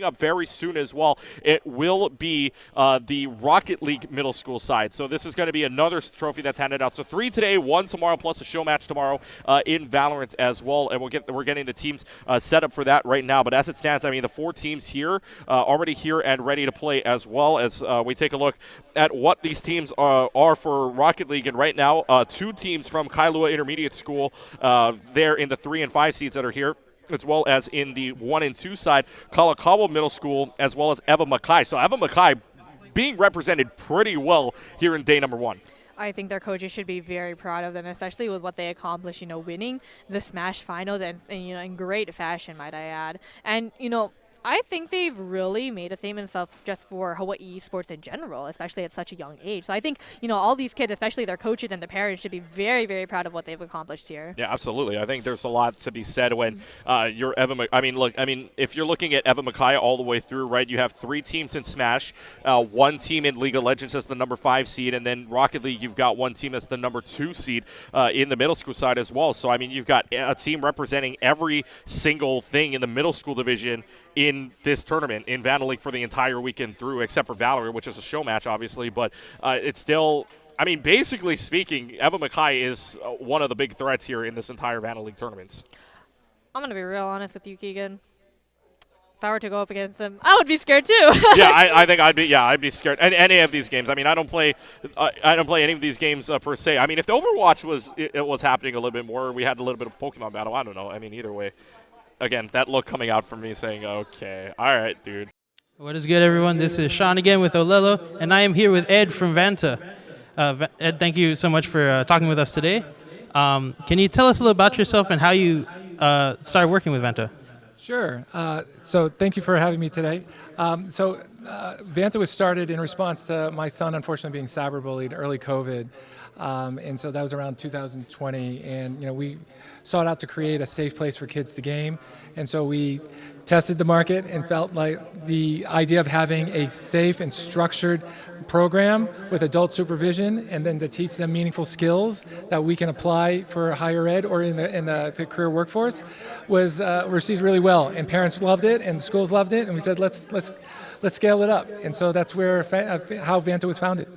coming up very soon as well, it will be the Rocket League middle school side. So this is going to be another trophy that's handed out. So 3 today, 1 tomorrow, plus a show match tomorrow in Valorant as well. And we're getting the teams set up for that right now. But as it stands, I mean, the 4 teams here already here and ready to play, as well as we take a look at what these teams are for Rocket League. And right now, 2 teams from Kailua Intermediate School there in the 3 and 5 seeds that are here, as well as in the 1 and 2 side, Kalakaua Middle School, as well as Eva Mackay. So Eva Mackay being represented pretty well here in day number 1. I think their coaches should be very proud of them, especially with what they accomplished, winning the Smash Finals and in great fashion, might I add. And, I think they've really made a statement of just for Hawaii esports in general, especially at such a young age. So I think, all these kids, especially their coaches and their parents, should be very, very proud of what they've accomplished here. Yeah, absolutely. I think there's a lot to be said when you're Eva. If you're looking at Eva Mackay all the way through, right? You have 3 teams in Smash, 1 team in League of Legends as the number 5 seed, and then Rocket League, you've got 1 team as the number 2 seed in the middle school side as well. So I mean, you've got a team representing every single thing in the middle school division in this tournament in Vanta League for the entire weekend through, except for Valerie, which is a show match, obviously. But it's still, I mean, basically speaking, Eva Mackay is one of the big threats here in this entire Vanta League tournament. I'm going to be real honest with you, Keegan. If I were to go up against them, I would be scared too. Yeah, I think I'd be scared. And any of these games. I mean, I don't play any of these games per se. I mean, if the Overwatch was happening a little bit more, we had a little bit of Pokemon battle. I don't know. I mean, either way. Again, that look coming out from me saying, okay, all right, dude. What is good, everyone? This is Sean again with Olelo, and I am here with Ed from Vanta. Ed, thank you so much for talking with us today. Can you tell us a little about yourself and how you started working with Vanta? Sure. So thank you for having me today. Vanta was started in response to my son, unfortunately, being cyberbullied early COVID. And so that was around 2020. And, we sought out to create a safe place for kids to game. And so we tested the market and felt like the idea of having a safe and structured program with adult supervision and then to teach them meaningful skills that we can apply for higher ed or in the career workforce was received really well. And parents loved it and the schools loved it. And we said, let's scale it up. And so that's where how Vanta was founded.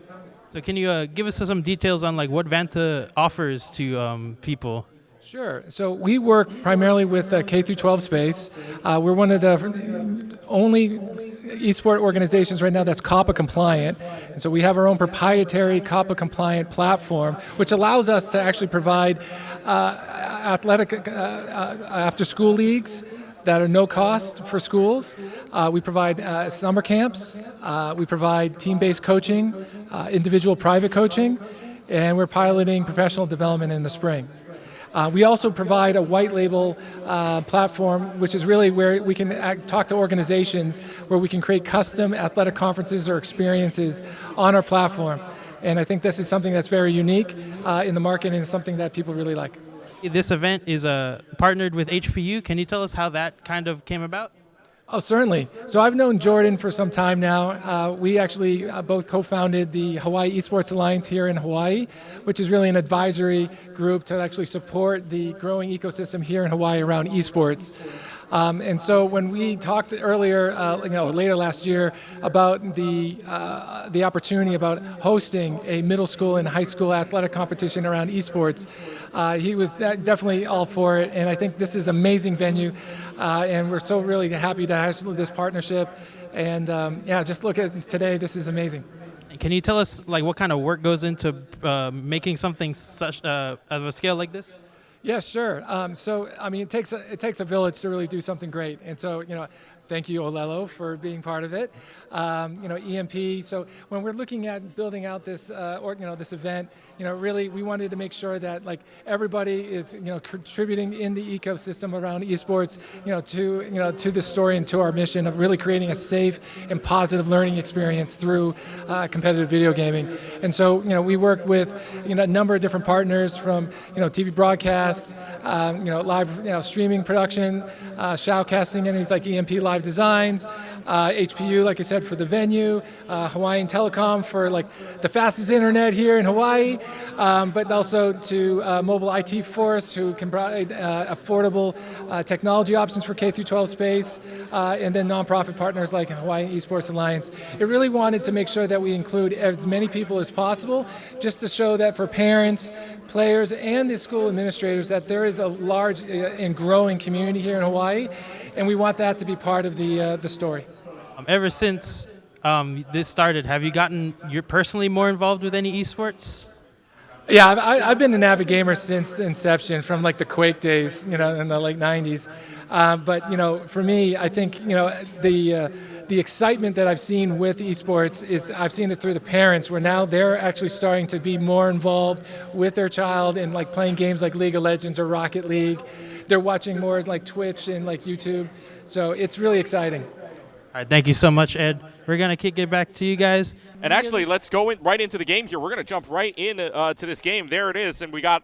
So can you give us some details on what Vanta offers to people? Sure. So we work primarily with the K through 12 space. We're one of the only eSport organizations right now that's COPPA compliant. And so we have our own proprietary COPPA compliant platform, which allows us to actually provide athletic after school leagues that are no cost for schools. We provide summer camps. We provide team-based coaching, individual private coaching, and we're piloting professional development in the spring. We also provide a white label platform, which is really where we can talk to organizations where we can create custom athletic conferences or experiences on our platform. And I think this is something that's very unique in the market and something that people really like. This event is partnered with HPU. Can you tell us how that kind of came about? Oh, certainly. So I've known Jordan for some time now. We actually both co-founded the Hawaii Esports Alliance here in Hawaii, which is really an advisory group to actually support the growing ecosystem here in Hawaii around esports. And so when we talked earlier, later last year, about the opportunity about hosting a middle school and high school athletic competition around esports, he was definitely all for it. And I think this is an amazing venue, and we're so really happy to have this partnership. And just look at today. This is amazing. Can you tell us what kind of work goes into making something such of a scale like this? Yeah, sure. It takes a village to really do something great. And so, thank you, Olelo, for being part of it. EMP. So when we're looking at building out this, this event, really we wanted to make sure that everybody is, contributing in the ecosystem around esports, to the story and to our mission of really creating a safe and positive learning experience through competitive video gaming. And so, we work with, a number of different partners from, TV broadcast, live, streaming production, shoutcasting, and things like EMP Live Live Designs, HPU, like I said, for the venue, Hawaiian Telecom for like the fastest internet here in Hawaii, but also to Mobile IT Force, who can provide affordable technology options for K through 12 space, and then nonprofit partners like Hawaiian Esports Alliance. It really wanted to make sure that we include as many people as possible, just to show that for parents, players, and the school administrators that there is a large and growing community here in Hawaii, and we want that to be part of the story. Ever since this started, have you gotten personally more involved with any esports? Yeah, I've been an avid gamer since the inception, from like the Quake days, in the late '90s. But for me, I think the excitement that I've seen with esports is I've seen it through the parents, where now they're actually starting to be more involved with their child in like playing games like League of Legends or Rocket League. They're watching more like Twitch and like YouTube, so it's really exciting. All right, thank you so much, Ed. We're going to kick it back to you guys. And actually, let's go right into the game here. We're going to jump right in to this game. There it is. And we got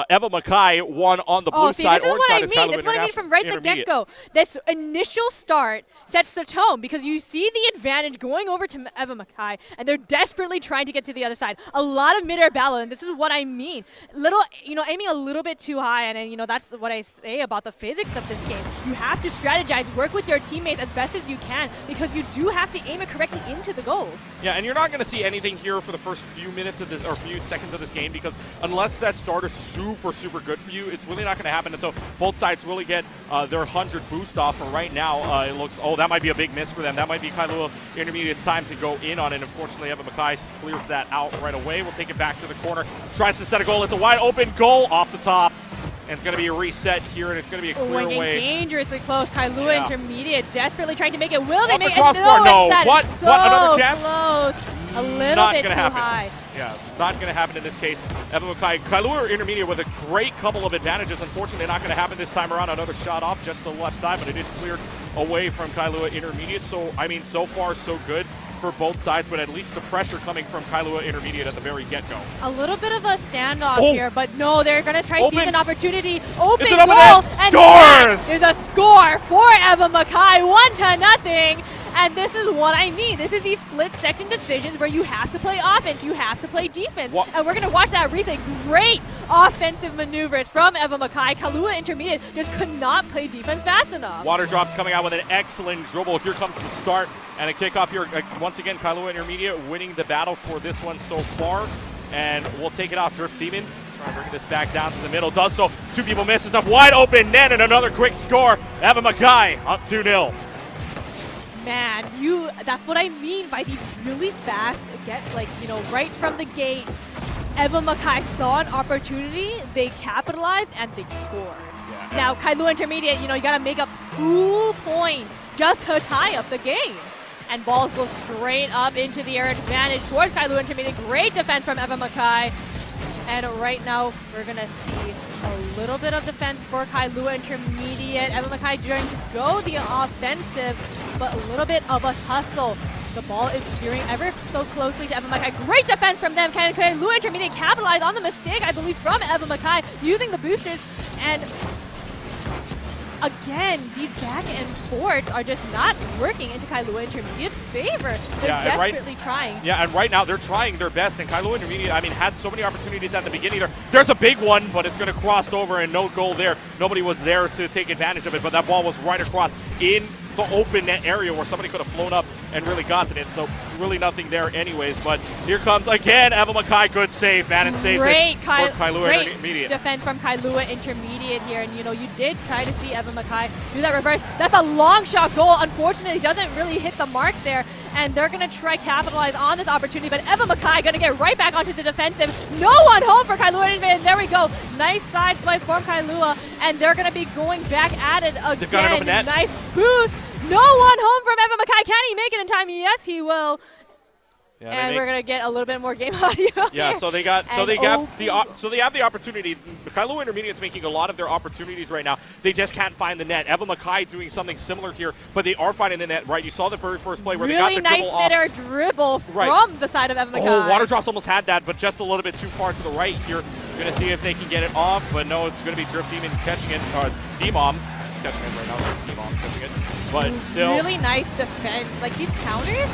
Eva Mackay won on the blue side. This is what I mean. This is what I mean from right the get-go. This initial start sets the tone, because you see the advantage going over to Eva Mackay, and they're desperately trying to get to the other side. A lot of mid-air battle, and this is what I mean. Aiming a little bit too high, and that's what I say about the physics of this game. You have to strategize, work with your teammates as best as you can, because you do have to aim it correctly into the goal. Yeah, and you're not going to see anything here for the first few minutes of this, or few seconds of this game, because unless that start is super, super good for you, it's really not going to happen until both sides really get their 100 boost off. For right now, it looks, that might be a big miss for them. That might be Kailua Intermediate's time to go in on it. Unfortunately, Eva Mackay clears that out right away. We'll take it back to the corner. Tries to set a goal. It's a wide open goal off the top. And it's going to be a reset here, and it's going to be a clear way. Dangerously close. Kailua Intermediate desperately trying to make it. Will they make it? Crossbar, no. What? So what? Another chance? Close. A little bit too high. Yeah, not going to happen in this case. Eva Mackay, Kailua Intermediate with a great couple of advantages. Unfortunately, not going to happen this time around. Another shot off just the left side, but it is cleared away from Kailua Intermediate. So, I mean, so far so good for both sides, but at least the pressure coming from Kailua Intermediate at the very get-go. A little bit of a standoff here, but no, they're going to try to seize an opportunity. Open goal, and scores! There's a score for Eva Mackay, 1-0. And this is what I mean. This is these split-second decisions where you have to play offense, you have to play defense. And we're going to watch that replay. Great offensive maneuvers from Eva Mackay. Kailua Intermediate just could not play defense fast enough. Water Drops coming out with an excellent dribble. Here comes the start and a kickoff here. Once again, Kailua Intermediate winning the battle for this one so far. And we'll take it off. Drift Demon trying to bring this back down to the middle. Does so. Two people miss. It's a wide open net and another quick score. Eva Mackay up 2-0. Man, that's what I mean by these really fast right from the gates. Eva Mackay saw an opportunity, they capitalized, and they scored. Yeah. Now, Kailua Intermediate, you got to make up 2 points just to tie up the game. And balls go straight up into the air advantage towards Kailua Intermediate. Great defense from Eva Mackay. And right now, we're going to see a little bit of defense for Kailua Intermediate. Eva Mackay trying to go the offensive, but a little bit of a tussle. The ball is steering ever so closely to Eva Mackay. Great defense from them. Can Kailua Intermediate capitalize on the mistake, I believe, from Eva Mackay using the boosters? And again, these back and forwards are just not working into Kailua Intermediate's favor. They're desperately trying. Yeah, and right now they're trying their best. And Kailua Intermediate, had so many opportunities at the beginning there. There's a big one, but it's going to cross over and no goal there. Nobody was there to take advantage of it, but that ball was right across in the open net area where somebody could have flown up and really gotten it. So really nothing there anyways. But here comes again Eva Mackay. Good save, man, and saves it for Kailua Intermediate. Defense from Kailua Intermediate here. And you did try to see Eva Mackay do that reverse. That's a long shot goal. Unfortunately, doesn't really hit the mark there. And they're going to try capitalize on this opportunity. But Eva Mackay going to get right back onto the defensive. No one home for Kailua Intermediate. There we go. Nice side swipe from Kailua. And they're going to be going back at it again. They've got an open net. Nice boost. No one home from Eva Mackay. Can he make it in time? Yes, he will. Yeah, and we're gonna get a little bit more game audio. Yeah, here. so they have the opportunity. Kailua Intermediate's making a lot of their opportunities right now. They just can't find the net. Eva Mackay doing something similar here, but they are finding the net. Right, you saw the very first play where really they got the dribble off. Really nice dribble from the side of Eva Mackay. Oh, Water Drops almost had that, but just a little bit too far to the right here. We're gonna see if they can get it off, but no, it's gonna be Drift Demon catching it. D-Mom. catching it right now. So T-Bomb catching it. But still. Really nice defense. Like these counters,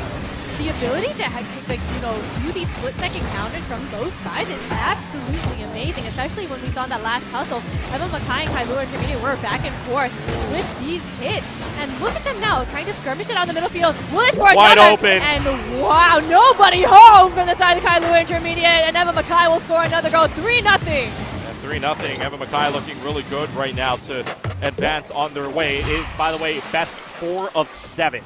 the ability to do these split-second counters from both sides is absolutely amazing, especially when we saw in that last hustle. Evan Mackay and Kailua Intermediate were back and forth with these hits. And look at them now, trying to skirmish it out in the middle field. Will they score Wide another? open. And wow, nobody home from the side of Kailua Intermediate, and Evan Mackay will score another goal, 3-0. 3-0. Evan Mackay looking really good right now to advance on their way. It is, by the way, best 4 of 7.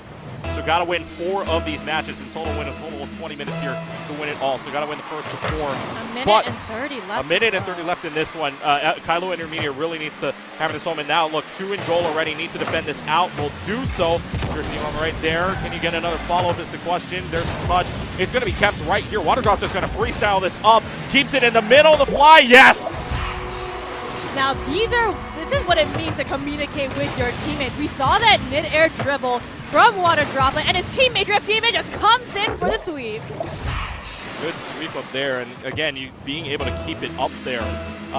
So got to win 4 of these matches in total. Win a total of 20 minutes here to win it all. So got to win the first of 4. A minute and 30 left. A minute and 30 left in this one. Kailua Intermediate really needs to hammer this home. And now, look, 2 in goal already. Need to defend this out. Will do so. There's the arm right there. Can you get another follow-up is the question. There's a touch. It's going to be kept right here. Waterdrop's just going to freestyle this up. Keeps it in the middle. The fly. Yes! Now this is what it means to communicate with your teammates. We saw that mid-air dribble from Water Droplet, and his teammate Drift Demon just comes in for the sweep. Good sweep up there, and again, you being able to keep it up there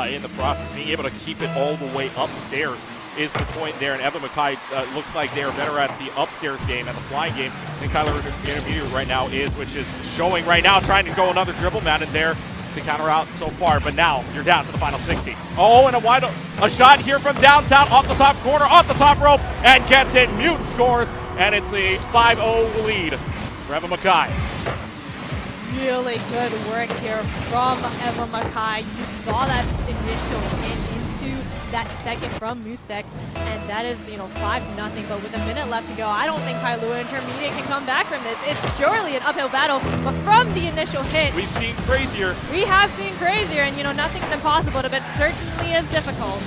in the process, being able to keep it all the way upstairs is the point there. And Evan Mackay looks like they are better at the upstairs game, at the flying game, than Kailua Intermediate right now is, which is showing right now, trying to go another dribble man in there to counter out so far, but now you're down to the final 60. Oh, and a shot here from downtown, off the top corner, off the top rope, and gets it. Mute scores, and it's a 5-0 lead for Evan Mackay. Really good work here from Evan Mackay. You saw that initial hit into that second from Moostex, and that is 5-0. But with a minute left to go, I don't think Kailua Intermediate can come back from this. It's surely an uphill battle, but from the initial hit, we've seen crazier. We have seen crazier, and nothing is impossible, but certainly is difficult.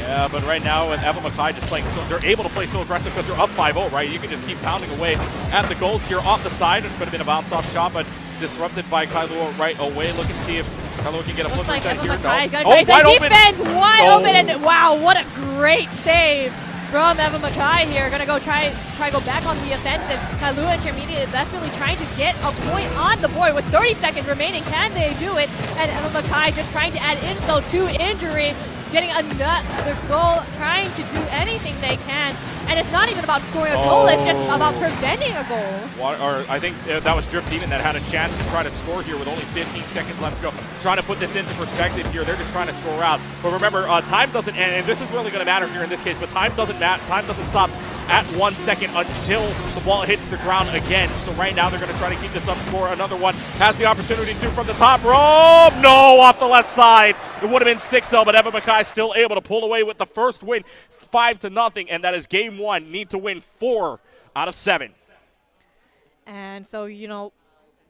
Yeah, but right now with Evan Mackay just playing, so they're able to play so aggressive because they're up 5-0, right? You can just keep pounding away at the goals here off the side. It could have been a bounce-off shot, but disrupted by Kailua right away. Look and see if Kailua can get a flip like side here. Mackay's No. gonna Wide open. Defense, wide open, and wow, what a great save from Evan Mackay here. Gonna go try go back on the offensive. Kailua Intermediate desperately trying to get a point on the board with 30 seconds remaining. Can they do it? And Evan Mackay just trying to add insult to injury, getting another goal, trying to do anything they can. And it's not even about scoring a goal, it's just about preventing a goal. I think that was Drift Demon that had a chance to try to score here with only 15 seconds left to go. Trying to put this into perspective here. They're just trying to score out. But remember, time doesn't end, and this is really going to matter here in this case, but time doesn't stop at 1 second until the ball hits the ground again. So right now they're going to try to keep this up, score another one. Has the opportunity to from the top rope. No, off the left side. It would have been 6-0, but Evan Mackay still able to pull away with the first win, 5-0, and that is game 1. Need to win 4 out of 7. And so,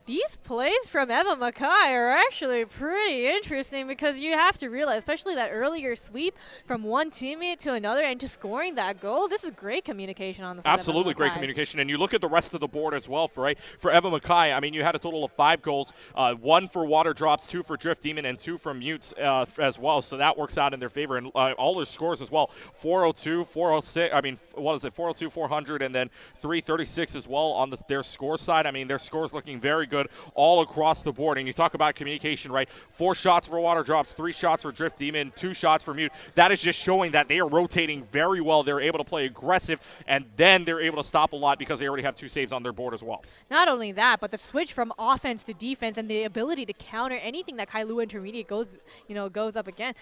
these plays from Evan Mackay are actually pretty interesting, because you have to realize, especially that earlier sweep from one teammate to another and to scoring that goal, this is great communication on the side. Absolutely great communication. And you look at the rest of the board as well for Evan Mackay. I mean, you had a total of 5 goals, 1 for Water Drops, 2 for Drift Demon, and 2 from Mutes as well. So that works out in their favor. And all their scores as well, 402, 406, 402, 400, and then 336 as well on their score side. I mean, their scores looking very good all across the board. And you talk about communication, right? 4 shots for Water Drops, 3 shots for Drift Demon, 2 shots for Mute. That is just showing that they are rotating very well. They're able to play aggressive, and then they're able to stop a lot because they already have 2 saves on their board as well. Not only that, but the switch from offense to defense and the ability to counter anything that Kailua Intermediate goes up again.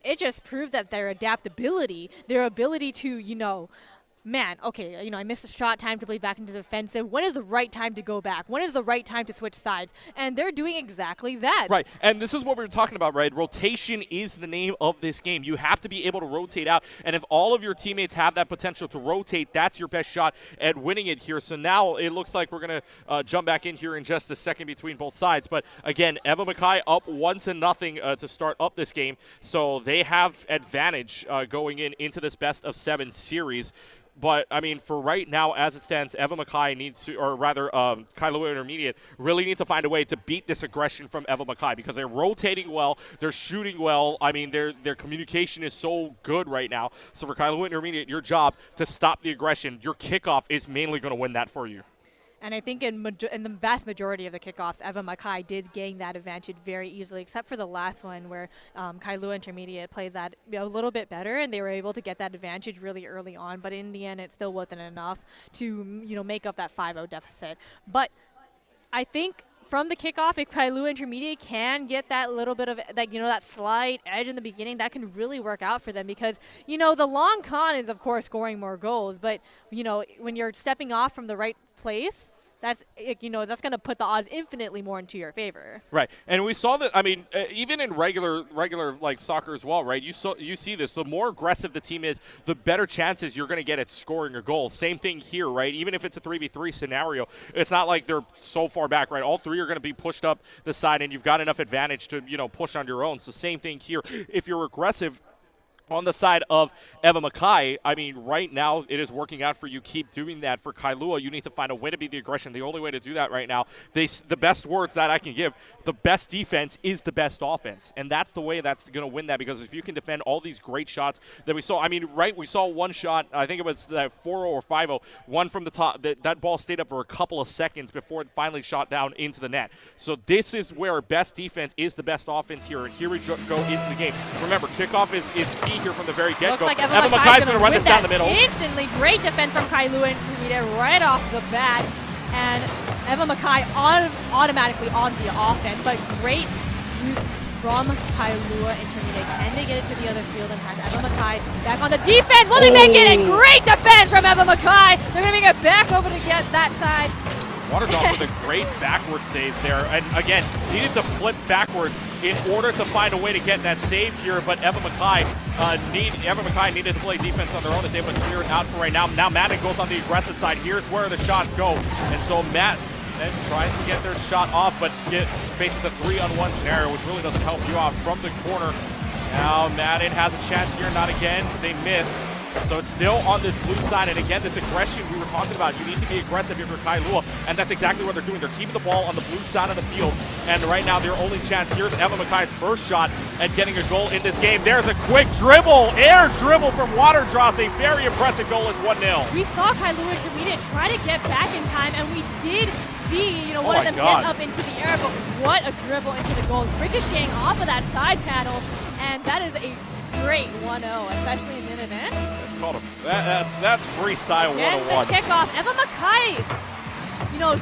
It just proved that their adaptability, their ability to, I missed a shot, time to play back into defensive. When is the right time to go back? When is the right time to switch sides? And they're doing exactly that. Right, and this is what we were talking about, right? Rotation is the name of this game. You have to be able to rotate out, and if all of your teammates have that potential to rotate, that's your best shot at winning it here. So now it looks like we're going to jump back in here in just a second between both sides. But again, Evan Mackay up 1-0 to start up this game, so they have advantage going into this best of 7 series. But, I mean, for right now, as it stands, Evan Mackay needs to, or rather, Kailua Intermediate really needs to find a way to beat this aggression from Evan Mackay, because they're rotating well, they're shooting well. I mean, their communication is so good right now. So for Kailua Intermediate, your job to stop the aggression, your kickoff is mainly going to win that for you. And I think in the vast majority of the kickoffs, Eva Mackay did gain that advantage very easily, except for the last one where Kailua Intermediate played that a little bit better, and they were able to get that advantage really early on. But in the end, it still wasn't enough to make up that 5-0 deficit. But I think from the kickoff, if Kailua Intermediate can get that little bit of that slight edge in the beginning, that can really work out for them, because the long con is of course scoring more goals, but when you're stepping off from the right place, that's that's going to put the odds infinitely more into your favor. Right, and we saw that. I mean, even in regular like soccer as well, right? You see this. The more aggressive the team is, the better chances you're going to get at scoring a goal. Same thing here, right? Even if it's a 3v3 scenario, it's not like they're so far back, right? All three are going to be pushed up the side, and you've got enough advantage to push on your own. So same thing here. If you're aggressive on the side of Eva Mackay, I mean, right now it is working out for you. Keep doing that. For Kailua, you need to find a way to beat the aggression. The only way to do that right now, the best words that I can give, the best defense is the best offense. And that's the way that's going to win that, because if you can defend all these great shots that we saw, I mean, right, we saw one shot, I think it was that 4-0 or 5-0, one from the top, that ball stayed up for a couple of seconds before it finally shot down into the net. So this is where best defense is the best offense here. And here we go into the game. Remember, kickoff is key here from the very get-go. Looks like Eva Mackay's going to run this down the middle. Instantly, great defense from Kailua Intermediate right off the bat. And Eva Mackay automatically on the offense, but great use from Kailua Intermediate. Can they get it to the other field and have Eva Mackay back on the defense? Will they make it? A great defense from Eva Mackay. They're going to make it back over to get that side. Waterdrop with a great backward save there. And again, needed to flip backwards in order to find a way to get that save here, but Eva Mackay needed to play defense on their own, is able to clear it out for right now. Now Madden goes on the aggressive side. Here's where the shots go. And so Matt then tries to get their shot off, but faces a 3-on-1 scenario, which really doesn't help you out from the corner. Now Madden has a chance here, not again. They miss. So it's still on this blue side, and again, this aggression we were talking about. You need to be aggressive if you're Kailua, and that's exactly what they're doing. They're keeping the ball on the blue side of the field, and right now their only chance here is Eva Mackay's first shot at getting a goal in this game. There's a quick dribble, air dribble from Waterdrops. A very impressive goal. It's 1-0. We saw Kailua Intermediate try to get back in time, and we did see, one of them get up into the air, but what a dribble into the goal, ricocheting off of that side panel, and that is a great 1-0, especially in minute end. That's freestyle 101. The kickoff. Eva Mackay,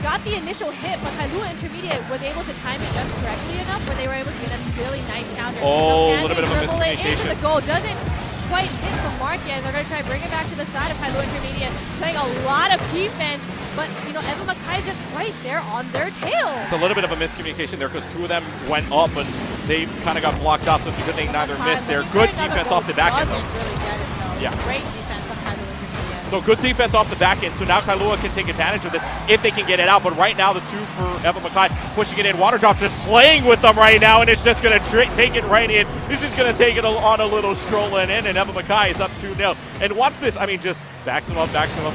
got the initial hit, but Kailua Intermediate was able to time it just correctly enough where they were able to get a really nice counter. Oh, a little bit of a Into miscommunication. the goal. Doesn't quite hit the mark yet. They're going to try to bring it back to the side of Kailua Intermediate, playing a lot of defense, but, Eva Mackay just right there on their tail. It's a little bit of a miscommunication there because two of them went up, but they kind of got blocked off, so it's a good thing neither missed there. Good defense off the back end, though. Really get it, though. Yeah. Great defense from Kailua Intermediate. So good defense off the back end, so now Kailua can take advantage of it if they can get it out. But right now, the two for Eva Mackay pushing it in. Waterdrop's just playing with them right now, and it's just going to take it right in. This is going to take it on a little stroll in, and Eva Mackay is up 2-0. And watch this, I mean, just backs him up,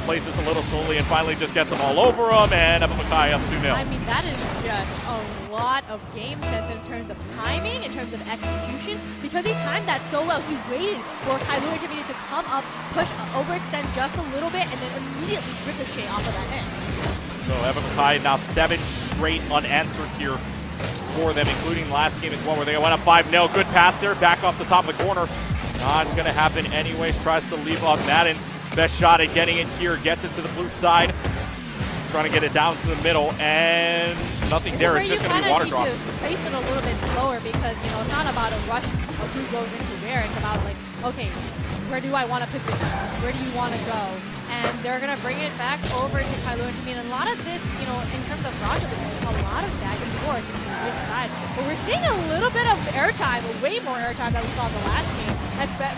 plays this a little slowly, and finally just gets them all over him, and Eva Mackay up 2-0. I mean, that is just a lot of game sense in terms of timing, in terms of execution, because he timed that so well. He waited for Kailua Intermediate to come up, push, overextend just a little bit, and then immediately ricochet off of that end. So Eva Mackay now 7 straight unanswered here for them, including last game as well, where they went up 5-0. Good pass there, back off the top of the corner. Not going to happen anyways. Tries to leave off Madden. Best shot at getting it here. Gets it to the blue side. Trying to get it down to the middle, and nothing there. It's just going to be Waterdrops. You need to pace it a little bit slower because, it's not about a rush of who goes into where. It's about, okay, where do I want to position? Where do you want to go? And they're going to bring it back over to Kailua Intermediate. And a lot of this, in terms of roster, a lot of back and forth into which side. But we're seeing a little bit of airtime, way more airtime than we saw in the last game.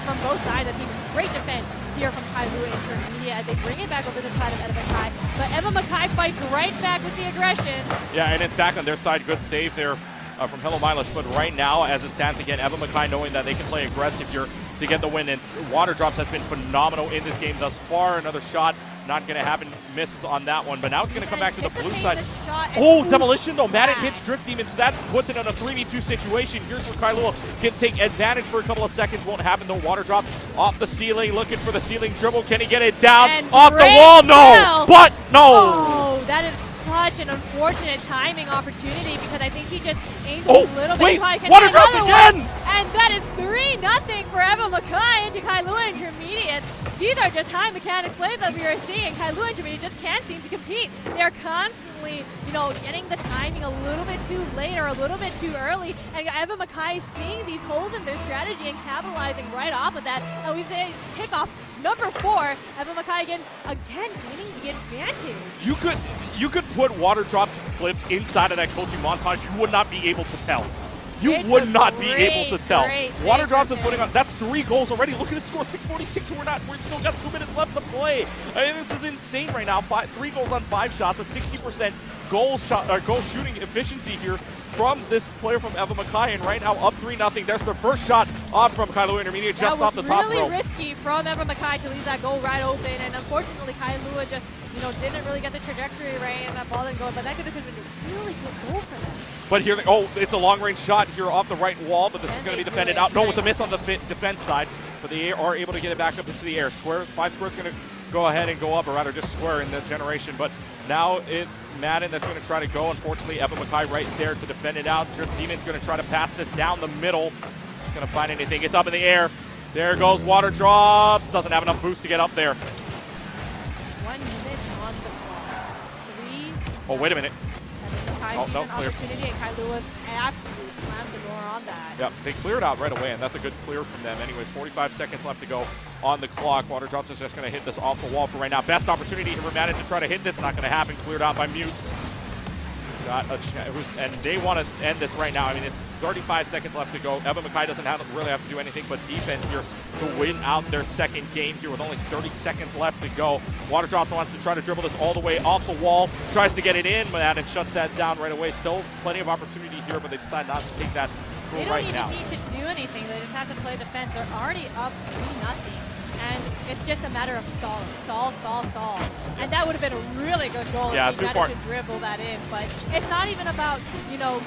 From both sides, I think great defense here from Kailua Intermediate as they bring it back over to the side of Eva Mackay. But Eva Mackay fights right back with the aggression. Yeah, and it's back on their side. Good save there from Hello Milos. But right now, as it stands again, Eva Mackay knowing that they can play aggressive here to get the win. And Waterdrops has been phenomenal in this game thus far. Another shot not going to happen. Misses on that one. But now it's going to come back to the blue side. Oh, demolition though. Madden hits Drift Demon, so that puts it in a 3v2 situation. Here's where Kailua can take advantage for a couple of seconds. Won't happen though. Waterdrop off the ceiling, looking for the ceiling dribble. Can he get it down? And off the wall? No. Well. But no. Oh, that is such an unfortunate timing opportunity because I think he just aimed Oh, a little wait, bit too high. Can water get drops another again! one, and that is 3-0 for Evan Mackay into Kailua Intermediate. These are just high mechanics plays that we are seeing. Kailua Intermediate just can't seem to compete. They are constantly, getting the timing a little bit too late or a little bit too early, and Evan Mackay seeing these holes in their strategy and capitalizing right off of that. And we say kickoff number 4, Evan Mackay again gaining the advantage. You could put Water Drops' clips inside of that coaching montage. You would not be able to tell. You It's would a not be able to tell. great Water Drops for is putting on, that's 3 goals already. Look at the score, 646. We're still got 2 minutes left to play. I mean, this is insane right now. 3 goals on 5 shots, a 60% goal shooting efficiency here from this player from Evan Mackay, and right now up 3-0. There's their first shot off from Kailua Intermediate, just off the top row. That was really risky from Evan Mackay to leave that goal right open, and unfortunately Kailua just didn't really get the trajectory right, and that ball didn't go. But that could have been a really good goal for them. But here, it's a long-range shot here off the right wall, but this is going to be defended out. No, it's a miss on the defense side, but they are able to get it back up into the air. 5 square is going to go ahead and go up, or rather just square in the generation. But now it's Madden that's going to try to go. Unfortunately, Evan Mackay right there to defend it out. Drift Demon's going to try to pass this down the middle. It's going to find anything. It's up in the air. There goes Water Drops. Doesn't have enough boost to get up there. 1 minute on the clock. 3. Oh, wait a minute. Oh, no, clear. Opportunity, and Kailua absolutely slammed the door on that. Yep, they cleared out right away, and that's a good clear from them. Anyways, 45 seconds left to go on the clock. Water Drops is just going to hit this off the wall for right now. Best opportunity for Madden to try to hit this. Not going to happen. Cleared out by Mutes. Got a and they want to end this right now. I mean, it's 35 seconds left to go. Evan Mackay doesn't really have to do anything but defense here to win out their second game here with only 30 seconds left to go. Water Drops wants to try to dribble this all the way off the wall. Tries to get it in, but Madden shuts that down right away. Still plenty of opportunity here, but they decide not to take that for right now. They don't even need to do anything. They just have to play defense. They're already up 3-0. And it's just a matter of stall. And that would have been a really good goal if he managed to dribble that in. But it's not even about,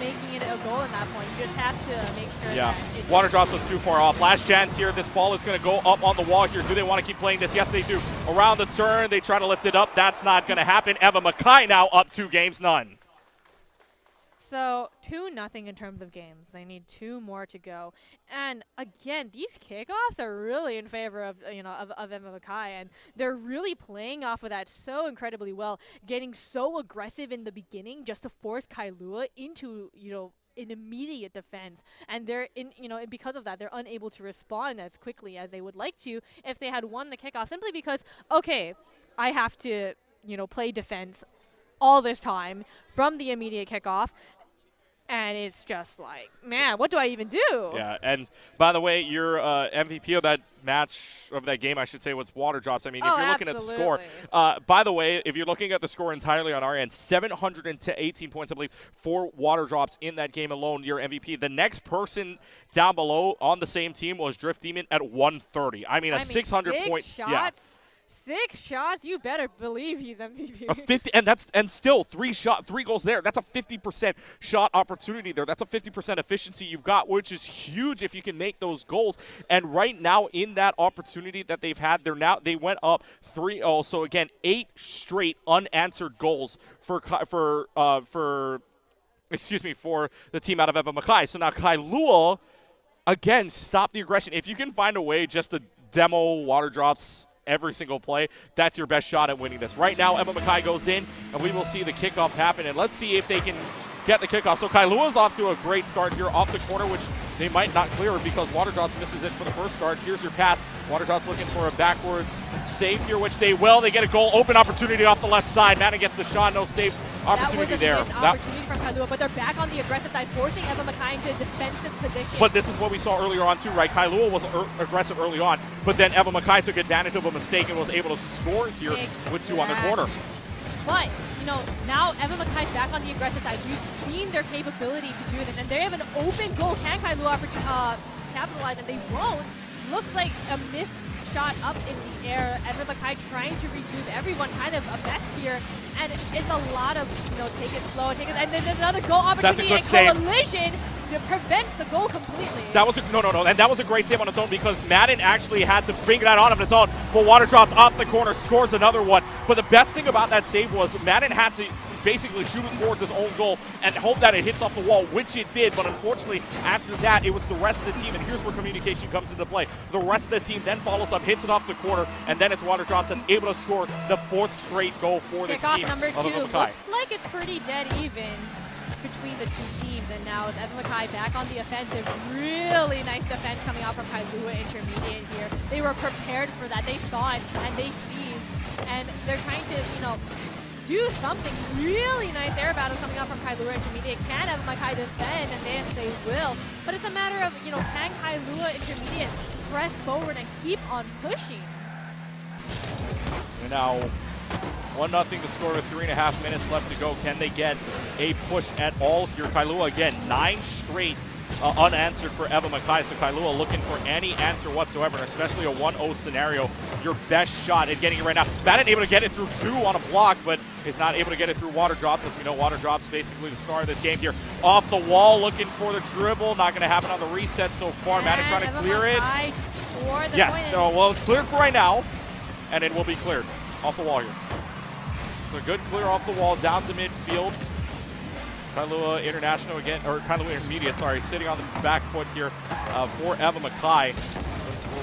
making it a goal in that point. You just have to make sure that it's Water Drops was too far off. Last chance here. This ball is going to go up on the wall here. Do they want to keep playing this? Yes, they do. Around the turn, they try to lift it up. That's not going to happen. Evan Mackay now up 2 games, none. So 2-0 in terms of games. They need 2 more to go. And again, these kickoffs are really in favor of of Evan Mackay, and they're really playing off of that so incredibly well, getting so aggressive in the beginning just to force Kailua into an immediate defense, and they're because of that they're unable to respond as quickly as they would like to if they had won the kickoff, simply because I have to play defense all this time from the immediate kickoff. And it's just like, man, what do I even do? Yeah, and by the way, your MVP of that match, of that game, I should say, was Water Drops. I mean, if you're looking at the score, by the way, if you're looking at the score entirely on our end, 718 points, I believe, for Water Drops in that game alone, your MVP. The next person down below on the same team was Drift Demon at 130. I mean, 600-point shots. Yeah. 6 shots, you better believe he's MVP. A 50, and still 3 goals there. That's a 50% shot opportunity there. That's a 50% efficiency you've got, which is huge if you can make those goals. And right now in that opportunity that they've had, they went up 3-0. So again, 8 straight unanswered goals for the team out of Evan Mackay. So now Kailua again stop the aggression. If you can find a way just to demo Water Drops every single play, that's your best shot at winning this. Right now, Evan Mackay goes in, and we will see the kickoff happen, and let's see if they can get the kickoff. So Kailua's off to a great start here off the corner, which they might not clear because Water Drops misses it for the first start. Here's your pass. Water Drops looking for a backwards save here, which they will. They get a goal. Open opportunity off the left side. Madden gets the shot. No save opportunity there. That was a opportunity from Kailua, but they're back on the aggressive side, forcing Evan Mackay into a defensive position. But this is what we saw earlier on too, right? Kailua was aggressive early on, but then Evan Mackay took advantage of a mistake and was able to score here with 2 on the corner. But, now Evan Mackay's back on the aggressive side. We've seen their capability to do this, and they have an open goal. Can Kailua capitalize, and they won't. Looks like a missed shot up in the air. Evan Mackay trying to regroup everyone, kind of a mess here. And it's a lot of, take it slow, and then another goal opportunity, and Coalition prevents the goal completely. That was no, and that was a great save on its own because Madden actually had to bring that on its own. But Water Drops off the corner, scores another one. But the best thing about that save was Madden had to basically shoot it towards his own goal and hope that it hits off the wall, which it did. But unfortunately, after that, it was the rest of the team, and here's where communication comes into play. The rest of the team then follows up, hits it off the corner, and then it's Waterdrops that's able to score the 4th straight goal for this Kickoff team. number 2. Evan Mackay. Looks like it's pretty dead even between the two teams, and now with Evan Mackay back on the offensive. Really nice defense coming out from Kailua Intermediate here. They were prepared for that. They saw it and they seized, and they're trying to, do something. Really nice air battle coming out from Kailua Intermediate. Can Evan Mackay defend? And yes, they will. But it's a matter of, can Kailua Intermediate press forward and keep on pushing? And now 1-0 to score with 3.5 minutes left to go. Can they get a push at all here? Kailua again, 9 straight unanswered for Evan Mackay. So Kailua looking for any answer whatsoever, and especially a 1-0 scenario. Your best shot at getting it right now. Vanta able to get it through 2 on a block, but is not able to get it through Waterdrops. As we know, Waterdrops basically the star of this game here. Off the wall, looking for the dribble. Not going to happen on the reset so far. Man is trying to clear it. Yes, no, well, it's cleared for right now, and it will be cleared off the wall here. So good clear off the wall, down to midfield. Kailua International again, or Kailua Intermediate, sorry, sitting on the back foot here for Evan Mackay.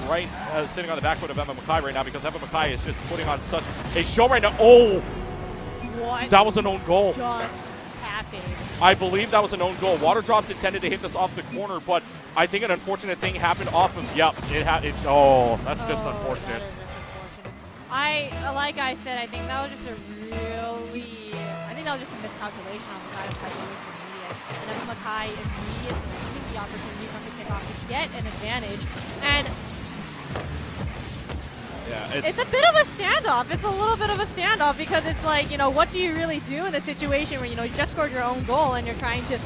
We're sitting on the back foot of Evan Mackay right now because Evan Mackay is just putting on such a show right now. Oh! What? That was an own goal. Just happened. I believe that was an own goal. Waterdrops intended to hit this off the corner, but I think an unfortunate thing happened off of, oh, that's just unfortunate. That is unfortunate. Like I said, I think that was just a miscalculation on the side of Kailua Intermediate. And Evan Mackay immediately seizing the opportunity from the kickoff to get an advantage. And yeah, it's a bit of a standoff. It's a little bit of a standoff because it's like, what do you really do in a situation where, you just scored your own goal and you're trying to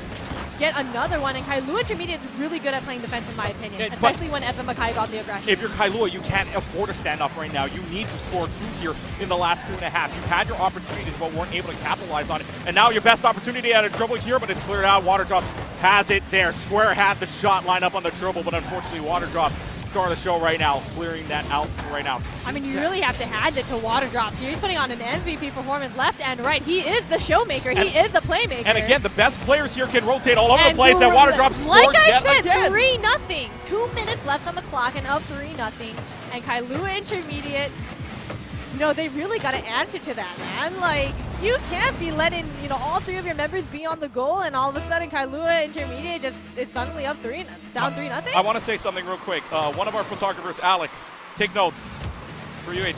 get another one? And Kailua Intermediate is really good at playing defense, in my opinion, especially when Evan Mackay got the aggression. If you're Kailua, you can't afford a standoff right now. You need to score 2 here in the last 2.5. You had your opportunities but weren't able to capitalize on it. And now your best opportunity at a dribble here, but it's cleared out. Waterdrop has it there. Square had the shot line up on the dribble, but unfortunately Waterdrop, star of the show right now, clearing that out right now. I mean, you really have to hand it to Waterdrops here. He's putting on an MVP performance left and right. He is the showmaker. He is the playmaker. And again, the best players here can rotate all over the place, and Waterdrops scores yet again. 3-0. 2 minutes left on the clock and up 3-0. And Kailua Intermediate, they really got to answer to that, man. Like, you can't be letting, all 3 of your members be on the goal, and all of a sudden Kailua Intermediate it's suddenly up down 3-0. I want to say something real quick. One of our photographers, Alec, take notes for UH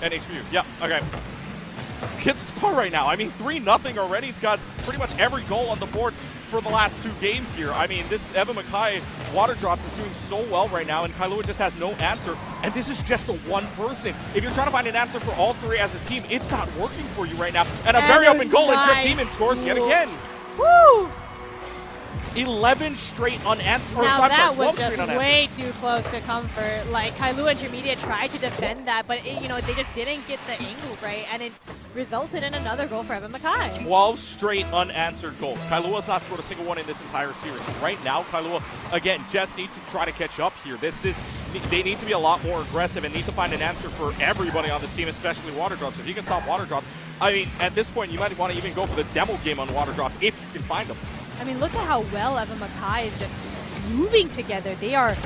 and HBU. Yeah, okay. This kid's a star right now. I mean, 3-0 already. He's got pretty much every goal on the board for the last 2 games here. I mean, this Evan Mackay Waterdrops is doing so well right now, and Kailua just has no answer. And this is just the one person. If you're trying to find an answer for all 3 as a team, it's not working for you right now. And a very open goal, and Jeff Demon scores yet again. Woo! 11 straight unanswered. Now that was just way too close to comfort. Like, Kailua Intermediate tried to defend that, but they just didn't get the angle right, and it resulted in another goal for Evan Mackay. 12 straight unanswered goals. Kailua's not scored a single one in this entire series. Right now, Kailua, again, just need to try to catch up here. They need to be a lot more aggressive and need to find an answer for everybody on this team, especially Waterdrops. If you can stop Waterdrops, I mean, at this point, you might want to even go for the demo game on Waterdrops if you can find them. I mean, look at how well Evan Mackay is just moving together. They are,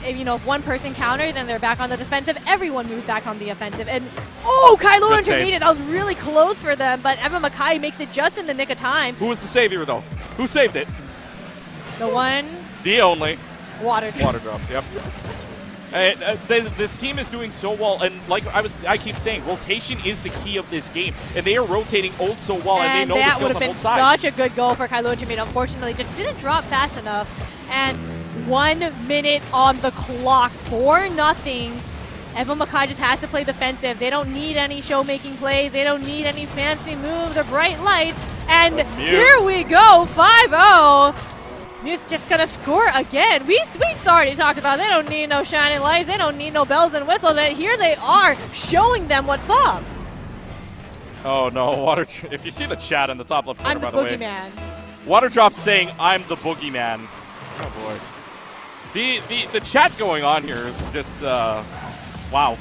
if one person counters and they're back on the defensive, everyone moves back on the offensive. And, Kailua Intermediate, that was really close for them, but Evan Mackay makes it just in the nick of time. Who was the savior, though? Who saved it? The one. The only. Waterdrops, yep. This team is doing so well, and like I keep saying, rotation is the key of this game, and they are rotating so well, and they know the skills on both sides. That would have been such a good goal for Kailua Intermediate. Unfortunately, just didn't drop fast enough, and 1 minute on the clock, 4-0. Evan Mackay just has to play defensive. They don't need any show-making plays. They don't need any fancy moves or bright lights, and here we go, 5-0. Mute's just going to score again. We already talked about they don't need no shining lights. They don't need no bells and whistles. And here they are showing them what's up. Oh, no. If you see the chat in the top left corner, by the way. I'm the boogeyman. Waterdrop's saying, I'm the boogeyman. Oh, boy. The chat going on here is just, wow.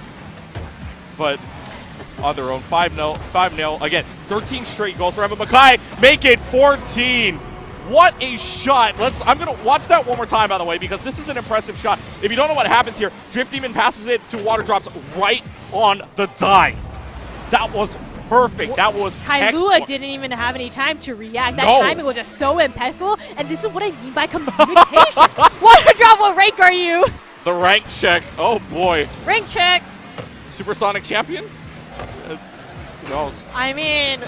But on their own. 5-0. Again, 13 straight goals for Evan Mackay. Make it 14. What a shot. I'm going to watch that one more time, by the way, because this is an impressive shot. If you don't know what happens here, Drift Demon passes it to Water Drops right on the dime. That was perfect. That was Kailua didn't even have any time to react. That No. timing was just so impeccable, and this is what I mean by communication. Water Drop, what rank are you? The rank check. Oh, boy. Rank check. Supersonic champion? Who knows? I mean,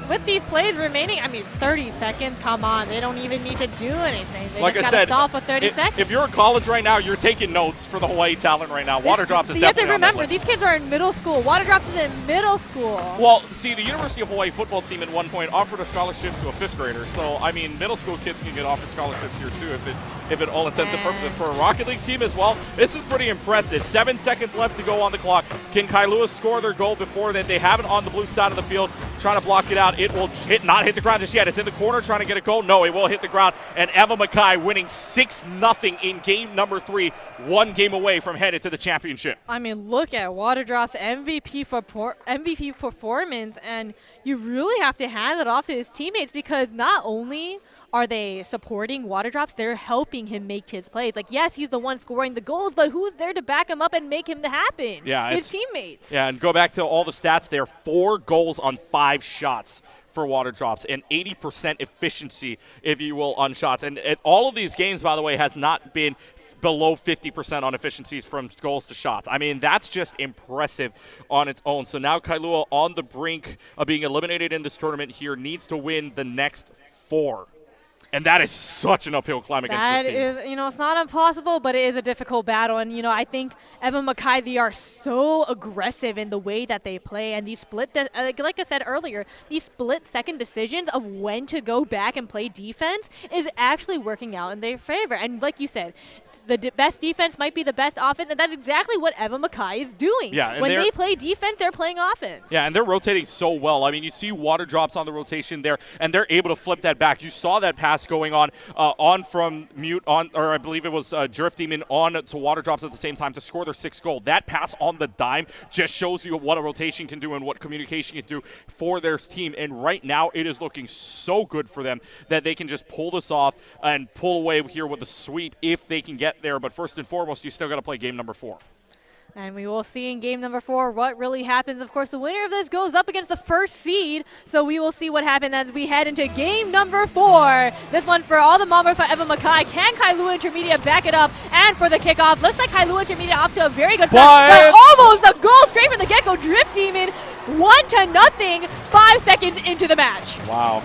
with these plays remaining, 30 seconds, come on. They don't even need to do anything. They Like just I got to said, stall for 30 seconds. if you're in college right now, you're taking notes for the Hawaii talent right now. Water Drops is You have to definitely on that remember, list. these kids are in middle school. Water Drops is in middle school. Well, see, the University of Hawaii football team at one point offered a scholarship to a 5th grader. So, I mean, middle school kids can get offered scholarships here, too, if it all intents and purposes. For a Rocket League team as well, this is pretty impressive. 7 seconds left to go on the clock. Can Kailua score their goal before that? They have it on the blue side of the field, trying to block it out. It will not hit the ground just yet. It's in the corner trying to get a goal. No, it will hit the ground. And Eva Mackay winning 6-0 in game number 3, 1 game away from headed to the championship. I mean, look at Water Drop's MVP performance, and you really have to hand it off to his teammates, because not only are they supporting Water Drops, they're helping him make his plays. Like, yes, he's the one scoring the goals, but who's there to back him up and make him happen? Yeah, his teammates. Yeah, and go back to all the stats there. 4 goals on 5 shots for Water Drops, and 80% efficiency, if you will, on shots. And all of these games, by the way, has not been below 50% on efficiencies from goals to shots. I mean, that's just impressive on its own. So now Kailua on the brink of being eliminated in this tournament here, needs to win the next 4. And that is such an uphill climb against That this team. is, it's not impossible, but it is a difficult battle. And, I think Evan Mackay, they are so aggressive in the way that they play. And these like I said earlier, these split-second decisions of when to go back and play defense is actually working out in their favor. And like you said, the best defense might be the best offense, and that's exactly what Evan Mackay is doing. Yeah, when they play defense, they're playing offense. Yeah, and they're rotating so well. I mean, you see Water Drops on the rotation there, and they're able to flip that back. You saw that pass going on from Mute on, or I believe it was Drift Demon on to Water Drops at the same time to score their 6th goal. That pass on the dime just shows you what a rotation can do and what communication can do for their team. And right now, it is looking so good for them that they can just pull this off and pull away here with a sweep if they can get there. But first and foremost, you still got to play game number 4. And we will see in game number 4 what really happens. Of course, the winner of this goes up against the first seed. So we will see what happens as we head into game number 4. This one for all the Mamas for Evan Mackay. Can Kailua Intermediate back it up? And for the kickoff, looks like Kailua Intermediate off to a very good start. But almost a goal straight from the get-go. Drift Demon, 1-0, 5 seconds into the match. Wow.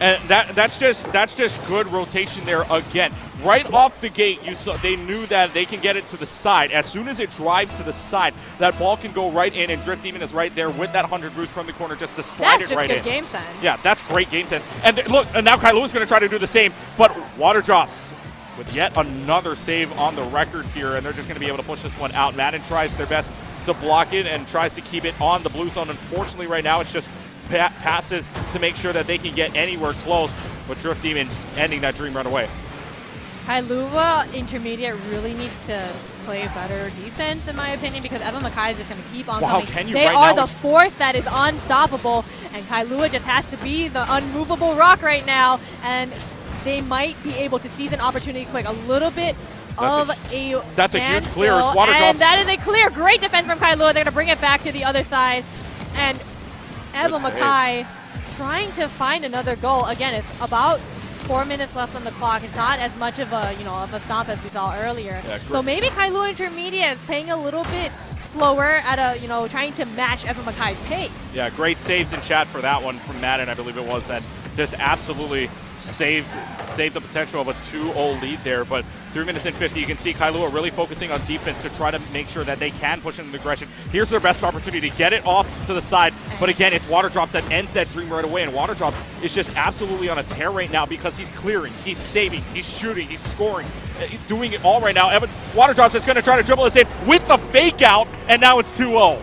And that's just good rotation there again. Right off the gate, they knew that they can get it to the side. As soon as it drives to the side, that ball can go right in, and Drift Demon is right there with that 100 boost from the corner just to slide it right in. That's just good game sense. Yeah, that's great game sense. And look, and now Kailua's going to try to do the same, but Water Drops with yet another save on the record here, and they're just going to be able to push this one out. Madden tries their best to block it and tries to keep it on the blue zone. Unfortunately, right now, it's just passes to make sure that they can get anywhere close, but Drift Demon ending that dream right away. Kailua Intermediate really needs to play better defense, in my opinion, because Evan Mackay is just going to keep on coming. They are the force that is unstoppable, and Kailua just has to be the unmovable rock right now, and they might be able to seize an opportunity quick. A little bit that's a huge clear. Water Drops. And that is a clear. Great defense from Kailua. They're going to bring it back to the other side, and Evan Mackay trying to find another goal. Again, it's about 4 minutes left on the clock. It's not as much of a stomp as we saw earlier. Yeah, so maybe Kailua Intermediate is playing a little bit slower at trying to match Evan Mackay's pace. Yeah, great saves in chat for that one from Madden, I believe it was, that just absolutely saved the potential of a 2-0 lead there. But 3 minutes and 50, you can see Kailua really focusing on defense to try to make sure that they can push into aggression. Here's their best opportunity to get it off to the side. But again, it's Water Drops that ends that dream right away. And Water Drops is just absolutely on a tear right now because he's clearing, he's saving, he's shooting, he's scoring. He's doing it all right now. Water Drops is going to try to dribble this in with the fake out, and now it's 2-0.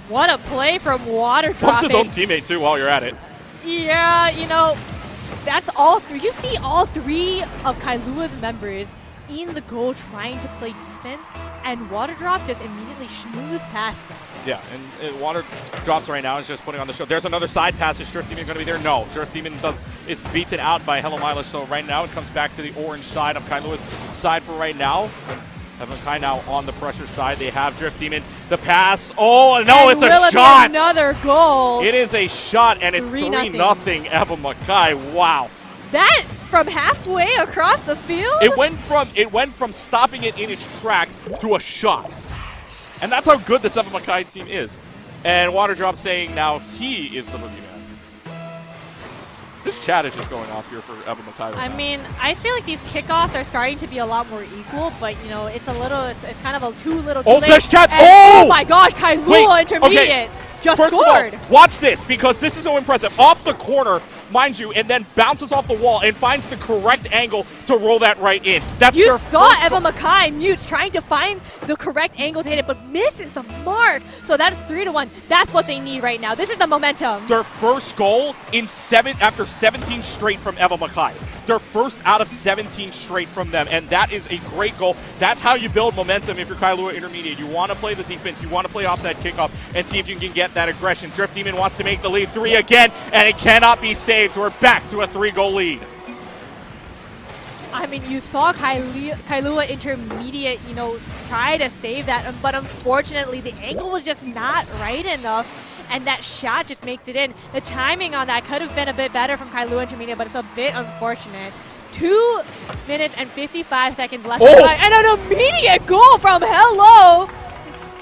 What a play from Water Drops. What's his own teammate, too, while you're at it? Yeah, that's all 3. You see all 3 of Kailua's members in the goal trying to play defense, and Water Drops just immediately schmooze past them. Yeah, and Water Drops right now is just putting on the show. There's another side pass. Is Drift Demon going to be there? No. Drift Demon is beaten out by Hello Mileage, so right now it comes back to the orange side of Kailua's side for right now. Evan now on the pressure side. They have Drift Demon. The pass. Oh, no, and it's a shot. Another goal. It is a shot, and it's 3-0 Evan Mackay. Wow. That from halfway across the field? It went from stopping it in its tracks to a shot. And that's how good this Evan Mackay team is. And Water Drop saying now he is the boogeyman. This chat is just going off here for Evan Mackay. I mean, I feel like these kickoffs are starting to be a lot more equal, but you know, it's kind of a too little too late. This chat! Oh my gosh, Kailua Intermediate just First scored. Of all, watch this, because this is so impressive. Off the corner, mind you, and then bounces off the wall and finds the correct angle to roll that right in. That's you saw Evan Mackay Mutes trying to find the correct angle to hit it, but misses the mark. So that's 3-1. That's what they need right now. This is the momentum. Their first goal in after 17 straight from Evan Mackay. Their first out of 17 straight from them, and that is a great goal. That's how you build momentum if you're Kailua Intermediate. You want to play the defense, you want to play off that kickoff, and see if you can get that aggression. Drift Demon wants to make the lead 3 again, and it cannot be saved. We're back to a 3-goal lead. I mean, you saw Kailua Intermediate, you know, try to save that, but unfortunately the angle was just not right enough, and that shot just makes it in. The timing on that could have been a bit better from Kailua Intermediate, but it's a bit unfortunate. 2 minutes and 55 seconds left. Oh! And an immediate goal from Hello!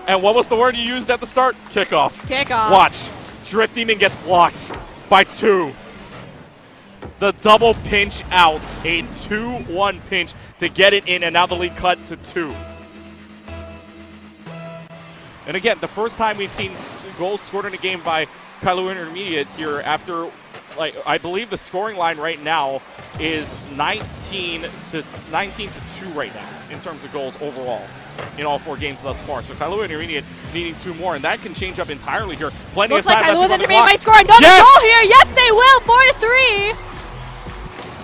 And what was the word you used at the start? Kickoff. Kickoff. Watch. Drift Demon gets blocked by 2. The double pinch out. A 2-1 pinch to get it in, and now the lead cut to 2. And again, the first time we've seen goals scored in a game by Kailua Intermediate here after, like, I believe the scoring line right now is 19 to 2 right now in terms of goals overall in all 4 games thus far. So Kailua Intermediate needing 2 more, and that can change up entirely here. Plenty Looks of time like left Kailua to run the Intermediate clock. might score another goal here. Yes, they will. 4-3.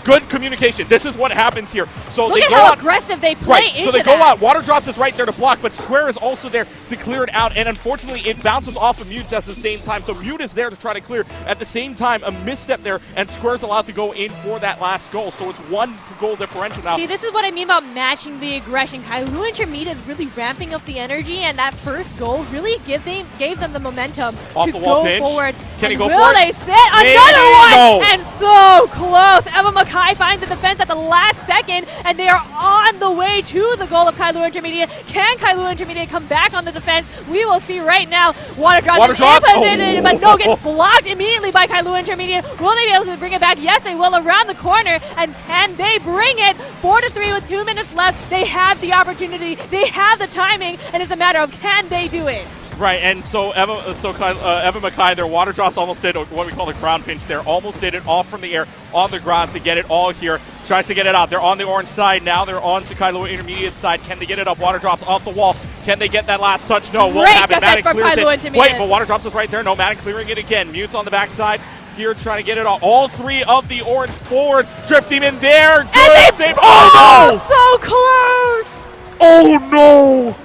Good communication. This is what happens here. So Look they at go how out, aggressive they play into so they that. go out. Water Drops is right there to block, but Square is also there to clear it out. And unfortunately, it bounces off of Mutes at the same time. So Mute is there to try to clear. At the same time, a misstep there, and Square's allowed to go in for that last goal. So it's 1 goal differential now. See, this is what I mean about matching the aggression. Kailua Intermediate is really ramping up the energy, and that first goal really gave them the momentum Off to the wall go pinch. forward. Can he And go will for it? they set another one? No. And so close. Evan Mackay finds the defense at the last second, and they are on the way to the goal of Kailua Intermediate. Can Kailua Intermediate come back on the defense? We will see right now. Water Drops is in, but no, gets blocked immediately by Kailua Intermediate. Will they be able to bring it back? Yes, they will, around the corner. And can they bring it? 4-3 with 2 minutes left. They have the opportunity. They have the timing, and it's a matter of can they do it? Right, and so Evan Mackay, their Water Drops almost did what we call the ground pinch there. Almost did it off from the air on the ground to get it all here. Tries to get it out. They're on the orange side. Now they're on to Kailua Intermediate side. Can they get it up? Water Drops off the wall. Can they get that last touch? No, won't happen. Madden clears it. Wait, but Water Drops is right there. No, Madden clearing it again. Mute's on the backside. Here trying to get it all 3 of the orange forward. Drift Demon there. Good save. Oh, no! So close! Oh, no!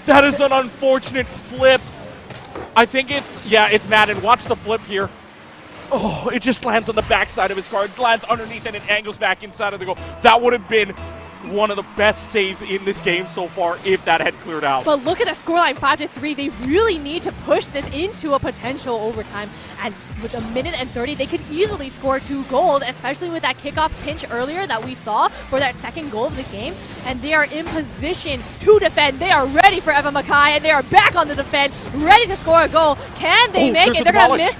That is an unfortunate flip. I think it's Madden. Watch the flip here. Oh, it just lands on the backside of his car. It lands underneath and it angles back inside of the goal. That would have been one of the best saves in this game so far if that had cleared out. But look at the scoreline, 5-3. They really need to push this into a potential overtime. And with 1 minute and 30, they could easily score 2 goals, especially with that kickoff pinch earlier that we saw for that second goal of the game. And they are in position to defend. They are ready for Evan Mackay, and they are back on the defense, ready to score a goal. Can they make it? They're going to miss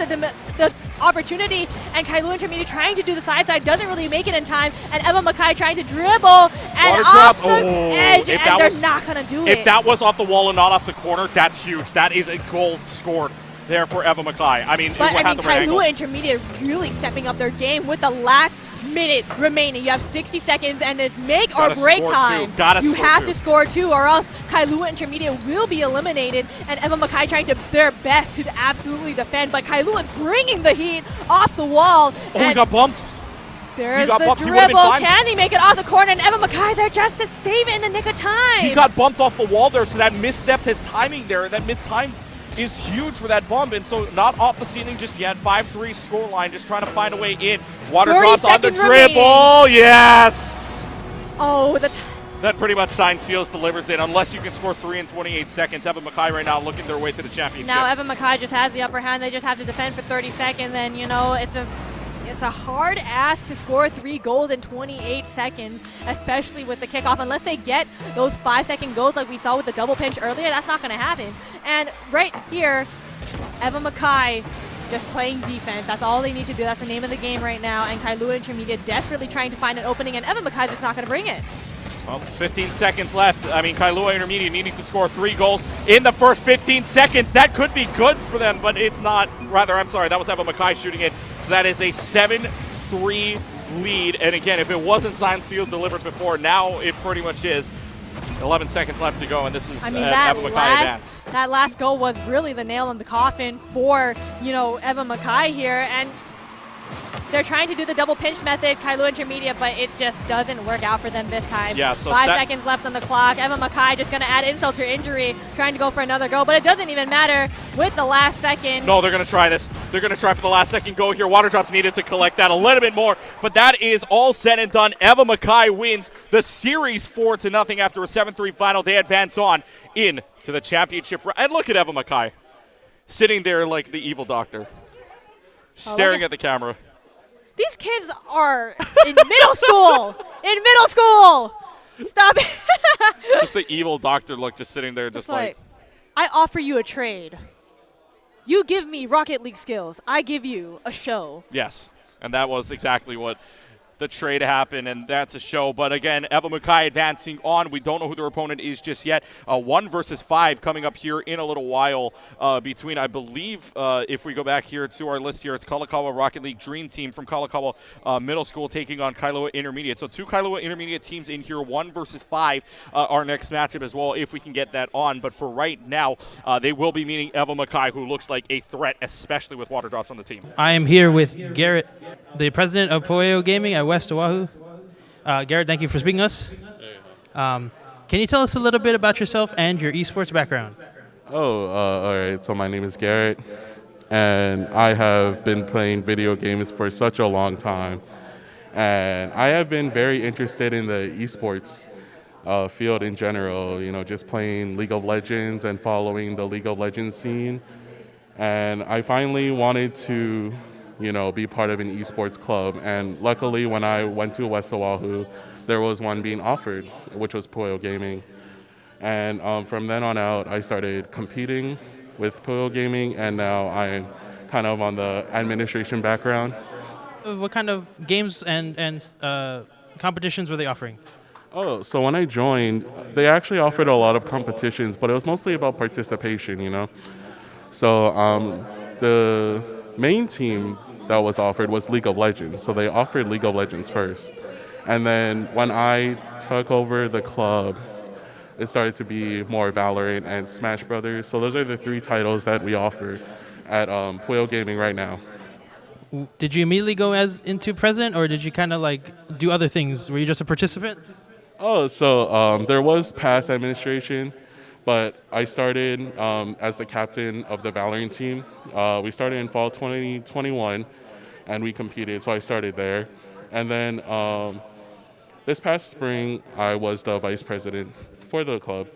the opportunity, and Kailua Intermediate trying to do the side doesn't really make it in time, and Evan Mackay trying to dribble and off the edge, and they're not going to do it. If that was off the wall and not off the corner, that's huge. That is a goal scored there for Evan Mackay. I mean, Kailua Intermediate really stepping up their game with the last minute remaining. You have 60 seconds, and it's make or break time. You have to score 2, or else Kailua Intermediate will be eliminated, and Evan Mackay trying their best to absolutely defend, but Kailua is bringing the heat off the wall. Oh, he got bumped. There's got the bumped. He would've been dribble. fine. Can he make it off the corner? And Evan Mackay there just to save it in the nick of time. He got bumped off the wall there, so that misstepped his timing there. That mistimed is huge for that bump, and so not off the ceiling just yet. 5-3 scoreline, just trying to find a way in. Water 30 drops on the seconds dribble. Yes! Oh, That pretty much signs, seals, delivers it. Unless you can score 3 in 28 seconds. Evan Mackay right now looking their way to the championship. now Evan Mackay just has the upper hand. They just have to defend for 30 seconds, and you know it's a hard ask to score 3 goals in 28 seconds, especially with the kickoff. Unless they get those 5-second goals like we saw with the double pinch earlier, that's not going to happen. And right here, Evan Mackay just playing defense. That's all they need to do. That's the name of the game right now. And Kailua Intermediate desperately trying to find an opening, and Evan Mackay just not going to bring it. Well, 15 seconds left. I mean, Kailua Intermediate needing to score 3 goals in the first 15 seconds. That could be good for them, but it's not. Rather, I'm sorry, that was Evan Mackay shooting it. So that is a 7-3 lead. And again, if it wasn't signed, sealed, delivered before, now it pretty much is. 11 seconds left to go, and this is I mean, Evan Mackay advance. that last goal was really the nail in the coffin for, you know, Evan Mackay here. And they're trying to do the double pinch method, Kailua Intermediate, but it just doesn't work out for them this time. Yeah, so 5 seconds left on the clock. Evan Mackay just going to add insult to injury, trying to go for another goal, but it doesn't even matter with the last second. No, they're going to try this. They're going to try for the last second goal here. Water Drops needed to collect that a little bit more, but that is all said and done. Evan Mackay wins the series 4-0 after a 7-3 final. They advance on into the championship. And look at Evan Mackay sitting there like the evil doctor, staring at the camera. These kids are in middle school. In middle school. Stop it. Just the evil doctor look, just sitting there, just like I offer you a trade. You give me Rocket League skills. I give you a show. yes. And that was exactly what the trade happened, and that's a show. But again, Evan Mackay advancing on. We don't know who their opponent is just yet. 1 versus 5 coming up here in a little while between, I believe, if we go back here to our list here, it's Kalakaua Rocket League Dream Team from Kalakaua Middle School taking on Kailua Intermediate. So 2 Kailua Intermediate teams in here, 1 versus 5, our next matchup as well, if we can get that on. But for right now, they will be meeting Evan Mackay, who looks like a threat, especially with Water Drops on the team. I am here with Garrett, the president of Poeo Gaming at West Oahu. Garrett, thank you for speaking to us. Can you tell us a little bit about yourself and your esports background? All right. So my name is Garrett, and I have been playing video games for such a long time. And I have been very interested in the esports field in general, you know, just playing League of Legends and following the League of Legends scene. And I finally wanted to, you know, be part of an esports club. And luckily, when I went to West Oahu, there was one being offered, which was Poeo Gaming. And from then on out, I started competing with Poeo Gaming, and now I'm kind of on the administration background. What kind of games and competitions were they offering? Oh, so when I joined, they actually offered a lot of competitions, but it was mostly about participation, you know. So the main team that was offered was League of Legends. So they offered League of Legends first. And then when I took over the club, it started to be more Valorant and Smash Brothers. So those are the 3 titles that we offer at Poeo Gaming right now. Did you immediately go as into president, or did you kind of like do other things? Were you just a participant? Oh, so there was past administration, but I started as the captain of the Valorant team. We started in fall 2021, and we competed, so I started there. And then this past spring, I was the vice president for the club,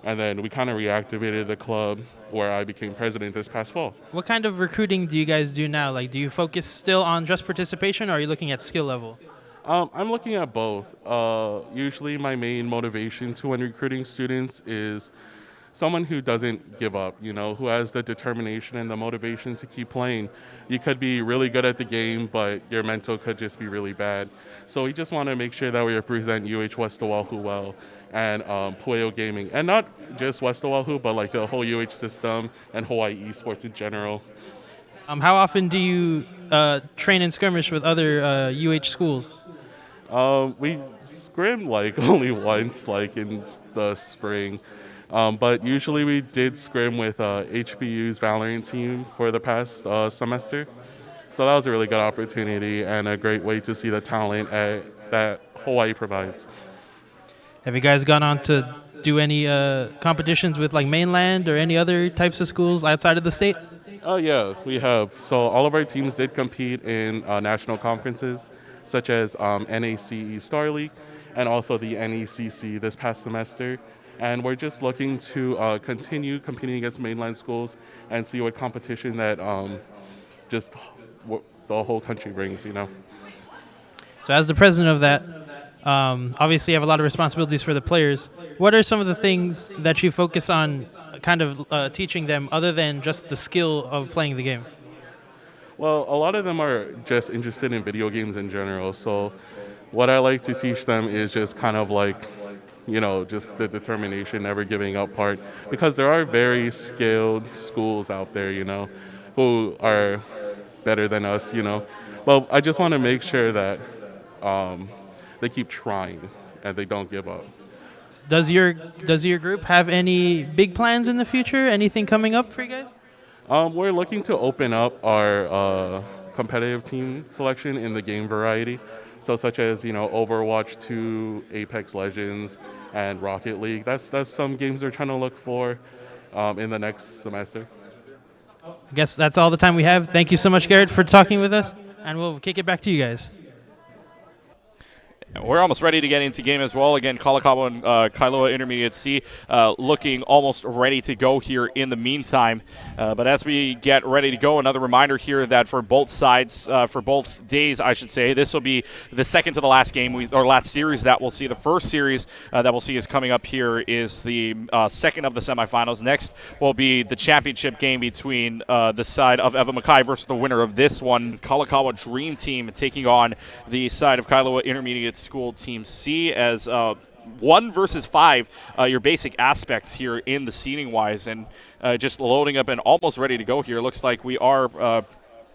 and then we kind of reactivated the club where I became president this past fall. What kind of recruiting do you guys do now? Like, do you focus still on just participation, or are you looking at skill level? I'm looking at both. Usually my main motivation to when recruiting students is someone who doesn't give up, you know, who has the determination and the motivation to keep playing. You could be really good at the game, but your mental could just be really bad. So we just want to make sure that we represent UH West Oahu well, and Poeo Gaming. And not just West Oahu, but like the whole UH system and Hawaii esports in general. How often do you train and skirmish with other UH schools? We scrim like only once, like in the spring. But usually we did scrim with HBU's Valorant team for the past semester. So that was a really good opportunity and a great way to see the talent that Hawaii provides. Have you guys gone on to do any competitions with like mainland or any other types of schools outside of the state? Oh, yeah, we have. So all of our teams did compete in national conferences, such as NACE Star League and also the NECC this past semester. And we're just looking to continue competing against mainland schools and see what competition that the whole country brings, you know. So as the president of that, obviously you have a lot of responsibilities for the players. What are some of the things that you focus on kind of teaching them other than just the skill of playing the game? Well, a lot of them are just interested in video games in general. So what I like to teach them is just kind of like, you know, just the determination, never giving up part. Because there are very skilled schools out there, you know, who are better than us, you know. But I just want to make sure that they keep trying and they don't give up. Does your group have any big plans in the future? Anything coming up for you guys? We're looking to open up our competitive team selection in the game variety. So such as, you know, Overwatch 2, Apex Legends, and Rocket League. That's some games we're trying to look for in the next semester. I guess that's all the time we have. Thank you so much, Garrett, for talking with us, and we'll kick it back to you guys. We're almost ready to get into game as well. Again, Kalakaua and Kailua Intermediate C looking almost ready to go here in the meantime. But as we get ready to go, another reminder here that for both sides, for both days, I should say, this will be the second to the last game, or last series that we'll see. The first series that we'll see is coming up here is the second of the semifinals. Next will be the championship game between the side of Eva Mackay versus the winner of this one, Kalakaua Dream Team, taking on the side of Kailua Intermediate School Team C as 1 versus 5, your basic aspects here in the seating wise, and just loading up and almost ready to go here. Looks like we are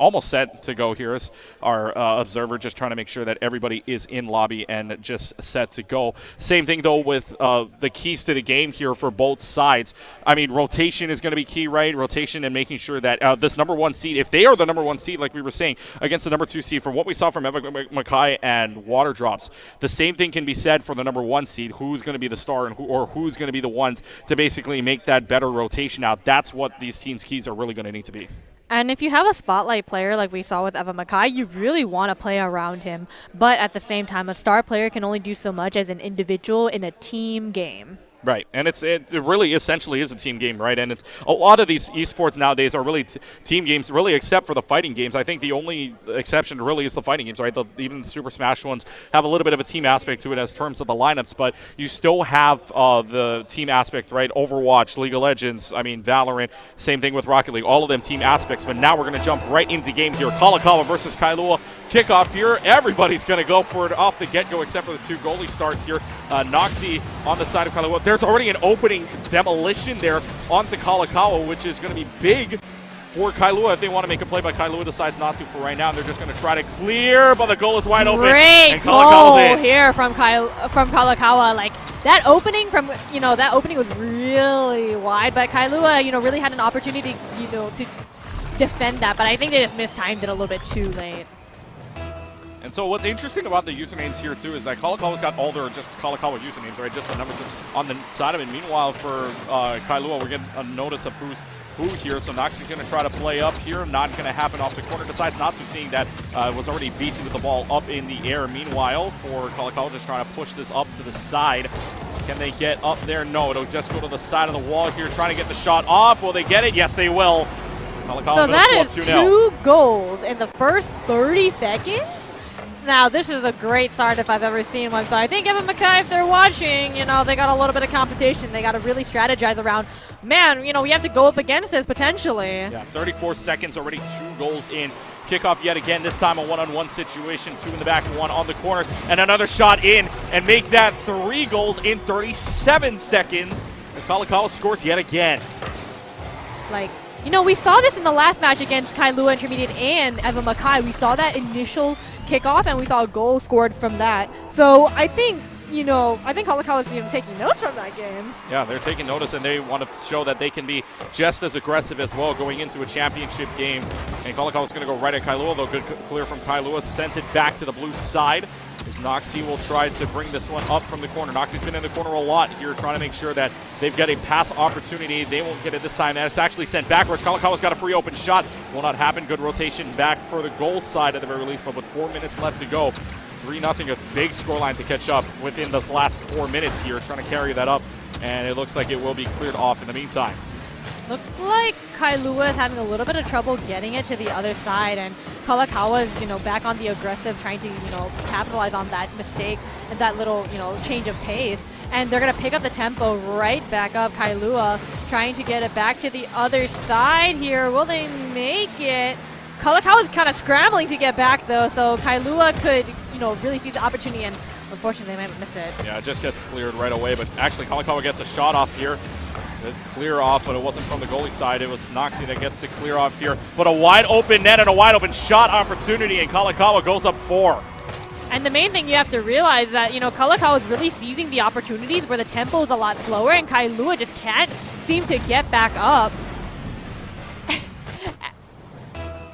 almost set to go here as our observer, just trying to make sure that everybody is in lobby and just set to go. Same thing though with the keys to the game here for both sides. I mean, rotation is going to be key, right? Rotation and making sure that this number 1 seed, if they are the number 1 seed, like we were saying, against the number 2 seed, from what we saw from Eva Mackay and Water Drops, the same thing can be said for the number 1 seed, who's going to be the star and who's going to be the ones to basically make that better rotation out. That's what these teams' keys are really going to need to be. And if you have a spotlight player like we saw with Eva Mackay, you really want to play around him. But at the same time, a star player can only do so much as an individual in a team game. Right, and it really essentially is a team game, right? And it's a lot of these esports nowadays are really team games, really, except for the fighting games. I think the only exception really is the fighting games, right? Even the Super Smash ones have a little bit of a team aspect to it as terms of the lineups, but you still have the team aspect, right? Overwatch, League of Legends, I mean, Valorant, same thing with Rocket League, all of them team aspects. But now we're going to jump right into game here. Kalakaua versus Kailua. Kickoff here. Everybody's going to go for it off the get-go except for the 2 goalie starts here. Noxie on the side of Kailua. There's already an opening demolition there onto Kalakaua, which is going to be big for Kailua if they want to make a play, but Kailua decides not to for right now. They're just going to try to clear, but the goal is wide open. Great goal here from Kalakaua. Like, that opening was really wide, but Kailua, really had an opportunity, to defend that, but I think they just mistimed it a little bit too late. And so what's interesting about the usernames here, too, is that Kalakaua's got all their just Kalakaua usernames, right? Just the numbers on the side of it. Meanwhile, for Kailua, we're getting a notice of who's who here. So Noxie's going to try to play up here. Not going to happen off the corner. Decides not to, seeing that was already beaten with the ball up in the air. Meanwhile, for Kalakaua, just trying to push this up to the side. Can they get up there? No, it'll just go to the side of the wall here, trying to get the shot off. Will they get it? Yes, they will. Kalakaua so that is 2 goals in the first 30 seconds? Now, this is a great start if I've ever seen one. So I think Eva Mackay, if they're watching, they got a little bit of competition. They got to really strategize around, man, we have to go up against this potentially. Yeah, 34 seconds, already 2 goals in. Kickoff yet again, this time a one-on-one situation. 2 in the back, 1 on the corner, and another shot in, and make that 3 goals in 37 seconds as Kalakaua scores yet again. We saw this in the last match against Kailua Intermediate and Eva Mackay. We saw that initial kickoff, and we saw a goal scored from that. So I think you know, I think Kalakawa is even taking notes from that game. Yeah, they're taking notice, and they want to show that they can be just as aggressive as well going into a championship game. And Kalakawa is going to go right at Kailua, though. Good clear from Kailua. Sent it back to the blue side. As Noxie will try to bring this one up from the corner. Noxie's been in the corner a lot here, trying to make sure that they've got a pass opportunity. They won't get it this time, and it's actually sent backwards. Kalakawa's got a free open shot. Will not happen. Good rotation back for the goal side at the very least, but with 4 minutes left to go, 3-0, a big scoreline to catch up within this last 4 minutes here, trying to carry that up, and it looks like it will be cleared off in the meantime. Looks like Kailua is having a little bit of trouble getting it to the other side, and Kalakawa is, you know, back on the aggressive, trying to, you know, capitalize on that mistake and that little, you know, change of pace. And they're going to pick up the tempo right back up. Kailua trying to get it back to the other side here. Will they make it? Kalakawa's kind of scrambling to get back, though, so Kailua could, you know, really see the opportunity, and unfortunately they might miss it. Yeah, it just gets cleared right away, but actually Kalakawa gets a shot off here. The clear off, but it wasn't from the goalie side. It was Noxie that gets the clear off here. But a wide open net and a wide open shot opportunity, and Kalakawa goes up 4. And the main thing you have to realize is that, you know, Kalakawa is really seizing the opportunities where the tempo is a lot slower, and Kailua just can't seem to get back up.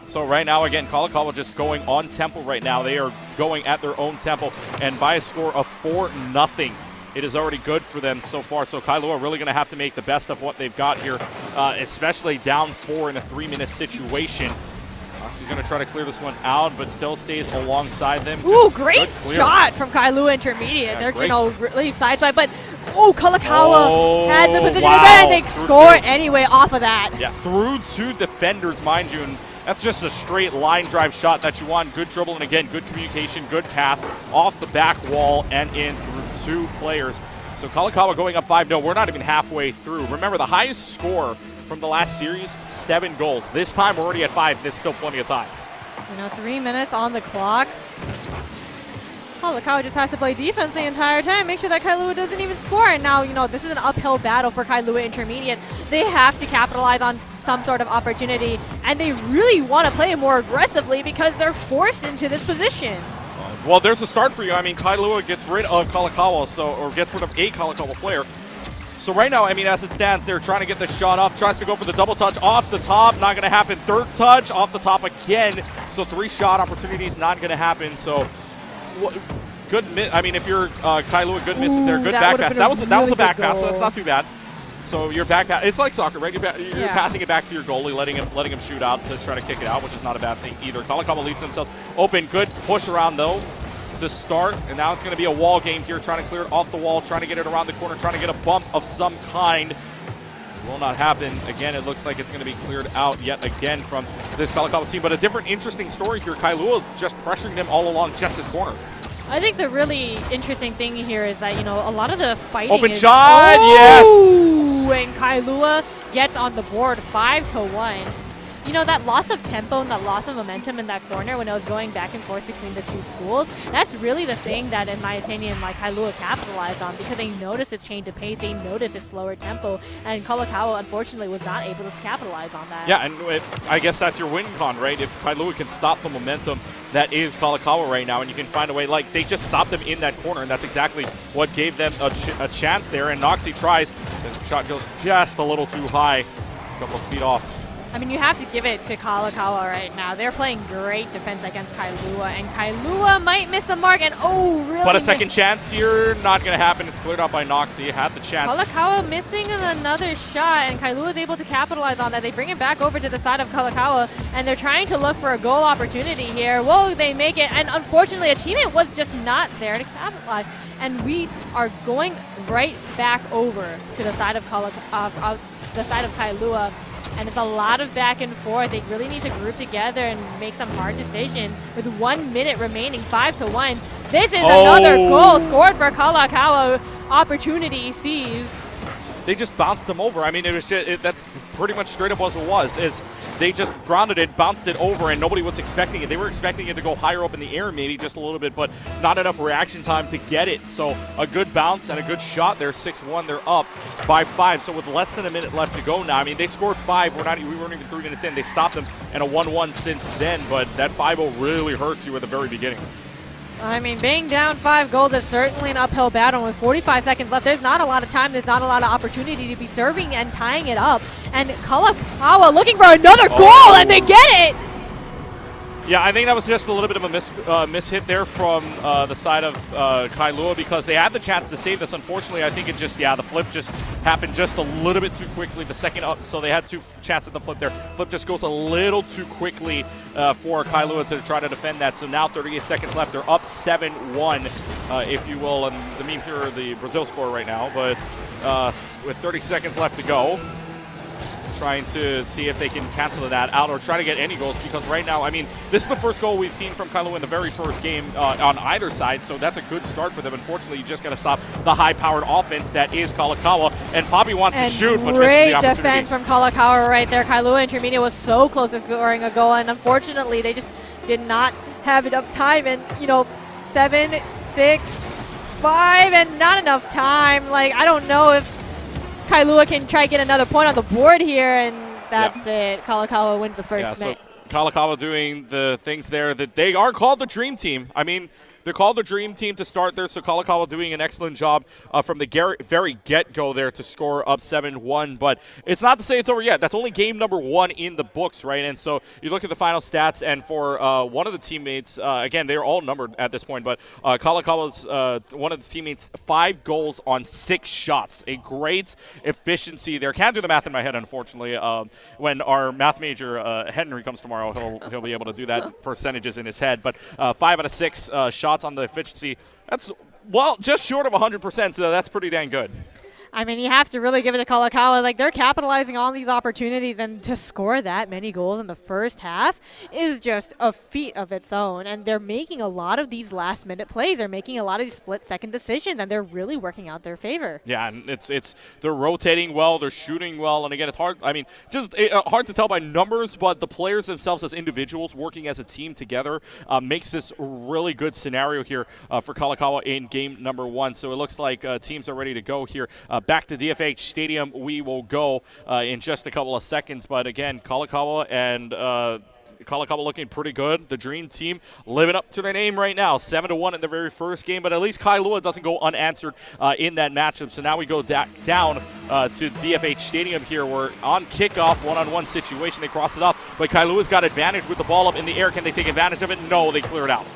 So right now, again, Kalakawa just going on tempo right now. They are going at their own tempo, and by a score of 4-0. It is already good for them so far. So Kailua really going to have to make the best of what they've got here, especially down 4 in a 3-minute situation. He's going to try to clear this one out, but still stays alongside them. Ooh, great shot from Kailua Intermediate. Yeah, they're, great. you know, really sideswiped, but Kalakawa had the position wow. again, and they Through score two. it anyway off of that. Yeah, through 2 defenders, mind you, and that's just a straight line drive shot that you want. Good dribble, and again, good communication, good pass off the back wall and in through 2 players. So Kalakawa going up 5-0. We're not even halfway through. Remember, the highest score from the last series, 7 goals. This time, we're already at 5. There's still plenty of time. You know, 3 minutes on the clock. Kalakawa just has to play defense the entire time, make sure that Kailua doesn't even score. And now, you know, this is an uphill battle for Kailua Intermediate. They have to capitalize on some sort of opportunity, and they really want to play more aggressively because they're forced into this position. Well, there's a start for you. I mean, Kailua gets rid of Kalakawa, or gets rid of a Kalakawa player. So right now, I mean, as it stands, they're trying to get the shot off, tries to go for the double touch off the top, not going to happen. Third touch off the top again. So 3 shot opportunities, not going to happen. So good miss. I mean, if you're Kailua, good miss there. Good back pass. That was a back pass, so that's not too bad. So your back pass, it's like soccer, right? You're passing it back to your goalie, letting him shoot out to try to kick it out, which is not a bad thing either. Kalakawa leaves themselves open. Good push around, though, to start. And now it's going to be a wall game here, trying to clear it off the wall, trying to get it around the corner, trying to get a bump of some kind. Will not happen. Again, it looks like it's going to be cleared out yet again from this Kalakawa team. But a different interesting story here. Kailua just pressuring them all along just this corner. I think the really interesting thing here is that, you know, a lot of the fighting Open is, shot, yes! When Kailua gets on the board 5-1. You know, that loss of tempo and that loss of momentum in that corner when it was going back and forth between the 2 schools, that's really the thing that, in my opinion, like, Kailua capitalized on, because they noticed its change of pace, they noticed its slower tempo, and Kalakawa, unfortunately, was not able to capitalize on that. Yeah, and I guess that's your win con, right? If Kailua can stop the momentum that is Kalakawa right now, and you can find a way, like, they just stopped them in that corner, and that's exactly what gave them a chance there. And Noxie tries, the shot goes just a little too high, a couple feet off. I mean, you have to give it to Kalakawa right now. They're playing great defense against Kailua, and Kailua might miss the mark, and really? But a second chance here, not going to happen. It's cleared out by Noxie. Had the chance. Kalakawa missing another shot, and Kailua is able to capitalize on that. They bring it back over to the side of Kalakawa, and they're trying to look for a goal opportunity here. Will they make it? And unfortunately, a teammate was just not there to capitalize. And we are going right back over to the side of Kailua. And it's a lot of back and forth. They really need to group together and make some hard decisions. With 1 minute remaining, 5-1. This is another goal scored for Kalakawa. Opportunity seized. They just bounced them over. I mean, it was just, that's pretty much straight up what it was. Is they just grounded it, bounced it over, and nobody was expecting it. They were expecting it to go higher up in the air, maybe just a little bit, but not enough reaction time to get it. So a good bounce and a good shot there. 6-1. They're up by 5. So with less than a minute left to go now, I mean, they scored 5. We weren't even 3 minutes in. They stopped them, and a 1-1 since then. But that 5-0 really hurts you at the very beginning. I mean, being down 5 goals is certainly an uphill battle. With 45 seconds left, there's not a lot of time. There's not a lot of opportunity to be serving and tying it up. And Kalakaua looking for another goal, and they get it! Yeah, I think that was just a little bit of a miss hit there from the side of Kailua, because they had the chance to save this. Unfortunately, I think it just, the flip just happened just a little bit too quickly. The second up, so they had 2 chances at the flip there. Flip just goes a little too quickly for Kailua to try to defend that. So now 38 seconds left. They're up 7-1, if you will. And the meme here, the Brazil score right now. But with 30 seconds left to go, trying to see if they can cancel that out or try to get any goals, because right now, I mean, this is the first goal we've seen from Kailua in the very first game on either side, so that's a good start for them. Unfortunately, you just got to stop the high-powered offense that is Kalakaua, and Poppy wants to shoot, but misses the great opportunity. defense from Kalakaua right there. Kailua Intermediate was so close to scoring a goal, and unfortunately, they just did not have enough time, and, 7, 6, 5, and not enough time. Like, I don't know if Kailua can try to get another point on the board here, and that's it. Kalakaua wins the first so net. Kalakaua doing the things there that they are called the Dream Team. I mean, they're called the Dream Team to start there, so Kalakaua doing an excellent job from the very get-go there to score up 7-1. But it's not to say it's over yet. That's only game number 1 in the books, right? And so you look at the final stats, and for one of the teammates, again, they're all numbered at this point, but Kalakaua's one of the teammates, 5 goals on 6 shots. A great efficiency there. Can't do the math in my head, unfortunately. When our math major, Henry, comes tomorrow, he'll be able to do that percentages in his head. But 5 out of 6 shots on the efficiency, that's, well, just short of 100%, so that's pretty dang good. I mean, you have to really give it to Kalakaua. Like, they're capitalizing on these opportunities, and to score that many goals in the first half is just a feat of its own. And they're making a lot of these last-minute plays. They're making a lot of these split-second decisions, and they're really working out their favor. Yeah, and they're rotating well, they're shooting well, and again, it's hard. I mean, just hard to tell by numbers, but the players themselves as individuals working as a team together makes this really good scenario here for Kalakaua in game number 1. So it looks like teams are ready to go here. Back to DFH Stadium we will go in just a couple of seconds. But again, Kalakaua and Kalakaua looking pretty good. The Dream Team living up to their name right now. 7-1 in the very first game, but at least Kailua doesn't go unanswered in that matchup. So now we go down to DFH Stadium here. We're on kickoff, one-on-one situation. They cross it off, but Kailua's got advantage with the ball up in the air. Can they take advantage of it? No, they clear it out.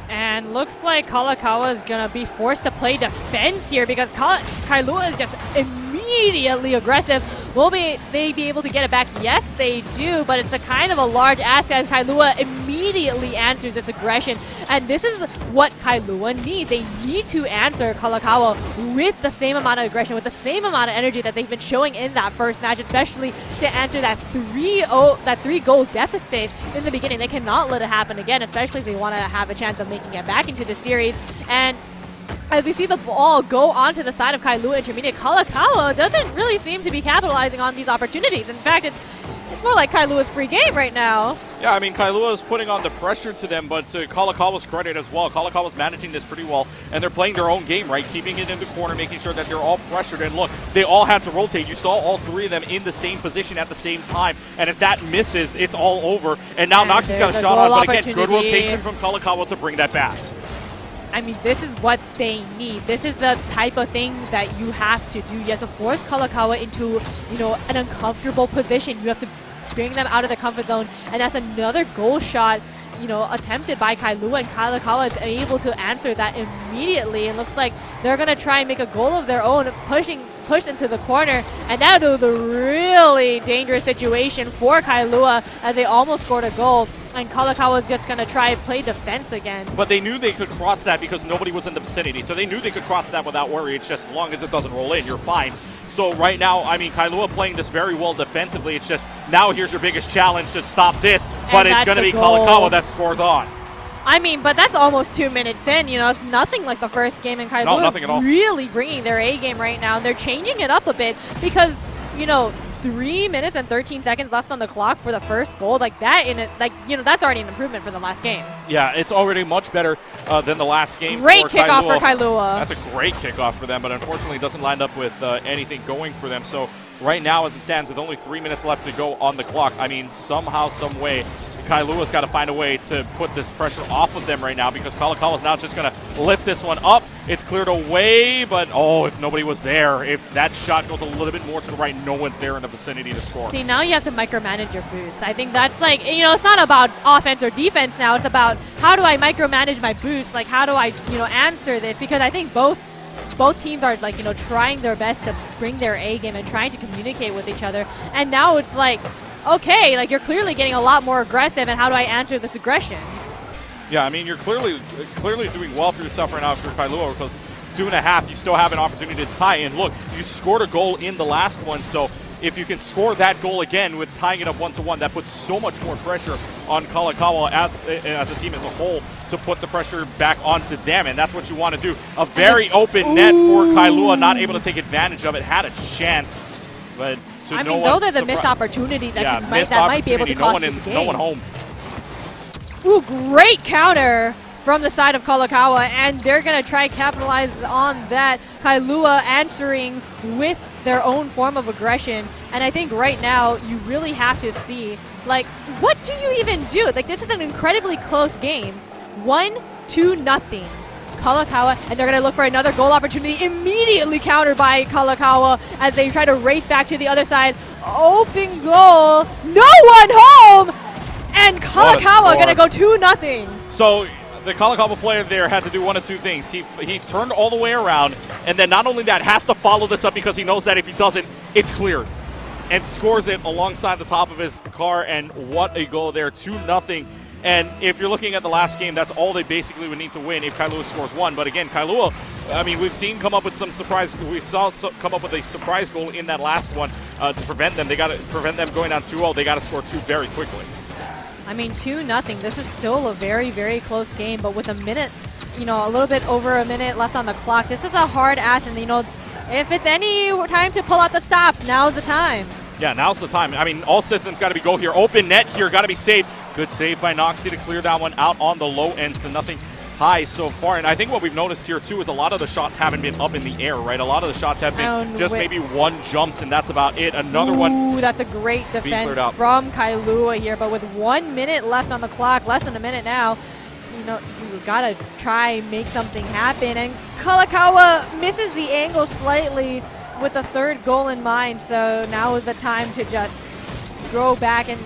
And looks like Kalakaua is going to be forced to play defense here, because Kailua is just immediately aggressive. Will they be able to get it back? Yes, they do, but it's a kind of a large ask as Kailua immediately answers this aggression. And this is what Kailua needs. They need to answer Kalakaua with the same amount of aggression, with the same amount of energy that they've been showing in that first match, especially to answer that 3-goal deficit in the beginning. They cannot let it happen again, especially if they want to have a chance of making it back into the series. And as we see the ball go onto the side of Kailua Intermediate, Kalakaua doesn't really seem to be capitalizing on these opportunities. In fact, it's more like Kailua's free game right now. Yeah, I mean, Kailua is putting on the pressure to them, but to Kalakaua's credit as well, Kalakaua's managing this pretty well, and they're playing their own game, right? Keeping it in the corner, making sure that they're all pressured. And look, they all have to rotate. You saw all 3 of them in the same position at the same time, and if that misses, it's all over. And now Knox has got a shot on, but again, good rotation from Kalakaua to bring that back. I mean, this is what they need. This is the type of thing that you have to do. You have to force Kalakaua into, an uncomfortable position. You have to bring them out of their comfort zone, and that's another goal shot, attempted by Kailua, and Kalakaua is able to answer that immediately. It looks like they're going to try and make a goal of their own, pushed into the corner, and that was a really dangerous situation for Kailua as they almost scored a goal. And Kalakaua is just going to try and play defense again. But they knew they could cross that because nobody was in the vicinity. So they knew they could cross that without worry. It's just as long as it doesn't roll in, you're fine. So right now, I mean, Kailua playing this very well defensively. It's just now here's your biggest challenge to stop this. But it's going to be Kalakaua that scores on. I mean, but that's almost 2 minutes in. It's nothing like the first game. And Kailua nothing at all. Really bringing their A game right now. And they're changing it up a bit because, 3 minutes and 13 seconds left on the clock for the first goal, like that that's already an improvement for the last game. Yeah, it's already much better than the last game. Great kickoff for Kailua. That's a great kickoff for them, but unfortunately it doesn't line up with anything going for them. So right now, as it stands, with only 3 minutes left to go on the clock, I mean, somehow, some way, Kailua's got to find a way to put this pressure off of them right now, because Kalakawa's now just going to lift this one up. It's cleared away, but if nobody was there, if that shot goes a little bit more to the right, no one's there in the vicinity to score. See, now you have to micromanage your boost. I think that's like, it's not about offense or defense now. It's about how do I micromanage my boost? Like, how do I, answer this? Because I think both teams are like, trying their best to bring their A game and trying to communicate with each other. And now it's like, okay, like you're clearly getting a lot more aggressive, and how do I answer this aggression? Yeah, I mean, you're clearly doing well for yourself right now if you're Kailua, because 2.5, you still have an opportunity to tie. And look, you scored a goal in the last one, so if you can score that goal again with tying it up 1-1, that puts so much more pressure on Kalakawa as a team as a whole to put the pressure back onto them, and that's what you want to do. A very open net for Kailua, not able to take advantage of it, had a chance, but those are the missed opportunities that might be able to cost you the game. No one home. Ooh, great counter from the side of Kalakawa, and they're going to try capitalize on that. Kailua answering with their own form of aggression, and I think right now you really have to see, like, what do you even do? Like, this is an incredibly close game. 1-2 nothing. Kalakawa, and they're going to look for another goal opportunity, immediately countered by Kalakawa as they try to race back to the other side. Open goal, no one home, and Kalakawa going to go 2-0. So the Kalakawa player there had to do one of two things. He turned all the way around, and then not only that, has to follow this up, because he knows that if he doesn't, it's cleared, and scores it alongside the top of his car. And what a goal there, 2-0. And if you're looking at the last game, that's all they basically would need to win if Kailua scores one. But again, Kailua, I mean, we've seen come up with some surprise. We saw come up with a surprise goal in that last one to prevent them. They got to prevent them going down 2-0. They got to score 2 very quickly. I mean, 2-0. This is still a very, very close game. But with a minute, a little bit over a minute left on the clock, this is a hard ass. And, if it's any time to pull out the stops, now's the time. Yeah, now's the time. I mean, all systems got to be go here. Open net here, got to be saved. Good save by Noxie to clear that one out on the low end, so nothing high so far. And I think what we've noticed here, too, is a lot of the shots haven't been up in the air, right? A lot of the shots have been just maybe one jumps, and that's about it. Another one. Ooh, that's a great defense from Kailua here. But with 1 minute left on the clock, less than a minute now, you got to try make something happen. And Kalakawa misses the angle slightly with a third goal in mind, so now is the time to just go back. And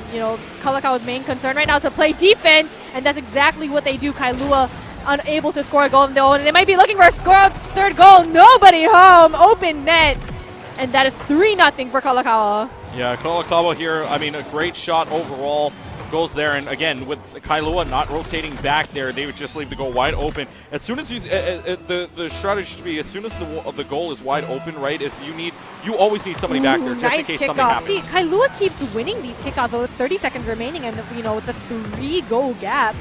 Kalakawa's main concern right now is to play defense, and that's exactly what they do. Kailua unable to score a goal of their own, and they might be looking for a third goal. Nobody home, open net, and that is 3-0 for Kalakawa. Yeah, Kalakawa here, I mean, a great shot overall. Goes there, and again, with Kailua not rotating back there, they would just leave the goal wide open. As soon as the strategy should be, as soon as the goal is wide open, right? You always need somebody back there just in case something happens. See, Kailua keeps winning these kickoffs with 30 seconds remaining, and with the 3-goal gap,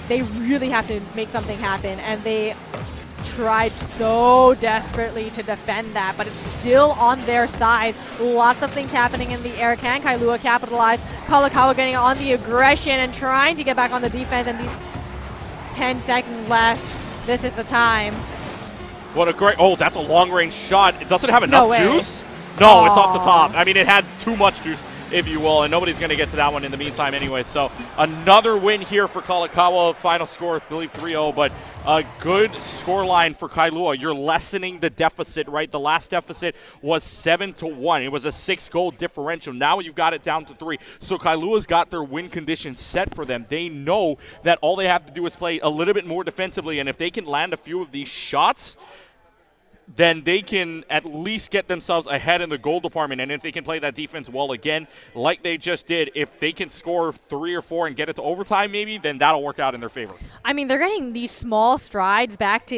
they really have to make something happen, and they tried so desperately to defend that, but it's still on their side. Lots of things happening in the air. Can Kailua capitalize? Kalakawa getting on the aggression and trying to get back on the defense, and these 10 seconds left. This is the time. What a great, that's a long-range shot. It doesn't have enough juice? No, Aww. It's off the top. I mean, it had too much juice, if you will, and nobody's going to get to that one in the meantime anyway. So another win here for Kalakawa. Final score, I believe, 3-0, but a good scoreline for Kailua. You're lessening the deficit, right? The last deficit was 7-1. It was a 6-goal differential. Now you've got it down to 3. So Kailua's got their win conditions set for them. They know that all they have to do is play a little bit more defensively, and if they can land a few of these shots, then they can at least get themselves ahead in the goal department. And if they can play that defense well again, like they just did, if they can score 3 or 4 and get it to overtime maybe, then that'll work out in their favor. I mean, they're getting these small strides back to,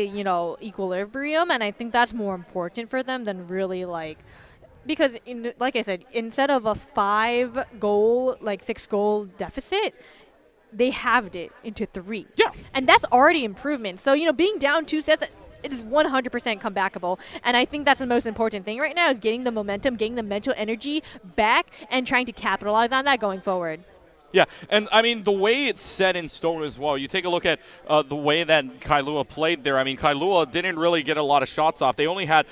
equilibrium, and I think that's more important for them than really, because, like I said, instead of a 5-goal, 6-goal deficit, they halved it into 3. Yeah. And that's already improvement. So, being down 2 sets, it is 100% comebackable, and I think that's the most important thing right now is getting the momentum, getting the mental energy back, and trying to capitalize on that going forward. Yeah, and I mean, the way it's set in stone as well, you take a look at the way that Kailua played there. I mean, Kailua didn't really get a lot of shots off. They only had,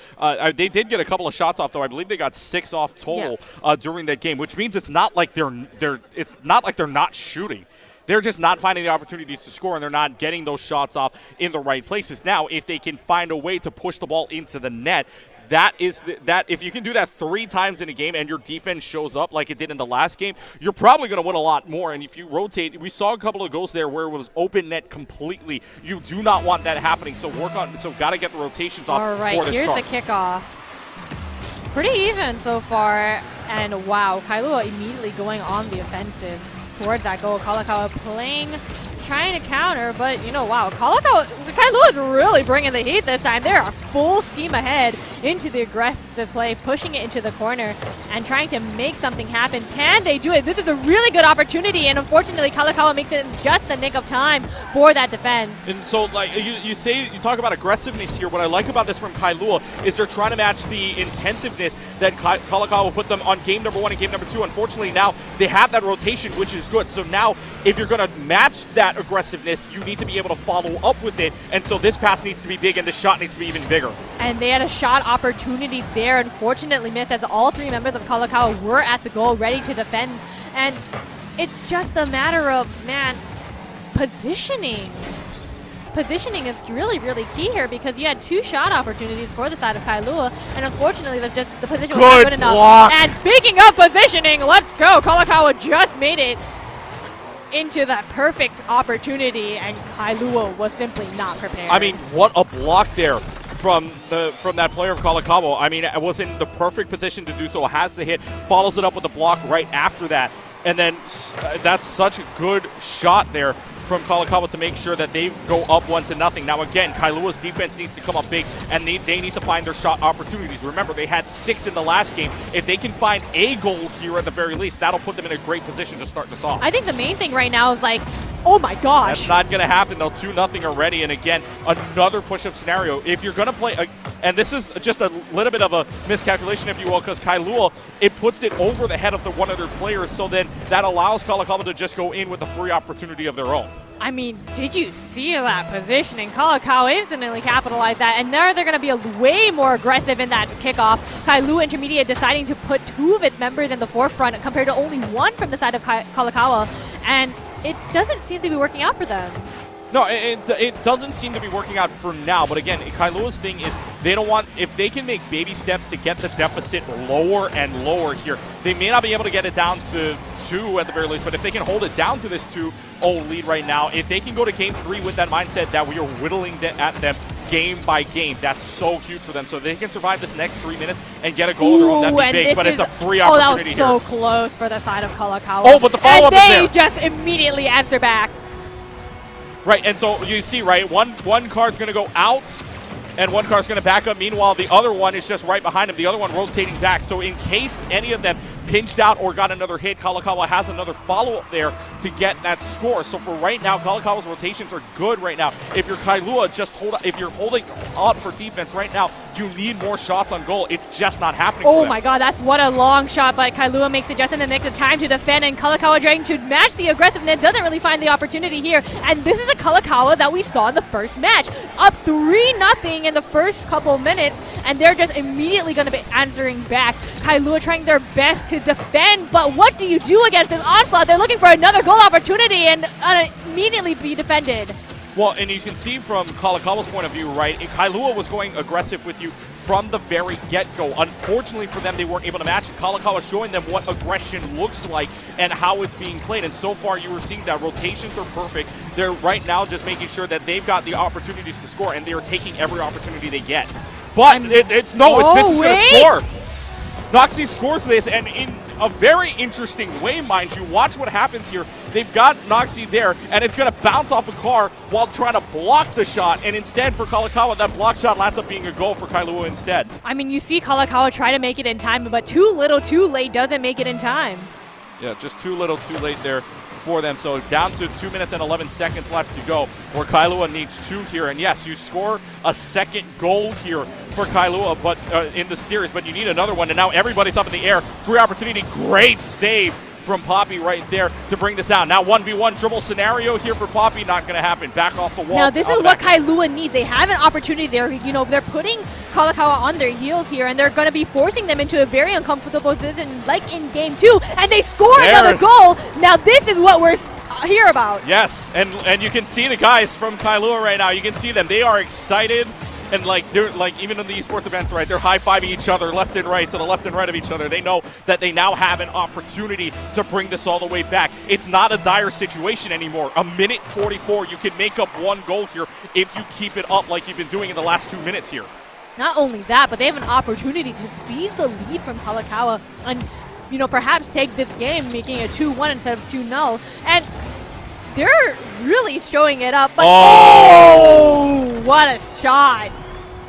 they did get a couple of shots off, though. I believe they got 6 off total during that game, which means it's not like it's not like they're not shooting. They're just not finding the opportunities to score, and they're not getting those shots off in the right places. Now, if they can find a way to push the ball into the net, that if you can do that 3 times in a game and your defense shows up like it did in the last game, you're probably going to win a lot more. And if you rotate, we saw a couple of goals there where it was open net completely. You do not want that happening. So got to get the rotations off. All right, here's the kickoff. Pretty even so far. And wow, Kailua immediately going on the offensive towards that goal. Kalakaua trying to counter, but wow, Kailua is really bringing the heat this time. They're full steam ahead into the aggressive play, pushing it into the corner and trying to make something happen. Can they do it? This is a really good opportunity, and unfortunately, Kalakaua makes it in just the nick of time for that defense. And so, like you talk about aggressiveness here. What I like about this from Kailua is they're trying to match the intensiveness that Kalakaua put them on game number 1 and game number 2. Unfortunately, now they have that rotation, which is good. So now, if you're going to match that aggressiveness, you need to be able to follow up with it. And so this pass needs to be big, and the shot needs to be even bigger. And they had a shot opportunity there, unfortunately missed, as all 3 members of Kalakaua were at the goal ready to defend. And it's just a matter of, positioning. Positioning is really, really key here, because you had 2 shot opportunities for the side of Kailua, and unfortunately the position was not good enough. Block. And speaking of positioning, let's go. Kalakaua just made it into that perfect opportunity, and Kailua was simply not prepared. I mean, what a block there from that player of Kalakaua. I mean, it was in the perfect position to do so. Has the hit, follows it up with a block right after that, and then that's such a good shot there from Kalakaua to make sure that they go up 1-0. Now again, Kailua's defense needs to come up big, and they need to find their shot opportunities. Remember, they had 6 in the last game. If they can find a goal here at the very least, that'll put them in a great position to start this off. I think the main thing right now is like, oh my gosh. That's not going to happen, though. 2-0 already, and again, another push-up scenario. If you're going to play, and this is just a little bit of a miscalculation, if you will, because Kailua, it puts it over the head of the one other player, so then that allows Kalakaua to just go in with a free opportunity of their own. I mean, did you see that positioning? Kalakaua instantly capitalized that, and now they're going to be way more aggressive in that kickoff. Kailua Intermediate deciding to put 2 of its members in the forefront compared to only 1 from the side of Kalakaua, and it doesn't seem to be working out for them. No, it doesn't seem to be working out for now. But again, Kailua's thing is they don't want, if they can make baby steps to get the deficit lower and lower here, they may not be able to get it down to 2 at the very least, but if they can hold it down to this 2-0 lead right now, if they can go to game 3 with that mindset that we are whittling at them game by game, that's so huge for them. So they can survive this next 3 minutes and get a goal of their own, that'd be big, but it's a free opportunity here. Oh, that was so close for the side of Kalakaua. Oh, but the follow-up is there. And they just immediately answer back. Right, and so you see, right, one card's going to go out, and one car's going to back up. Meanwhile, the other one is just right behind him. The other one rotating back. So in case any of them pinched out or got another hit, Kalakaua has another follow-up there to get that score. So for right now, Kalakaua's rotations are good right now. If you're Kailua, if you're holding up for defense right now, you need more shots on goal. It's just not happening. Oh my God, that's what a long shot, but Kailua makes it just in the nick of time to defend, and Kalakaua trying to match the aggressiveness, doesn't really find the opportunity here. And this is a Kalakaua that we saw in the first match, up 3-0 in the first couple minutes, and they're just immediately going to be answering back. Kailua trying their best to defend, but what do you do against this onslaught? They're looking for another goal opportunity and immediately be defended. Well, and you can see from Kalakaua's point of view, right, Kailua was going aggressive with you from the very get-go. Unfortunately for them, they weren't able to match it. Kalakaua showing them what aggression looks like and how it's being played. And so far, you were seeing that rotations are perfect. They're right now just making sure that they've got the opportunities to score, and they are taking every opportunity they get. But this is going to score. Noxie scores this, and in a very interesting way, mind you. Watch what happens here. They've got Noxie there, and it's going to bounce off a car while trying to block the shot, and instead for Kalakaua, that block shot lands up being a goal for Kailua instead. I mean, you see Kalakaua try to make it in time, but too little, too late doesn't make it in time. Yeah, just too little, too late there for them. So down to 2 minutes and 11 seconds left to go, where Kailua needs 2 here. And yes, you score a second goal here for Kailua, but in the series, but you need another one. And now everybody's up in the air. Free opportunity, great save from Poppy right there to bring this down. Now 1v1 dribble scenario here for Poppy, not going to happen. Back off the wall. Now this is what Kailua needs. They have an opportunity there. You know, they're putting Kalakaua on their heels here, and they're going to be forcing them into a very uncomfortable position like in game 2, and they score another goal. Now this is what we're here about. Yes, and you can see the guys from Kailua right now. You can see them. They are excited. And they're even in the esports events, right? They're high-fiving each other left and right, to the left and right of each other. They know that they now have an opportunity to bring this all the way back. It's not a dire situation anymore. A minute 44, you can make up 1 goal here if you keep it up like you've been doing in the last 2 minutes here. Not only that, but they have an opportunity to seize the lead from Kalakaua and, you know, perhaps take this game, making it 2-1 instead of 2-0. And they're really showing it up. But oh, what a shot.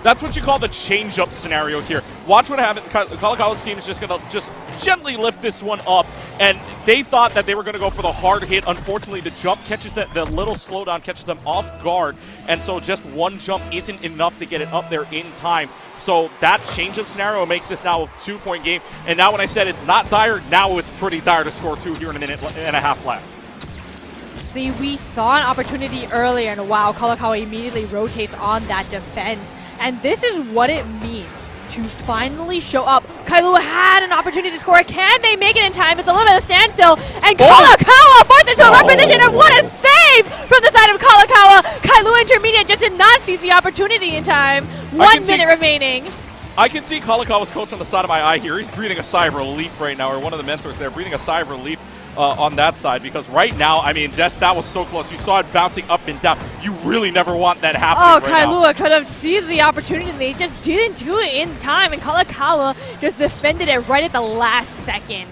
That's what you call the change-up scenario here. Watch what happens. Kalakaua's team is just going to gently lift this one up, and they thought that they were going to go for the hard hit. Unfortunately, the jump catches the little slowdown catches them off guard, and so just 1 jump isn't enough to get it up there in time. So that change-up scenario makes this now a 2-point game. And now when I said it's not dire, now it's pretty dire to score 2 here in a minute and a half left. See, we saw an opportunity earlier, and wow, Kalakaua immediately rotates on that defense. And this is what it means to finally show up. Kailua had an opportunity to score. Can they make it in time? It's a little bit of a standstill. And Kalakaua forced into a rough position, and what a save from the side of Kalakaua. Kailua Intermediate just did not seize the opportunity in time. 1 minute remaining. I can see Kalakaua's coach on the side of my eye here. He's breathing a sigh of relief right now, or one of the mentors there breathing a sigh of relief on that side, because right now, I mean, that was so close. You saw it bouncing up and down. You really never want that happening Kailua could have seized the opportunity. They just didn't do it in time, and Kalakaua just defended it right at the last second.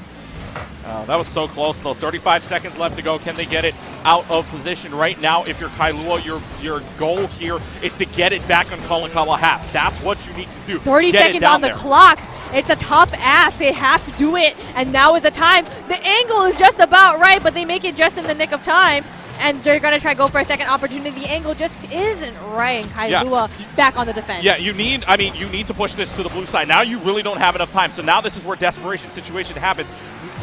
That was so close, though. 35 seconds left to go. Can they get it out of position right now? If you're Kailua, your goal here is to get it back on Kalakaua half. That's what you need to do. 30 seconds on the clock. It's a tough ask. They have to do it, and now is the time. The angle is just about right, but they make it just in the nick of time, and they're going to try to go for a second opportunity. The angle just isn't right, and Kailua back on the defense. Yeah, you need to push this to the blue side. Now you really don't have enough time, so now this is where desperation situation happens.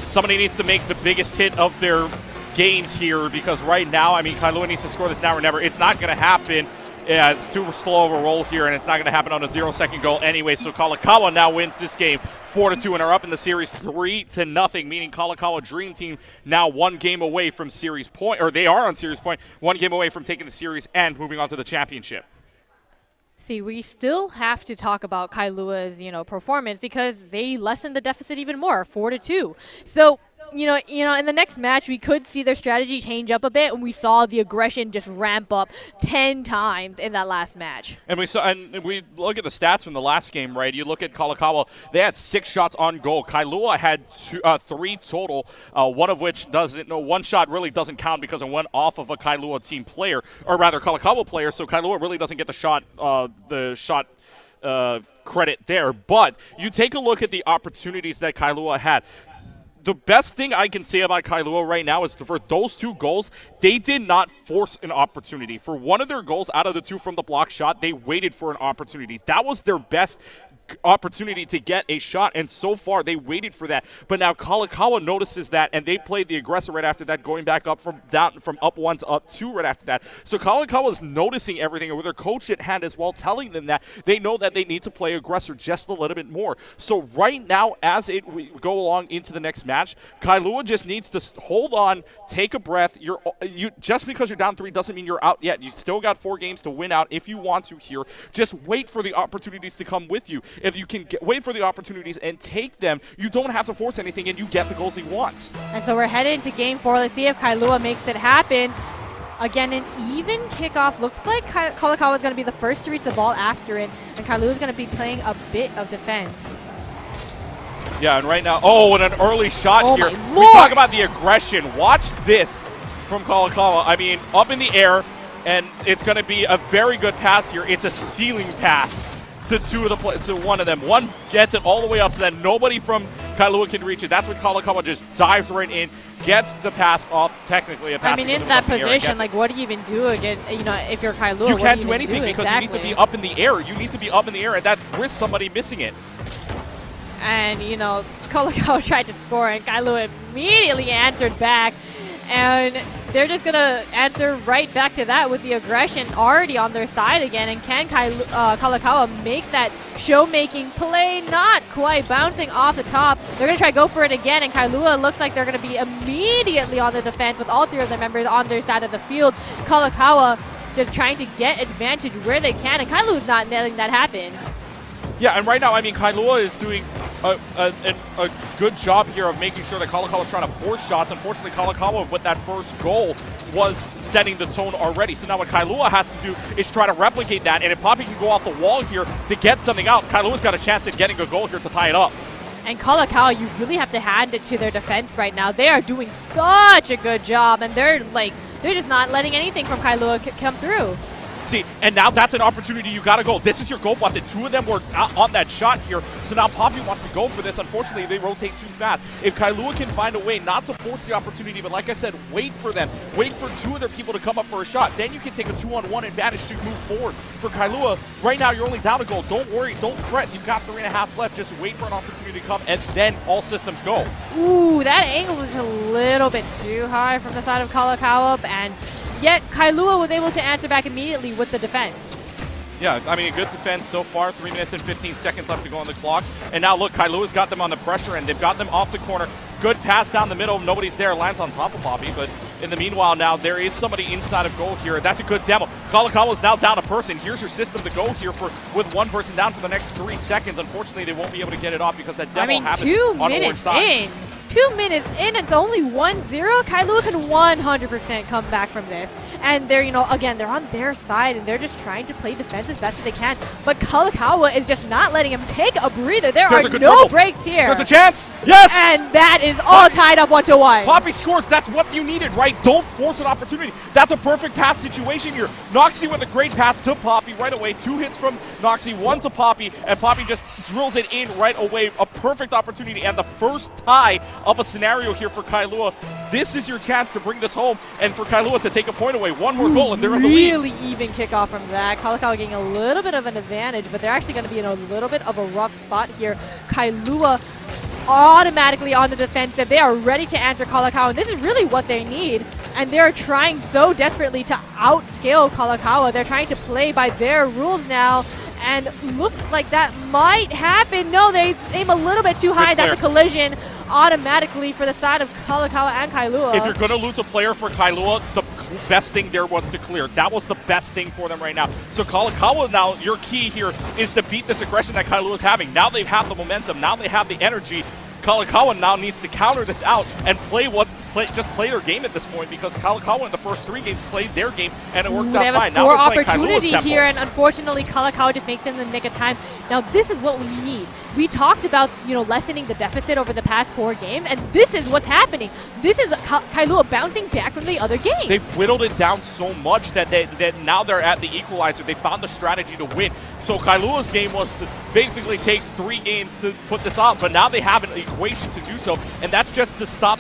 Somebody needs to make the biggest hit of their games here, because right now, I mean, Kailua needs to score this now or never. It's not going to happen. Yeah, it's too slow of a roll here, and it's not going to happen on a 0-second goal anyway. So Kalakaua now wins this game 4-2 and are up in the series 3-0, meaning Kalakaua Dream Team now 1 game away from series point, or they are on series point, 1 game away from taking the series and moving on to the championship. See, we still have to talk about Kailua's, performance, because they lessened the deficit even more, 4-2. So, in the next match, we could see their strategy change up a bit, and we saw the aggression just ramp up 10 times in that last match. And we look at the stats from the last game, right? You look at Kalakaua, they had 6 shots on goal. Kailua had 3 total, one of which one shot really doesn't count because it went off of a Kailua team player, or rather Kalakaua player, so Kailua really doesn't get the shot credit there. But you take a look at the opportunities that Kailua had. The best thing I can say about Kailua right now is for those 2 goals, they did not force an opportunity. For one of their goals out of the 2 from the block shot, they waited for an opportunity. That was their best opportunity to get a shot, and so far they waited for that. But now Kalakaua notices that, and they played the aggressor right after that, going back up from up 1 to up 2 right after that. So Kalakaua is noticing everything, and with their coach at hand as well, telling them that they know that they need to play aggressor just a little bit more. So right now, as we go along into the next match, Kailua just needs to hold on, take a breath. You just because you're down 3 doesn't mean you're out yet. You still got 4 games to win out if you want to here. Just wait for the opportunities to come with you. If you can wait for the opportunities and take them, you don't have to force anything, and you get the goals you want. And so we're headed into Game 4. Let's see if Kailua makes it happen. Again, an even kickoff. Looks like Kalakaua is going to be the first to reach the ball after it, and Kailua is going to be playing a bit of defense. Yeah, and right now, and an early shot here. We talk about the aggression. Watch this from Kalakaua. I mean, up in the air, and it's going to be a very good pass here. It's a ceiling pass to one of them. One gets it all the way up so that nobody from Kailua can reach it. That's when Kalakaua just dives right in, gets the pass off. Technically, a pass. I mean, in that position, what do you even do again? If you're Kailua, you can't do anything because you need to be up in the air. You need to be up in the air, and that risks somebody missing it. And Kalakaua tried to score, and Kailua immediately answered back. And they're just going to answer right back to that with the aggression already on their side again. And can Kalakaua make that show-making play? Not quite, bouncing off the top. They're going to try to go for it again, and Kailua looks like they're going to be immediately on the defense with all 3 of their members on their side of the field. Kalakaua just trying to get advantage where they can, and Kailua's not letting that happen. Yeah, and right now, I mean, Kailua is doing a good job here of making sure that Kalakaua is trying to force shots. Unfortunately, Kalakaua, with that first goal, was setting the tone already. So now what Kailua has to do is try to replicate that, and if Poppy can go off the wall here to get something out, Kailua's got a chance at getting a goal here to tie it up. And Kalakaua, you really have to hand it to their defense right now. They are doing such a good job, and they're just not letting anything from Kailua come through. See, and now that's an opportunity you got to go. This is your goal button. 2 of them were on that shot here, so now Poppy wants to go for this. Unfortunately, they rotate too fast. If Kailua can find a way not to force the opportunity, but like I said, wait for them. Wait for 2 of their people to come up for a shot. Then you can take a 2-on-1 advantage to move forward. For Kailua, right now you're only down a goal. Don't worry. Don't fret. You've got 3.5 left. Just wait for an opportunity to come, and then all systems go. Ooh, that angle was a little bit too high from the side of Kalakaua, and yet Kailua was able to answer back immediately with the defense. Yeah, I mean, a good defense so far. 3 minutes and 15 seconds left to go on the clock. And now, look, Kailua's got them on the pressure, and they've got them off the corner. Good pass down the middle. Nobody's there. Lands on top of Poppy. But in the meanwhile, now there is somebody inside of goal here. That's a good demo. Kalakaua's now down a person. Here's your system to go here with 1 person down for the next 3 seconds. Unfortunately, they won't be able to get it off because that demo happens 2 on minutes side. in. 2 minutes in, it's only 1-0. Kailua can 100% come back from this. And they're, again, they're on their side, and they're just trying to play defense as best as they can. But Kalakaua is just not letting him take a breather. There are no breaks here. There's a chance. Yes! And that is all tied up 1-1. Poppy scores. That's what you needed, right? Don't force an opportunity. That's a perfect pass situation here. Noxie with a great pass to Poppy right away. 2 hits from Noxie, 1 to Poppy, and Poppy just drills it in right away. A perfect opportunity, and the first tie of a scenario here for Kailua. This is your chance to bring this home, and for Kailua to take a point away. 1 more goal, and they're in the lead. Really even kickoff from that. Kalakaua getting a little bit of an advantage, but they're actually going to be in a little bit of a rough spot here. Kailua automatically on the defensive. They are ready to answer Kalakaua, and this is really what they need. And they're trying so desperately to outscale Kalakaua. They're trying to play by their rules now, and looks like that might happen. No, they aim a little bit too high. That's a collision automatically for the side of Kalakaua and Kailua. If you're going to lose a player for Kailua, the best thing there was to clear. That was the best thing for them right now. So Kalakaua now, your key here is to beat this aggression that Kailua is having. Now they have the momentum. Now they have the energy. Kalakaua now needs to counter this out and just play their game at this point, because Kalakaua in the first 3 games played their game and it worked out fine. They have a Now score they're playing opportunity Kailua's here, tempo. and unfortunately Kalakaua just makes it in the nick of time. Now this is what we need. We talked about, lessening the deficit over the past 4 games, and this is what's happening. This is Kailua bouncing back from the other games. They've whittled it down so much that now they're at the equalizer. They found the strategy to win. So Kailua's game was to basically take 3 games to put this on, but now they have an equation to do so, and that's just to stop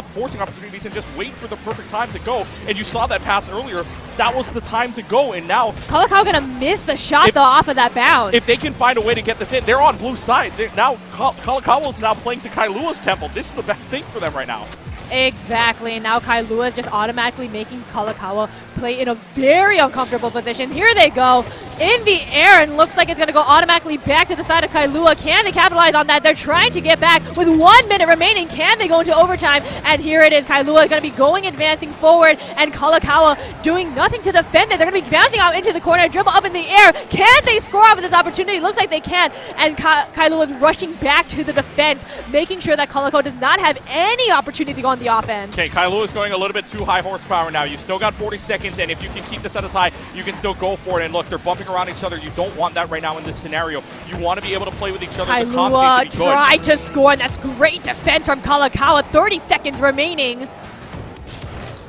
forcing opportunities and just wait for the perfect time to go. And you saw that pass earlier. That was the time to go, and now Kalakaua gonna miss the shot though off of that bounce. If they can find a way to get this in, they're on blue side. Now Kalakaua's now playing to Kailua's tempo. This is the best thing for them right now. Exactly, and now Kailua is just automatically making Kalakaua play in a very uncomfortable position. Here they go, in the air, and looks like it's going to go automatically back to the side of Kailua. Can they capitalize on that? They're trying to get back with 1 minute remaining. Can they go into overtime? And here it is. Kailua is going to be advancing forward, and Kalakaua doing nothing to defend it. They're going to be bouncing out into the corner, dribble up in the air. Can they score off of this opportunity? Looks like they can, and Kailua is rushing back to the defense, making sure that Kalakaua does not have any opportunity to go on the offense. Okay, Kailua is going a little bit too high horsepower now. You still got 40 seconds, and if you can keep this at a tie, you can still go for it. And look, they're bumping around each other. You don't want that right now in this scenario. You want to be able to play with each other. Kailua tried to score, and that's great defense from Kalakaua. 30 seconds remaining.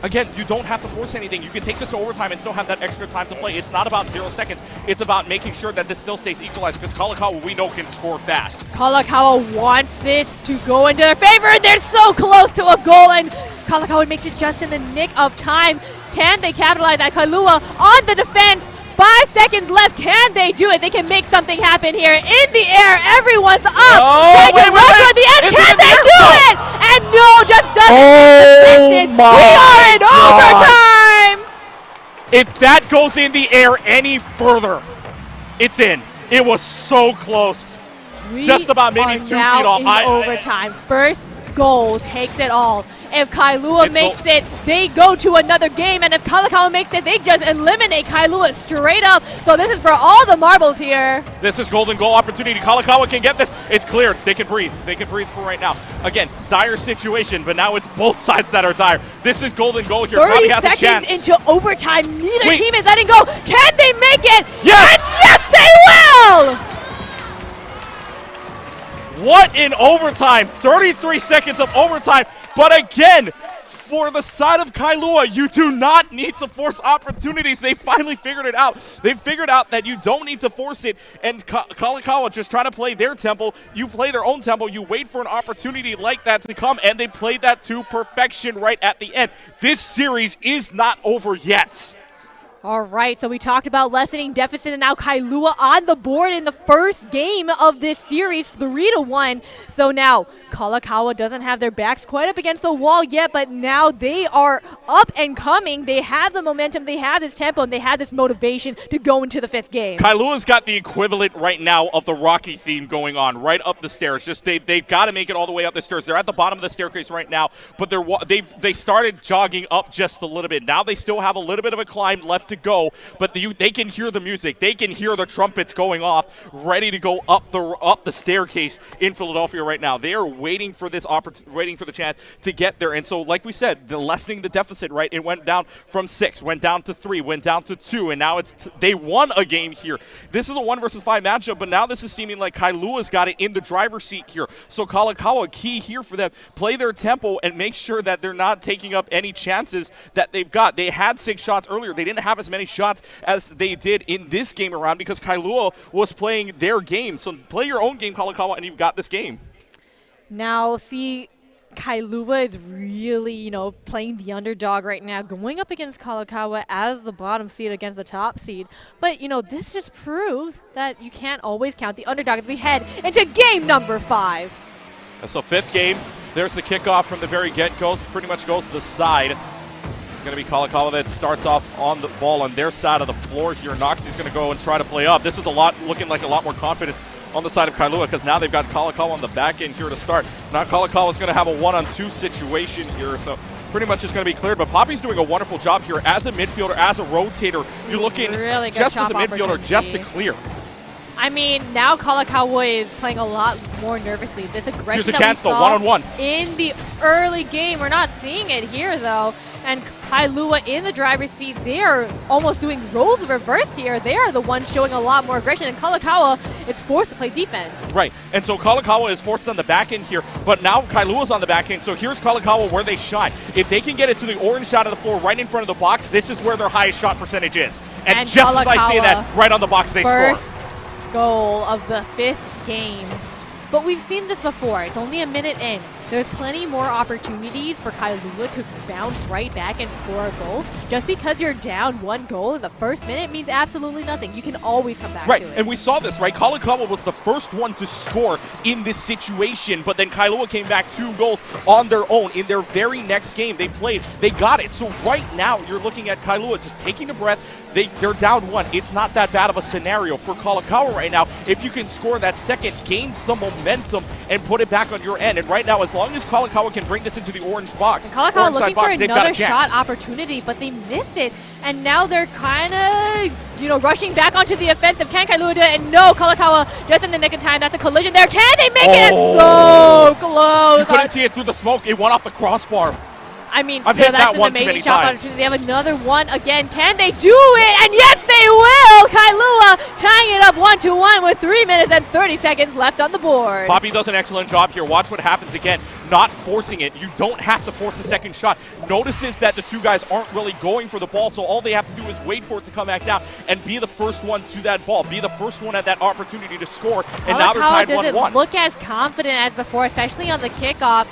Again, you don't have to force anything. You can take this to overtime and still have that extra time to play. It's not about 0 seconds. It's about making sure that this still stays equalized, because Kalakaua, we know, can score fast. Kalakaua wants this to go into their favor, and they're so close to a goal, and Kalakaua makes it just in the nick of time. Can they capitalize that? Kailua on the defense. 5 seconds left. Can they do it? They can make something happen here. In the air, everyone's up. Oh, Trying to run toward the end. Is Can it they there? do No. it? And no, just doesn't. my We are in God. overtime. If that goes in the air any further, it's in. It was so close. Just about maybe 2 feet off. In overtime. First goal takes it all. If Kailua makes it, they go to another game, and if Kalakaua makes it, they just eliminate Kailua straight up. So this is for all the marbles here. This is golden goal opportunity. Kalakaua can get this. It's cleared. They can breathe. They can breathe for right now. Again, dire situation, but now it's both sides that are dire. This is golden goal here. 30 has a chance. seconds into overtime. Neither team is letting go. Can they make it? Yes! And yes, they will! What in overtime? 33 seconds of overtime. But again, for the side of Kailua, you do not need to force opportunities. They finally figured it out. They figured out that you don't need to force it. And Kalakaua just trying to play their tempo. You play their own tempo. You wait for an opportunity like that to come. And they played that to perfection right at the end. This series is not over yet. All right, so we talked about lessening deficit, and now Kailua on the board in the first game of this series, 3-1. So now Kalakaua doesn't have their backs quite up against the wall yet, but now they are up and coming. They have the momentum, they have this tempo, and they have this motivation to go into the 5th game. Kailua's got the equivalent right now of the Rocky theme going on right up the stairs. Just they've got to make it all the way up the stairs. They're at the bottom of the staircase right now, but they started jogging up just a little bit. Now they still have a little bit of a climb left to go, but they can hear the music. They can hear the trumpets going off, ready to go up the staircase in Philadelphia right now. They are waiting for this waiting for the chance to get there. And so, like we said, the lessening the deficit, right? It went down from 6, went down to 3, went down to 2, and now they won a game here. This is a 1 versus 5 matchup, but now this is seeming like Kailua's got it in the driver's seat here. So Kalakaua, key here for them, play their tempo and make sure that they're not taking up any chances that they've got. They had 6 shots earlier. They didn't have as many shots as they did in this game around because Kailua was playing their game. So play your own game, Kalakaua, and you've got this game. Now, see, Kailua is really, playing the underdog right now, going up against Kalakaua as the bottom seed against the top seed. But, this just proves that you can't always count the underdog as we head into game number 5. So 5th game, there's the kickoff from the very get-go. Pretty much goes to the side. It's going to be Kalakaua that starts off on the ball on their side of the floor here. Noxie's going to go and try to play up. This is looking like a lot more confidence on the side of Kailua because now they've got Kalakaua on the back end here to start. Now Kalakaua is going to have a 1-on-2 situation here, so pretty much it's going to be cleared. But Poppy's doing a wonderful job here as a midfielder, as a rotator. You're looking really good just as a midfielder, just to clear. I mean, now Kalakaua is playing a lot more nervously. This aggression Here's a that chance, we though, saw one-on-one. in the early game, we're not seeing it here, though. And Kailua in the driver's seat, they are almost doing roles reversed here. They are the ones showing a lot more aggression, and Kalakaua is forced to play defense. Right, and so Kalakaua is forced on the back end here, but now Kailua's on the back end, so here's Kalakaua where they shine. If they can get it to the orange side of the floor right in front of the box, this is where their highest shot percentage is. And just as I say that, right on the box they score. First goal of the 5th game. But we've seen this before. It's only a minute in. There's plenty more opportunities for Kailua to bounce right back and score a goal. Just because you're down 1 goal in the first minute means absolutely nothing. You can always come back to it. Right, and we saw this, right? Kalakaua was the first one to score in this situation, but then Kailua came back 2 goals on their own in their very next game they played. They got it. So right now, you're looking at Kailua just taking a breath. They're down 1. It's not that bad of a scenario for Kalakaua right now. If you can score that second, gain some momentum, and put it back on your end. And right now, as long as Kalakaua can bring this into the orange box, Kalakaua looking for another shot opportunity, but they miss it. And now they're kind of, rushing back onto the offensive. Can Kailua do it? And no, Kalakaua just in the nick of time. That's a collision there. Can they make it? It's so close. You couldn't see it through the smoke. It went off the crossbar. I mean, I've still, hit that's that one an too many amazing shot times. opportunity. They have another one again. Can they do it? And yes, they will! Kailua tying it up 1-1 with 3 minutes and 30 seconds left on the board. Poppy does an excellent job here. Watch what happens again. Not forcing it. You don't have to force the second shot. Notices that the 2 guys aren't really going for the ball, so all they have to do is wait for it to come back down and be the first one to that ball. Be the first one at that opportunity to score. And now they're tied 1-1. Doesn't look as confident as before, especially on the kickoff.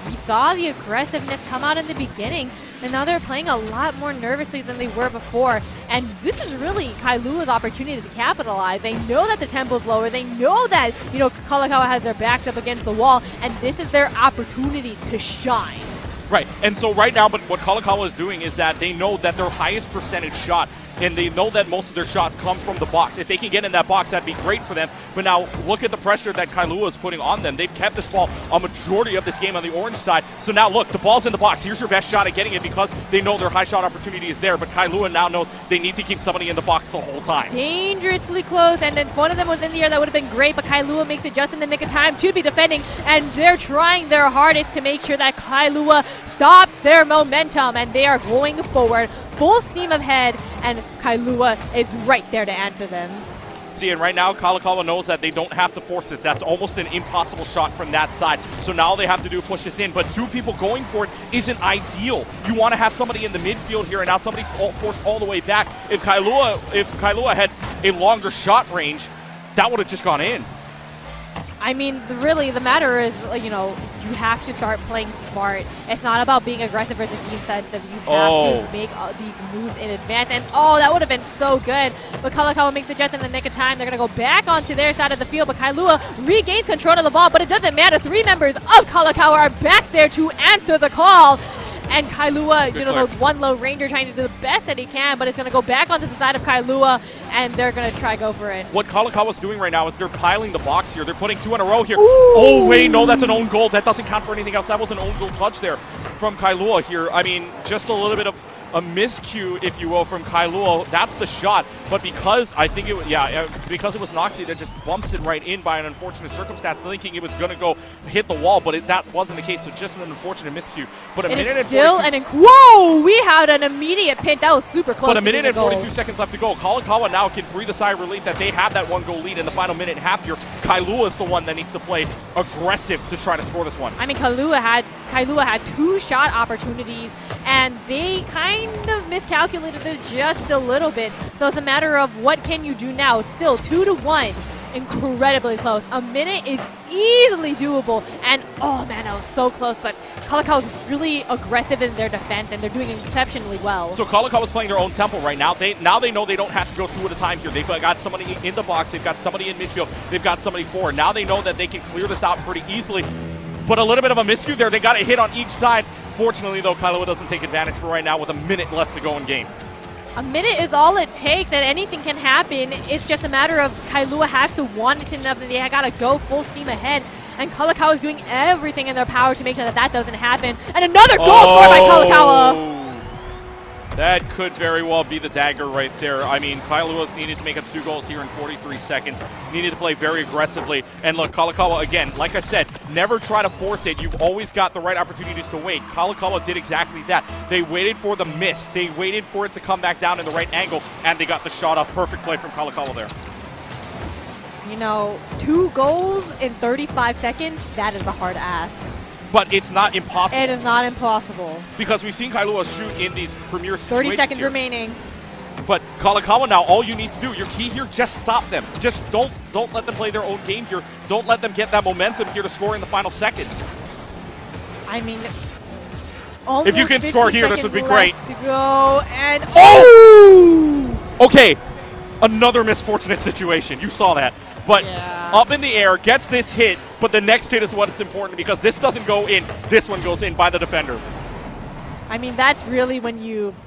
We saw the aggressiveness come out in the beginning, And now they're playing a lot more nervously than they were before. And this is really Kailua's opportunity to capitalize. They know that the tempo's lower. They know that, Kalakaua has their backs up against the wall. And this is their opportunity to shine. Right, and so right now, but what Kalakaua is doing is that they know that their highest percentage shot, and they know that most of their shots come from the box. If they can get in that box, that'd be great for them. But now, look at the pressure that Kailua is putting on them. They've kept this ball a majority of this game on the orange side. So now, look, the ball's in the box. Here's your best shot at getting it because they know their high shot opportunity is there. But Kailua now knows they need to keep somebody in the box the whole time. Dangerously close, and if one of them was in the air, that would have been great. But Kailua makes it just in the nick of time to be defending, and they're trying their hardest to make sure that Kailua stops their momentum, and they are going forward full steam ahead, and Kailua is right there to answer them. See, and right now, Kalakaua knows that they don't have to force it. That's almost an impossible shot from that side. So now all they have to do is push this in. But two people going for it isn't ideal. You want to have somebody in the midfield here, and now somebody's forced all the way back. If Kailua had a longer shot range, that would have just gone in. I mean, really, the matter is, you have to start playing smart. It's not about being aggressive versus defensive. You have to make these moves in advance. And, that would have been so good. But Kalakaua makes it just in the nick of time. They're going to go back onto their side of the field. But Kailua regains control of the ball. But it doesn't matter. 3 members of Kalakaua are back there to answer the call. And Kailua, the one low ranger trying to do the best that he can, but it's going to go back onto the side of Kailua, and they're going to go for it. What Kalakaua's doing right now is they're piling the box here. They're putting 2 in a row here. Ooh. Oh, wait, no, that's an own goal. That doesn't count for anything else. That was an own goal touch there from Kailua here. I mean, just a little bit of a miscue, if you will, from Kailua. That's the shot. But because because it was Noxie that just bumps it right in by an unfortunate circumstance, thinking it was going to go hit the wall, but that wasn't the case. So just an unfortunate miscue. But a minute and 42 whoa! We had an immediate pin. That was super close. But a minute and 42 seconds left to go. Kalakaua now can breathe a sigh of relief that they have that 1-goal lead in the final minute and a half here. Kailua is the one that needs to play aggressive to try to score this one. I mean, Kailua had 2 shot opportunities, and they kind of miscalculated it just a little bit. So it's a matter of what can you do now. It's still 2-1. Incredibly close. A minute is easily doable, and man, that was so close. But Kalakaua is really aggressive in their defense, and they're doing exceptionally well. So Kalakaua is playing their own tempo right now. They know they don't have to go 2 at a time here. They've got somebody in the box. They've got somebody in midfield. They've got somebody forward. Now they know that they can clear this out pretty easily. But a little bit of a miscue there. They got a hit on each side. Fortunately, though, Kailua doesn't take advantage for right now with a minute left to go in game. A minute is all it takes, and anything can happen. It's just a matter of Kailua has to want it enough, and they got to go full steam ahead. And Kalakaua is doing everything in their power to make sure that doesn't happen. And another goal scored by Kalakaua. That could very well be the dagger right there. I mean, Kailua's needed to make up 2 goals here in 43 seconds. Needed to play very aggressively. And look, Kalakaua, again, like I said, never try to force it. You've always got the right opportunities to wait. Kalakaua did exactly that. They waited for the miss. They waited for it to come back down in the right angle, and they got the shot up. Perfect play from Kalakaua there. 2 goals in 35 seconds, that is a hard ask. But it's not impossible. It is not impossible. Because we've seen Kailua shoot in these premier situations 30 seconds here. remaining. But Kalakaua now, all you need to do, your key here, just stop them. Just don't let them play their own game here. Don't let them get that momentum here to score in the final seconds. I mean, if you can score here, this would be great. To go and Okay, another misfortunate situation. You saw that. But up in the air, gets this hit, but the next hit is what is important because this doesn't go in. This one goes in by the defender. I mean, that's really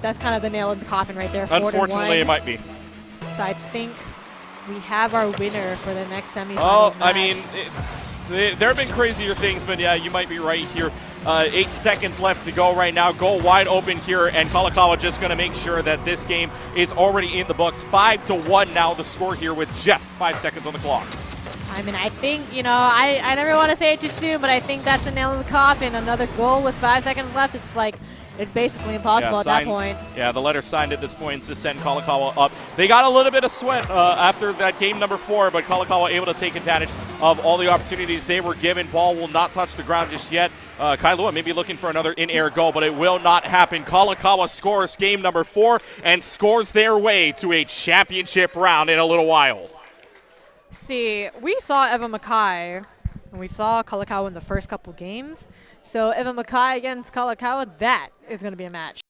that's kind of the nail in the coffin right there. Unfortunately, it might be. So I think we have our winner for the next semifinal. Oh, I mean, there have been crazier things, but yeah, you might be right here. 8 seconds left to go right now. Goal wide open here, and Kalakaua just going to make sure that this game is already in the books. 5-1 now the score here with just 5 seconds on the clock. I mean, I think, I never want to say it too soon, but I think that's the nail in the coffin. Another goal with 5 seconds left. It's like, it's basically impossible at that point. Yeah, the letter signed at this point to send Kalakaua up. They got a little bit of sweat after that game number 4, but Kalakaua able to take advantage of all the opportunities they were given. Ball will not touch the ground just yet. Kailua may be looking for another in-air goal, but it will not happen. Kalakaua scores game number 4 and scores their way to a championship round in a little while. See, we saw Evan Mackay And we saw Kalakaua in the first couple games. So Evan Mackay against Kalakaua, that is going to be a match.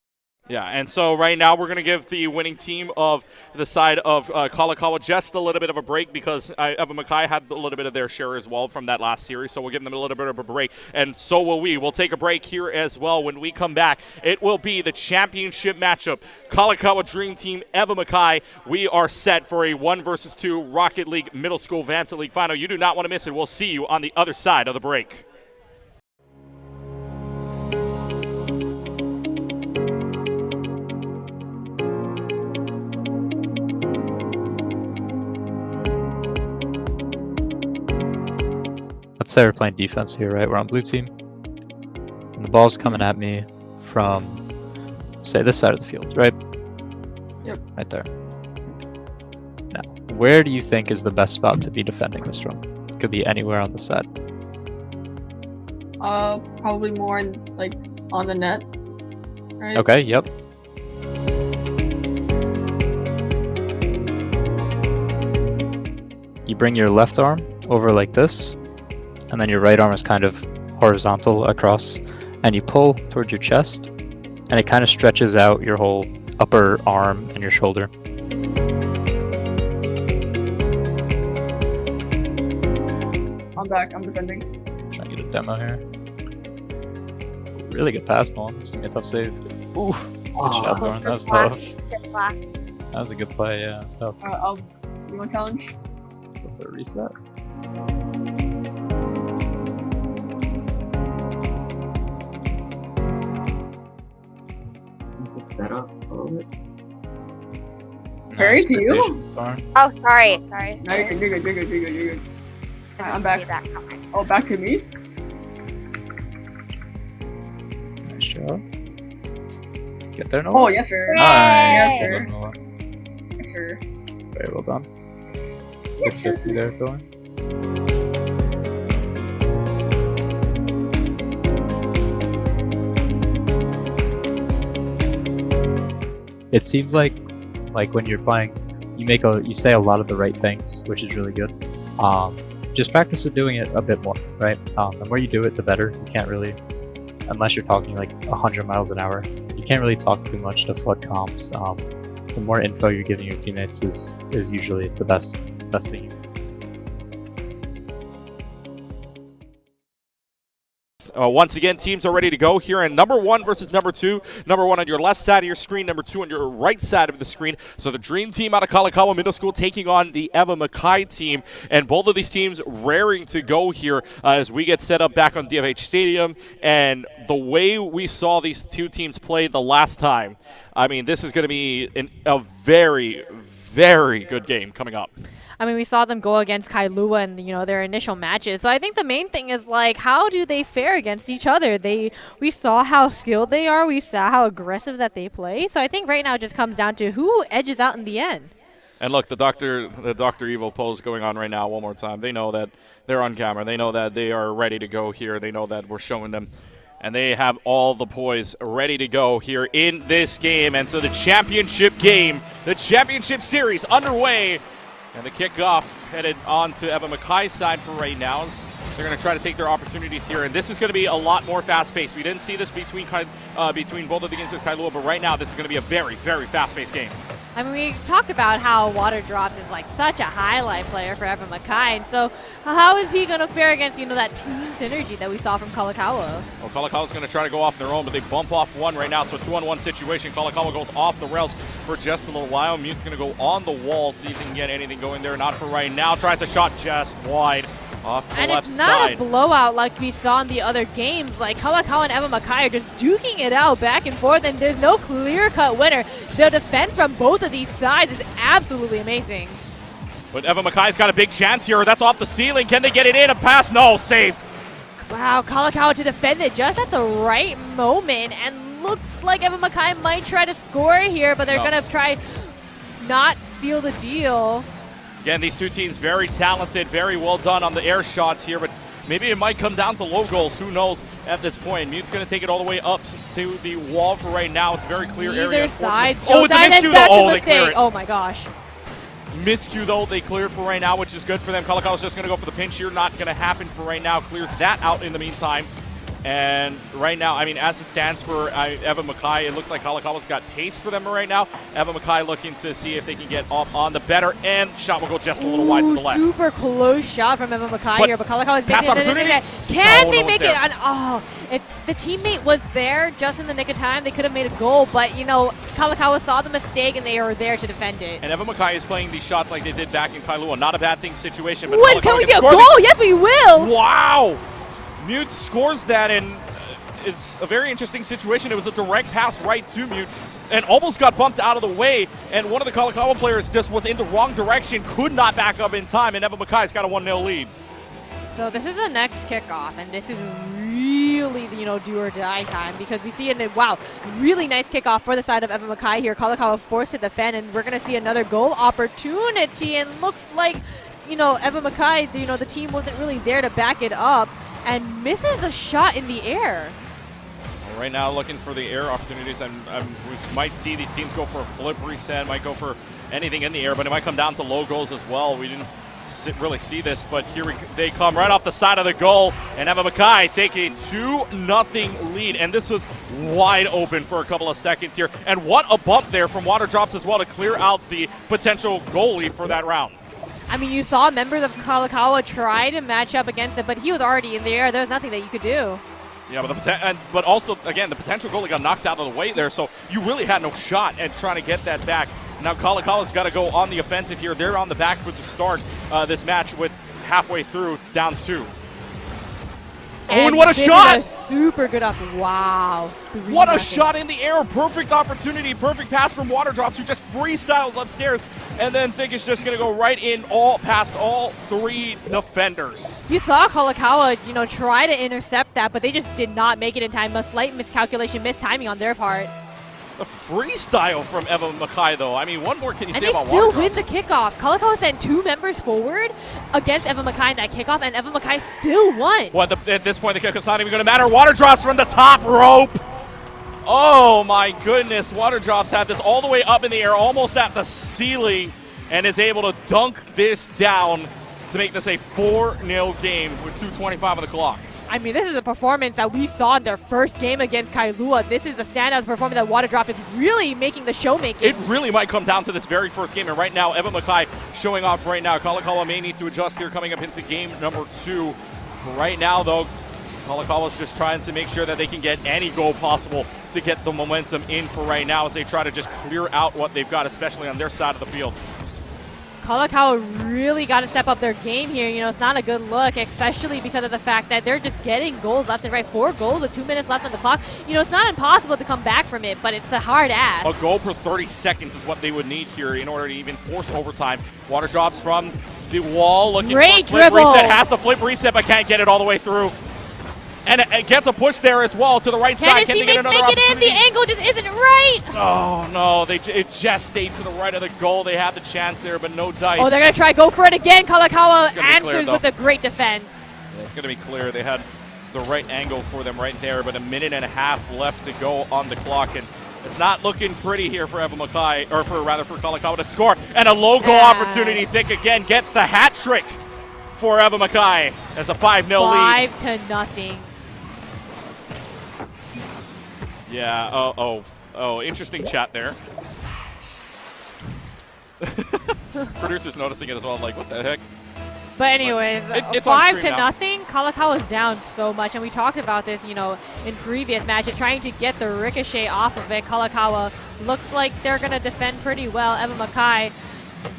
Yeah, and so right now we're going to give the winning team of the side of Kalakaua just a little bit of a break because Evan Mackay had a little bit of their share as well from that last series, so we'll give them a little bit of a break, and so will we. We'll take a break here as well. When we come back, it will be the championship matchup. Kalakaua Dream Team, Evan Mackay. We are set for a 1-versus-2 Rocket League Middle School Vanta League final. You do not want to miss it. We'll see you on the other side of the break. Let's say we're playing defense here, right? We're on blue team. And the ball's coming at me from, say, this side of the field, right? Yep. Right there. Now, where do you think is the best spot to be defending this from? It could be anywhere on the side. Probably more like on the net, right? Okay, yep. You bring your left arm over like this, and then your right arm is kind of horizontal across, and you pull towards your chest, and it kind of stretches out your whole upper arm and your shoulder. I'm back. I'm defending. Trying to get a demo here. Really good pass, Nolan. This is gonna be a tough save. Ooh, good shot, Lauren. That was tough. That was a good play. Yeah, that's tough. You want challenge? Go for a reset. Setup a little bit. Harry, to you? Oh, sorry. No, you're good. You're good. Alright, I'm back. Oh, back to me? Nice shot. Get there, Oh, Nolan. yes, sir. Nice. Yes, sir. Well done, Nolan. Yes, sir. Very well done. Good Yes, sir. safety there, Phil. It seems like when you're playing, you say a lot of the right things, which is really good. Just practice doing it a bit more, right? The more you do it, the better. You can't really, unless you're talking like 100 miles an hour, you can't really talk too much to flood comms. The more info you're giving your teammates is usually the best thing you can do. Once again, teams are ready to go here in number 1 versus number 2. Number 1 on your left side of your screen, number 2 on your right side of the screen. So the Dream Team out of Kalakaua Middle School taking on the Evan Mackay team. And both of these teams raring to go here as we get set up back on DFH Stadium. And the way we saw these two teams play the last time, I mean, this is going to be a very, very good game coming up. I mean, we saw them go against Kailua in, their initial matches. So I think the main thing is, how do they fare against each other? We saw how skilled they are. We saw how aggressive that they play. So I think right now it just comes down to who edges out in the end. And look, the Dr. Evil pose going on right now one more time. They know that they're on camera. They know that they are ready to go here. They know that we're showing them. And they have all the poise ready to go here in this game. And so the championship game, the championship series underway. And the kickoff headed on to Evan Mackay's side for right now. They're going to try to take their opportunities here, and this is going to be a lot more fast-paced. We didn't see this between both of the games with Kailua, but right now this is going to be a very, very fast-paced game. I mean, we talked about how Water Drops is such a highlight player for Evan Mackay, and so how is he going to fare against that team synergy that we saw from Kalakaua? Well, Kalakaua's going to try to go off their own, but they bump off one right now, so a 2-on-1 situation. Kalakaua goes off the rails for just a little while. Mute's going to go on the wall, see if he can get anything going there. Not for right now. Tries a shot just wide. Off the and left it's not side. a blowout like we saw in the other games. Kalakaua and Evan Mackay are just duking it out back and forth, and there's no clear-cut winner. The defense from both of these sides is absolutely amazing. But Evan Mackay's got a big chance here. That's off the ceiling. Can they get it in? A pass? No, saved. Wow, Kalakaua to defend it just at the right moment, and looks like Evan Mackay might try to score here, but they're going to try not seal the deal. Again, these two teams very talented, very well done on the air shots here, but maybe it might come down to low goals. Who knows at this point? Mute's going to take it all the way up to the wall for right now. It's a very clear area. Either side. Oh, it's a miscue, that's though. a mistake. Oh, my gosh. Miscue, though, they cleared for right now, which is good for them. Kalakawa's just going to go for the pinch here. Not going to happen for right now. Clears that out in the meantime. And right now, I mean, as it stands for Evan Mackay, it looks like Kalakawa's got pace for them right now. Evan Mackay looking to see if they can get up on the better end. Shot will go just a little wide to the left. Super close shot from Evan Mackay here, but Kalakawa's pass making opportunity? it. Can No, they no make one's it? there. And, oh, if the teammate was there just in the nick of time, they could have made a goal. But, you know, Kalakawa saw the mistake, and they were there to defend it. And Evan Mackay is playing these shots like they did back in Kailua. Not a bad thing situation. But When Kalakawa can we gets see a scored. goal? Yes, we will. Wow! Mute scores that, and it's a very interesting situation. It was a direct pass right to Mute and almost got bumped out of the way. And one of the Kalakawa players just was in the wrong direction, could not back up in time, and Evan Mackay's got a 1-0 lead. So this is the next kickoff, and this is really, you know, do or die time because we see it. Wow, really nice kickoff for the side of Evan Mackay here. Kalakawa forced to defend, and we're going to see another goal opportunity. And looks like, you know, Evan Mackay, you know, the team wasn't really there to back it up and misses a shot in the air. Right now, looking for the air opportunities. We might see these teams go for a flip reset, might go for anything in the air, but it might come down to low goals as well. We didn't really see this, but here they come right off the side of the goal, and Evan Mackay take a 2-0 lead, and this was wide open for a couple of seconds here. And what a bump there from Water Drops as well to clear out the potential goalie for that round. I mean, you saw members of Kalakawa try to match up against it, but he was already in the air. There was nothing that you could do. Yeah, but also, again, the potential goalie got knocked out of the way there, so you really had no shot at trying to get that back. Now Kalakawa's got to go on the offensive here. They're on the back foot to start this match with halfway through down 2. And what a shot! Is a super good up. Wow. What a shot in the air. Perfect opportunity. Perfect pass from Water Drops, who just freestyles upstairs. And then Thick is just going to go right in past all 3 defenders. You saw Kalakawa, you know, try to intercept that, but they just did not make it in time. A slight miscalculation, mistiming on their part. A freestyle from Evan Mackay, though. I mean, what more can you And say they about still Water win Drops? the kickoff. Kalakawa sent 2 members forward against Evan Mackay in that kickoff, and Evan Mackay still won. Well, at this point, the kickoff's not even going to matter. Water Drops from the top rope. Oh, my goodness. Water Drops had this all the way up in the air, almost at the ceiling, and is able to dunk this down to make this a 4-0 game with 2:25 on the clock. I mean, this is a performance that we saw in their first game against Kailua. This is a standout performance that Water Drop is really making the show making. It really might come down to this very first game, and right now, Evan Mackay showing off right now. Kalakawa may need to adjust here coming up into game number 2. Right now, though, Kalakawa's just trying to make sure that they can get any goal possible to get the momentum in for right now as they try to just clear out what they've got, especially on their side of the field. Kalakawa really got to step up their game here. You know, it's not a good look, especially because of the fact that they're just getting goals left and right. 4 goals with 2 minutes left on the clock. You know, it's not impossible to come back from it, but it's a hard ask. A goal per 30 seconds is what they would need here in order to even force overtime. Water Drops from the wall, looking Great for a flip dribble. reset. Has the flip reset, but can't get it all the way through. And it gets a push there as well to the right Can side. his Can they get teammates another make it in? opportunity? The angle just isn't right. Oh, no. It just stayed to the right of the goal. They had the chance there, but no dice. Oh, they're going to try go for it again. Kalakawa It's gonna be clear, answers though. with a great defense. Yeah, it's going to be clear. They had the right angle for them right there, but 1.5 minutes left to go on the clock. And it's not looking pretty here for Evan Mackay, or for Kalakawa to score. And a low goal opportunity. Thick again gets the hat trick for Evan Mackay. That's a 5-0 lead. 5-0. Yeah, oh, interesting chat there. Producer's noticing it as well, like, what the heck? But anyways, it's on 5-0. stream now. Kalakawa's down so much, and we talked about this, you know, in previous matches, trying to get the ricochet off of it. Kalakawa looks like they're going to defend pretty well. Evan Mackay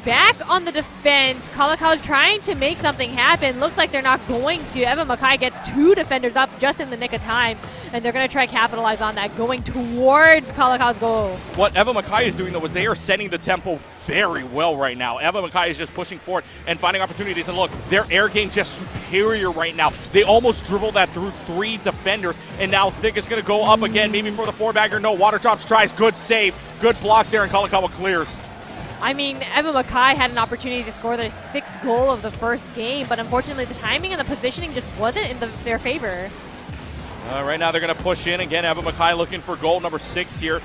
back on the defense. Kalakawa's trying to make something happen. Looks like they're not going to. Evan Mackay gets 2 defenders up just in the nick of time, and they're going to try to capitalize on that, going towards Kalakawa's goal. What Evan Mackay is doing, though, is they are setting the tempo very well right now. Evan Mackay is just pushing forward and finding opportunities. And look, their air game just superior right now. They almost dribbled that through 3 defenders, and now Thick is going to go up again, maybe for the 4-bagger. No, Water Drops tries. Good save. Good block there, and Kalakawa clears. I mean, Evan Mackay had an opportunity to score their 6th goal of the first game, but unfortunately the timing and the positioning just wasn't in their favor. Right now they're going to push in. Again, Evan Mackay looking for goal number 6 here.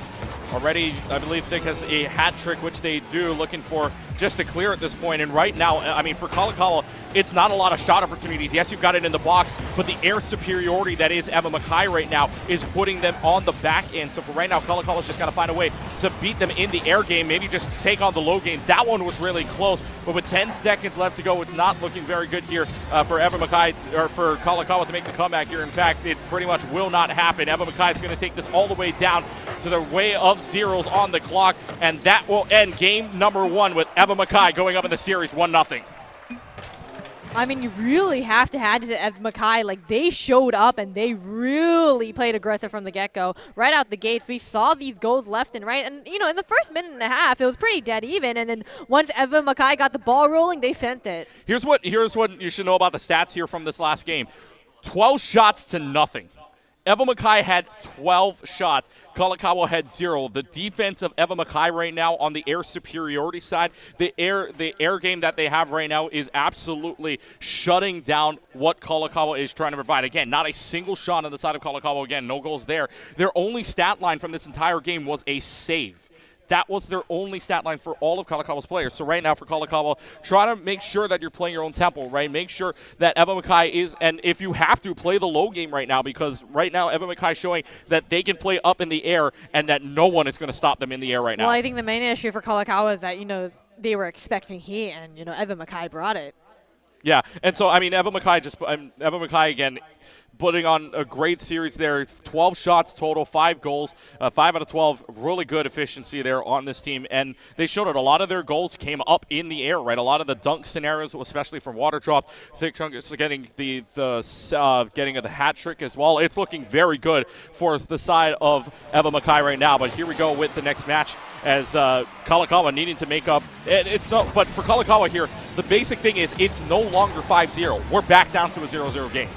Already, I believe Thick has a hat trick, which they do, looking for just to clear at this point. And right now, I mean, for Kalakaua, it's not a lot of shot opportunities. Yes, you've got it in the box, but the air superiority that is Eva Mackay right now is putting them on the back end. So for right now, Kalakaua's just got to find a way to beat them in the air game, maybe just take on the low game. That one was really close, but with 10 seconds left to go, it's not looking very good here for Eva Mackay, or for Kalakaua to make the comeback here. In fact, it pretty much will not happen. Eva Mackay is going to take this all the way down to the way of zeros on the clock, and that will end game number 1 with Eva Mackay going up in the series 1-0. I mean, you really have to hand it to Eva Mackay. Like, they showed up and they really played aggressive from the get-go. Right out the gates, we saw these goals left and right. And, you know, in the first minute and a half, it was pretty dead even. And then once Eva Mackay got the ball rolling, they sent it. Here's what you should know about the stats here from this last game. 12 shots to nothing. Eva Mackay had 12 shots. Kalakaua had 0. The defense of Eva Mackay right now on the air superiority side, the air game that they have right now is absolutely shutting down what Kalakaua is trying to provide. Again, not a single shot on the side of Kalakaua. Again, no goals there. Their only stat line from this entire game was a save. That was their only stat line for all of Kalakaua's players. So right now for Kalakaua, try to make sure that you're playing your own tempo, right? Make sure that Eva Mackay is, and if you have to, play the low game right now, because right now Eva Mackay is showing that they can play up in the air and that no one is going to stop them in the air right now. Well, I think the main issue for Kalakaua is that, you know, they were expecting heat, and, you know, Eva Mackay brought it. Yeah, and so, I mean, Eva Mackay again, putting on a great series there. 12 shots total, 5 goals, 5 out of 12. Really good efficiency there on this team, and they showed it. A lot of their goals came up in the air, right? A lot of the dunk scenarios, especially from water drops. Thick Chunk is getting getting the hat trick as well. It's looking very good for the side of Eva Mackay right now. But here we go with the next match as Kalakaua needing to make up. But for Kalakaua here, the basic thing is it's no longer 5-0. We're back down to a 0-0 game.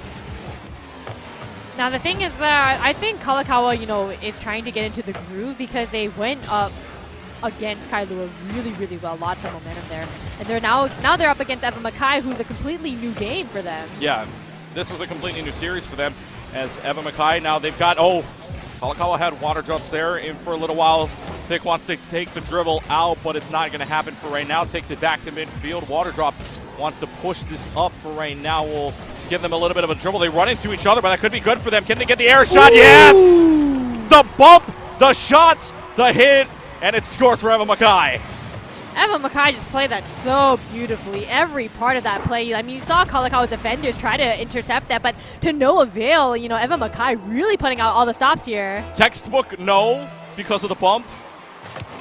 Now, the thing is, I think Kalakaua, you know, is trying to get into the groove because they went up against Kailua really, really well. Lots of momentum there. And they're now they're up against Eva Mackay, who's a completely new game for them. Yeah, this is a completely new series for them as Eva Mackay. Now they've got, Kalakaua had water drops there in for a little while. Thick wants to take the dribble out, but it's not going to happen for right now. Takes it back to midfield. Water drops wants to push this up for right now. Will give them a little bit of a dribble. They run into each other, but that could be good for them. Can they get the air shot? Ooh. Yes! The bump, the shots, the hit, and it scores for Eva Mackay. Eva Mackay just played that so beautifully. Every part of that play. I mean, you saw Kalakaua's defenders try to intercept that, but to no avail. You know, Eva Mackay really putting out all the stops here. Textbook no, because of the bump,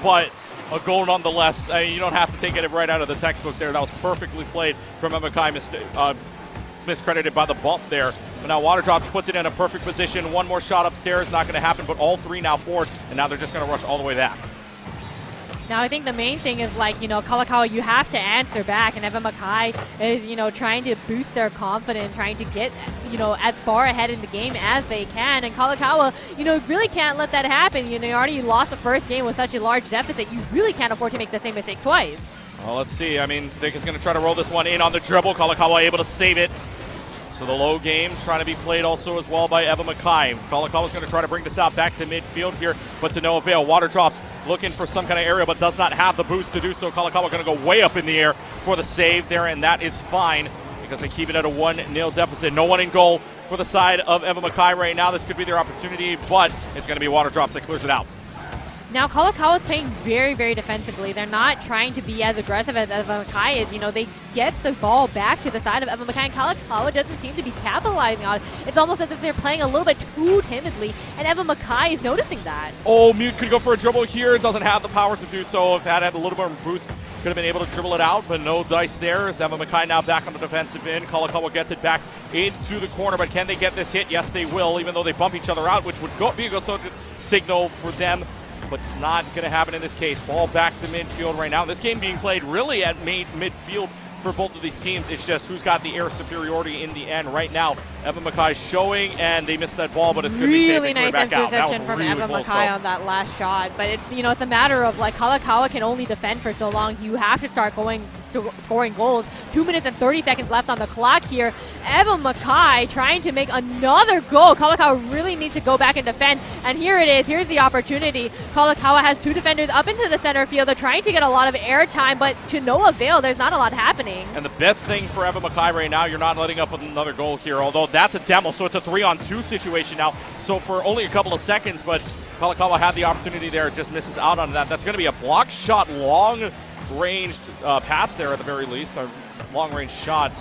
but a goal nonetheless. I mean, you don't have to take it right out of the textbook there. That was perfectly played from Eva Mackay. Miscredited by the bump there. But now Water Drops puts it in a perfect position. One more shot upstairs, not going to happen, but all 3 now forward, and now they're just going to rush all the way back. Now, I think the main thing is, like, you know, Kalakaua, you have to answer back, and Eva Mackay is, you know, trying to boost their confidence, trying to get, you know, as far ahead in the game as they can. And Kalakaua, you know, really can't let that happen. You know, you already lost the first game with such a large deficit. You really can't afford to make the same mistake twice. Well, let's see. I mean, Vic is going to try to roll this one in on the dribble. Kalakaua able to save it. So the low game's trying to be played also as well by Eva Mackay. Kalakaua's going to try to bring this out back to midfield here, but to no avail. Water Drops looking for some kind of area, but does not have the boost to do so. Kalakaua going to go way up in the air for the save there, and that is fine because they keep it at a 1-0 deficit. No one in goal for the side of Eva Mackay right now. This could be their opportunity, but it's going to be Water Drops that clears it out. Now, Kalakaua is playing very, very defensively. They're not trying to be as aggressive as Eva Mackay is. You know, they get the ball back to the side of Eva Mackay, and Kalakaua doesn't seem to be capitalizing on it. It's almost as if they're playing a little bit too timidly, and Eva Mackay is noticing that. Oh, Mute could go for a dribble here. Doesn't have the power to do so. If that had a little more boost, could have been able to dribble it out, but no dice there. As Eva Mackay now back on the defensive end. Kalakaua gets it back into the corner, but can they get this hit? Yes, they will, even though they bump each other out, which would be a good signal for them. But it's not going to happen in this case. Ball back to midfield right now. This game being played really at midfield for both of these teams. It's just who's got the air superiority in the end. Right now, Eva Mackay showing, and they missed that ball, but it's going to be safe. Really nice interception from Eva Mackay on that last shot. But it's, you know, it's a matter of, like, Kalakaua can only defend for so long. You have to start going scoring goals. 2 minutes and 30 seconds left on the clock here. Evan Mackay trying to make another goal. Kalakaua really needs to go back and defend, and here it is. Here's the opportunity. Kalakaua has 2 defenders up into the center field. They're trying to get a lot of airtime, but to no avail. There's not a lot happening. And the best thing for Evan Mackay right now, you're not letting up another goal here, although that's a demo, so it's a 3-on-2 situation now. So for only a couple of seconds, but Kalakaua had the opportunity there, just misses out on that. That's going to be a block shot, long-ranged pass there at the very least, a long-range shot.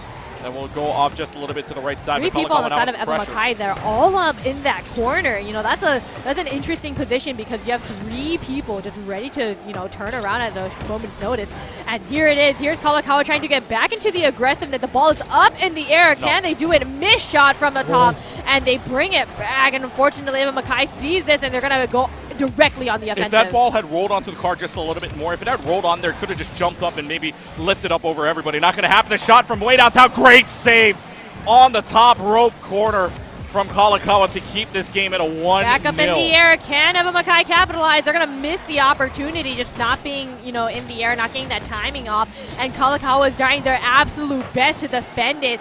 And we'll go off just a little bit to the right side. 3 people on the side of Evan Mackay there, all up in that corner. You know, that's an interesting position because you have 3 people just ready to, you know, turn around at a moment's notice. And here it is. Here's Kalakaua trying to get back into the aggressiveness. The ball is up in the air. Can they do it? Miss shot from the top, and they bring it back. And unfortunately, Evan Mackay sees this, and they're going to go directly on the offensive. If that ball had rolled onto the car just a little bit more, if it had rolled on there, could have just jumped up and maybe lifted up over everybody. Not going to happen. The shot from way downtown. Great save on the top rope corner from Kalakaua to keep this game at a 1-0. Back up in the air. Can Evan Mackay capitalize? They're going to miss the opportunity, just not being, you know, in the air, not getting that timing off. And Kalakaua is trying their absolute best to defend it,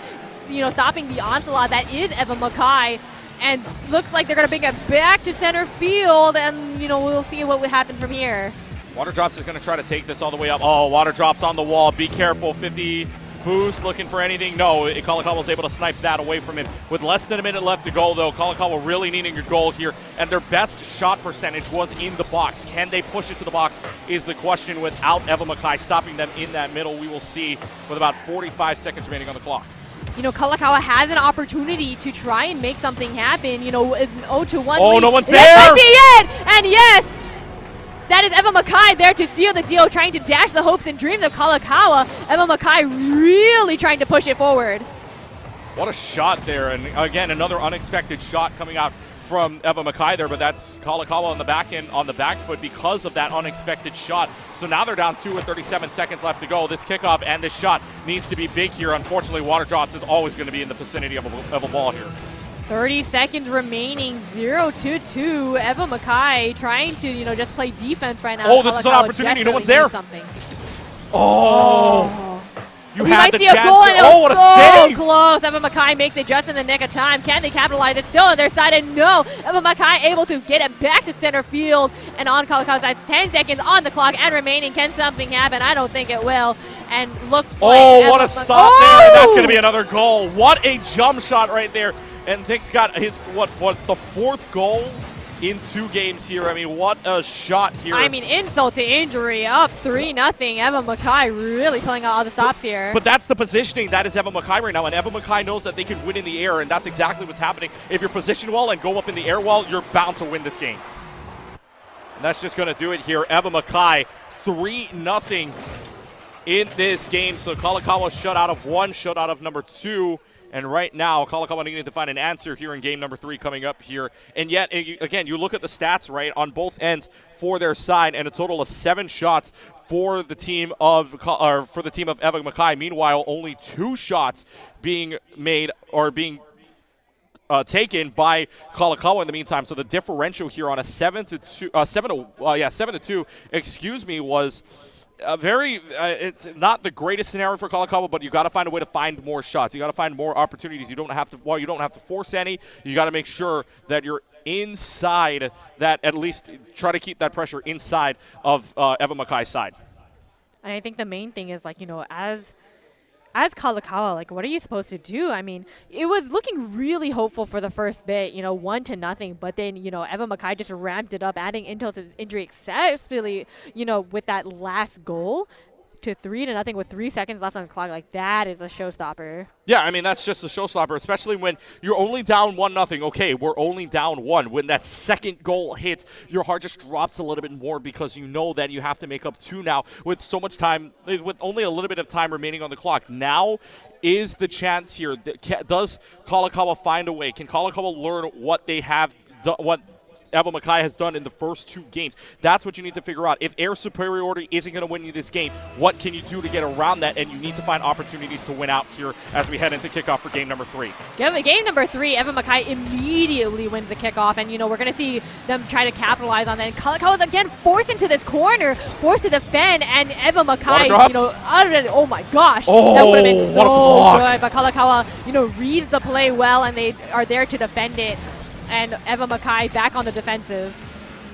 you know, stopping the onslaught that is Evan Mackay. And looks like they're going to bring it back to center field, and, you know, we'll see what will happen from here. Waterdrops is going to try to take this all the way up. Oh, Waterdrops on the wall. Be careful. 50 boost looking for anything. No, Kalakaua was able to snipe that away from him. With less than a minute left to go, though, Kalakaua really needing a goal here, and their best shot percentage was in the box. Can they push it to the box is the question without Evan Mackay stopping them in that middle. We will see with about 45 seconds remaining on the clock. You know, Kalakaua has an opportunity to try and make something happen. You know, an 0-1 Oh, lead. no one's there! That might be it! And yes, that is Evan Mackay there to seal the deal, trying to dash the hopes and dreams of Kalakaua. Evan Mackay really trying to push it forward. What a shot there, and again, another unexpected shot coming out from Evan Mackay there, but that's Kalakaua on the back end, on the back foot because of that unexpected shot. So now they're down 2 with 37 seconds left to go. This kickoff and this shot needs to be big here. Unfortunately, Waterdrops is always going to be in the vicinity of a ball here. 30 seconds remaining, 0-2. Evan Mackay trying to, you know, just play defense right now. Oh, this is an opportunity. No one's there. Something. Oh. You we had might the see a chance goal, and it oh, was what a so save! close. Evan Mackay makes it just in the nick of time. Can they capitalize? It's still on their side, and no. Evan Mackay able to get it back to center field, and on Kalakaua's side, 10 seconds on the clock and remaining. Can something happen? I don't think it will. And looks like oh, what a stop there! And that's going to be another goal. What a jump shot right there! And Nick's got his what the 4th goal in 2 games here. I mean, what a shot here. I mean, insult to injury. Up 3-0. Evan Mackay really pulling out all the stops here. But that's the positioning. That is Evan Mackay right now. And Evan Mackay knows that they can win in the air, and that's exactly what's happening. If you're positioned well and go up in the air well, you're bound to win this game. And that's just going to do it here. Evan Mackay, 3-0 in this game. So Kalakaua shut out of 1, shut out of number 2. And right now, Kalakaua needing to find an answer here in game number 3 coming up here. And yet, again, you look at the stats, right, on both ends for their side, and a total of 7 shots for the team of Evan Mackay. Meanwhile, only 2 shots being made or being taken by Kalakaua in the meantime. So the differential here on a 7-2, excuse me, was it's not the greatest scenario for Kalakaua, but you got to find a way to find more shots. You got to find more opportunities. You don't have to force any. You got to make sure that you're inside that, at least try to keep that pressure inside of Evan Mackay's side. And I think the main thing is, like, you know, as Kalakaua, like, what are you supposed to do? I mean, it was looking really hopeful for the first bit, you know, 1-0, but then, you know, Evan Mackay just ramped it up, adding into his injury successfully, you know, with that last goal to 3-0 with 3 seconds left on the clock. Like, that is a showstopper. Yeah, I mean, that's just a showstopper, especially when you're only down 1-0. Okay, we're only down 1. When that second goal hits, your heart just drops a little bit more because you know that you have to make up 2 now with so much time, with only a little bit of time remaining on the clock. Now is the chance here. Does Kalakaua find a way? Can Kalakaua learn what they have done, what Eva Mackay has done in the first 2 games. That's what you need to figure out. If air superiority isn't going to win you this game, what can you do to get around that? And you need to find opportunities to win out here as we head into kickoff for game number 3. Game number 3, Eva Mackay immediately wins the kickoff, and we're going to see them try to capitalize on that. And Kalakaua is again forced into this corner, forced to defend, and Eva Mackay, oh my gosh, that would have been so good. But Kalakaua, reads the play well, and they are there to defend it. And Eva Mackay back on the defensive.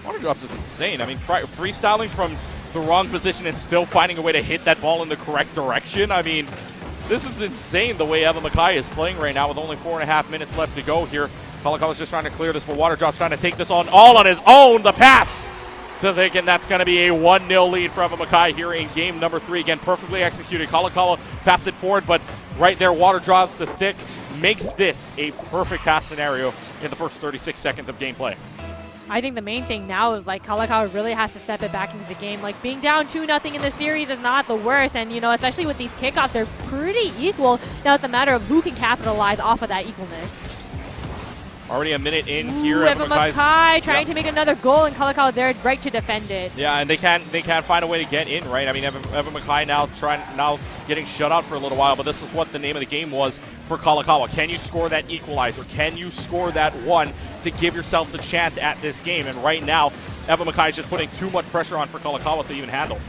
Water drops is insane. I mean, freestyling from the wrong position and still finding a way to hit that ball in the correct direction. I mean, this is insane the way Eva Mackay is playing right now with only 4.5 minutes left to go here. Kalakaua's just trying to clear this, but Water Drop's trying to take this on all on his own. The pass to Thick, and that's going to be a 1-0 lead for Eva Mackay here in game number 3. Again, perfectly executed. Kalakaua passed it forward, but right there, Water Drops to Thick makes this a perfect pass scenario in the first 36 seconds of gameplay. I think the main thing now is Kalakaua really has to step it back into the game. Being down 2-0 in the series is not the worst, and especially with these kickoffs, they're pretty equal. Now it's a matter of who can capitalize off of that equalness. Already a minute in here. Eva Mackay trying to make another goal, and Kalakaua there right to defend it. Yeah, and they can't find a way to get in, right? I mean, Eva Mackay now getting shut out for a little while, but this is what the name of the game was for Kalakaua. Can you score that equalizer? Can you score that one to give yourselves a chance at this game? And right now, Eva Mackay is just putting too much pressure on for Kalakaua to even handle.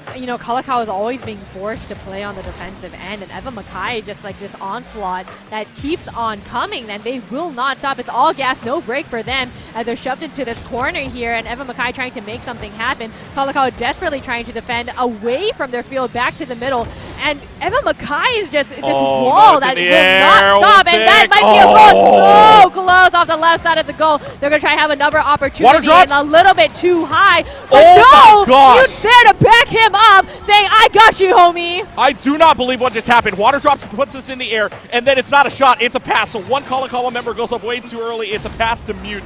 Kalakaua is always being forced to play on the defensive end, and Eva Mackay is just this onslaught that keeps on coming, and they will not stop. It's all gas, no break for them as they're shoved into this corner here, and Eva Mackay trying to make something happen. Kalakaua desperately trying to defend away from their field back to the middle, and Eva Mackay is just this wall that will not stop, and that might be a goal. So close off the left side of the goal. They're going to try to have another opportunity, and a little bit too high, but you're there to back him up, saying, I got you, homie. I do not believe what just happened. Water Drops puts this in the air, and then it's not a shot, it's a pass. So one Kalakaua member goes up way too early. It's a pass to Mute.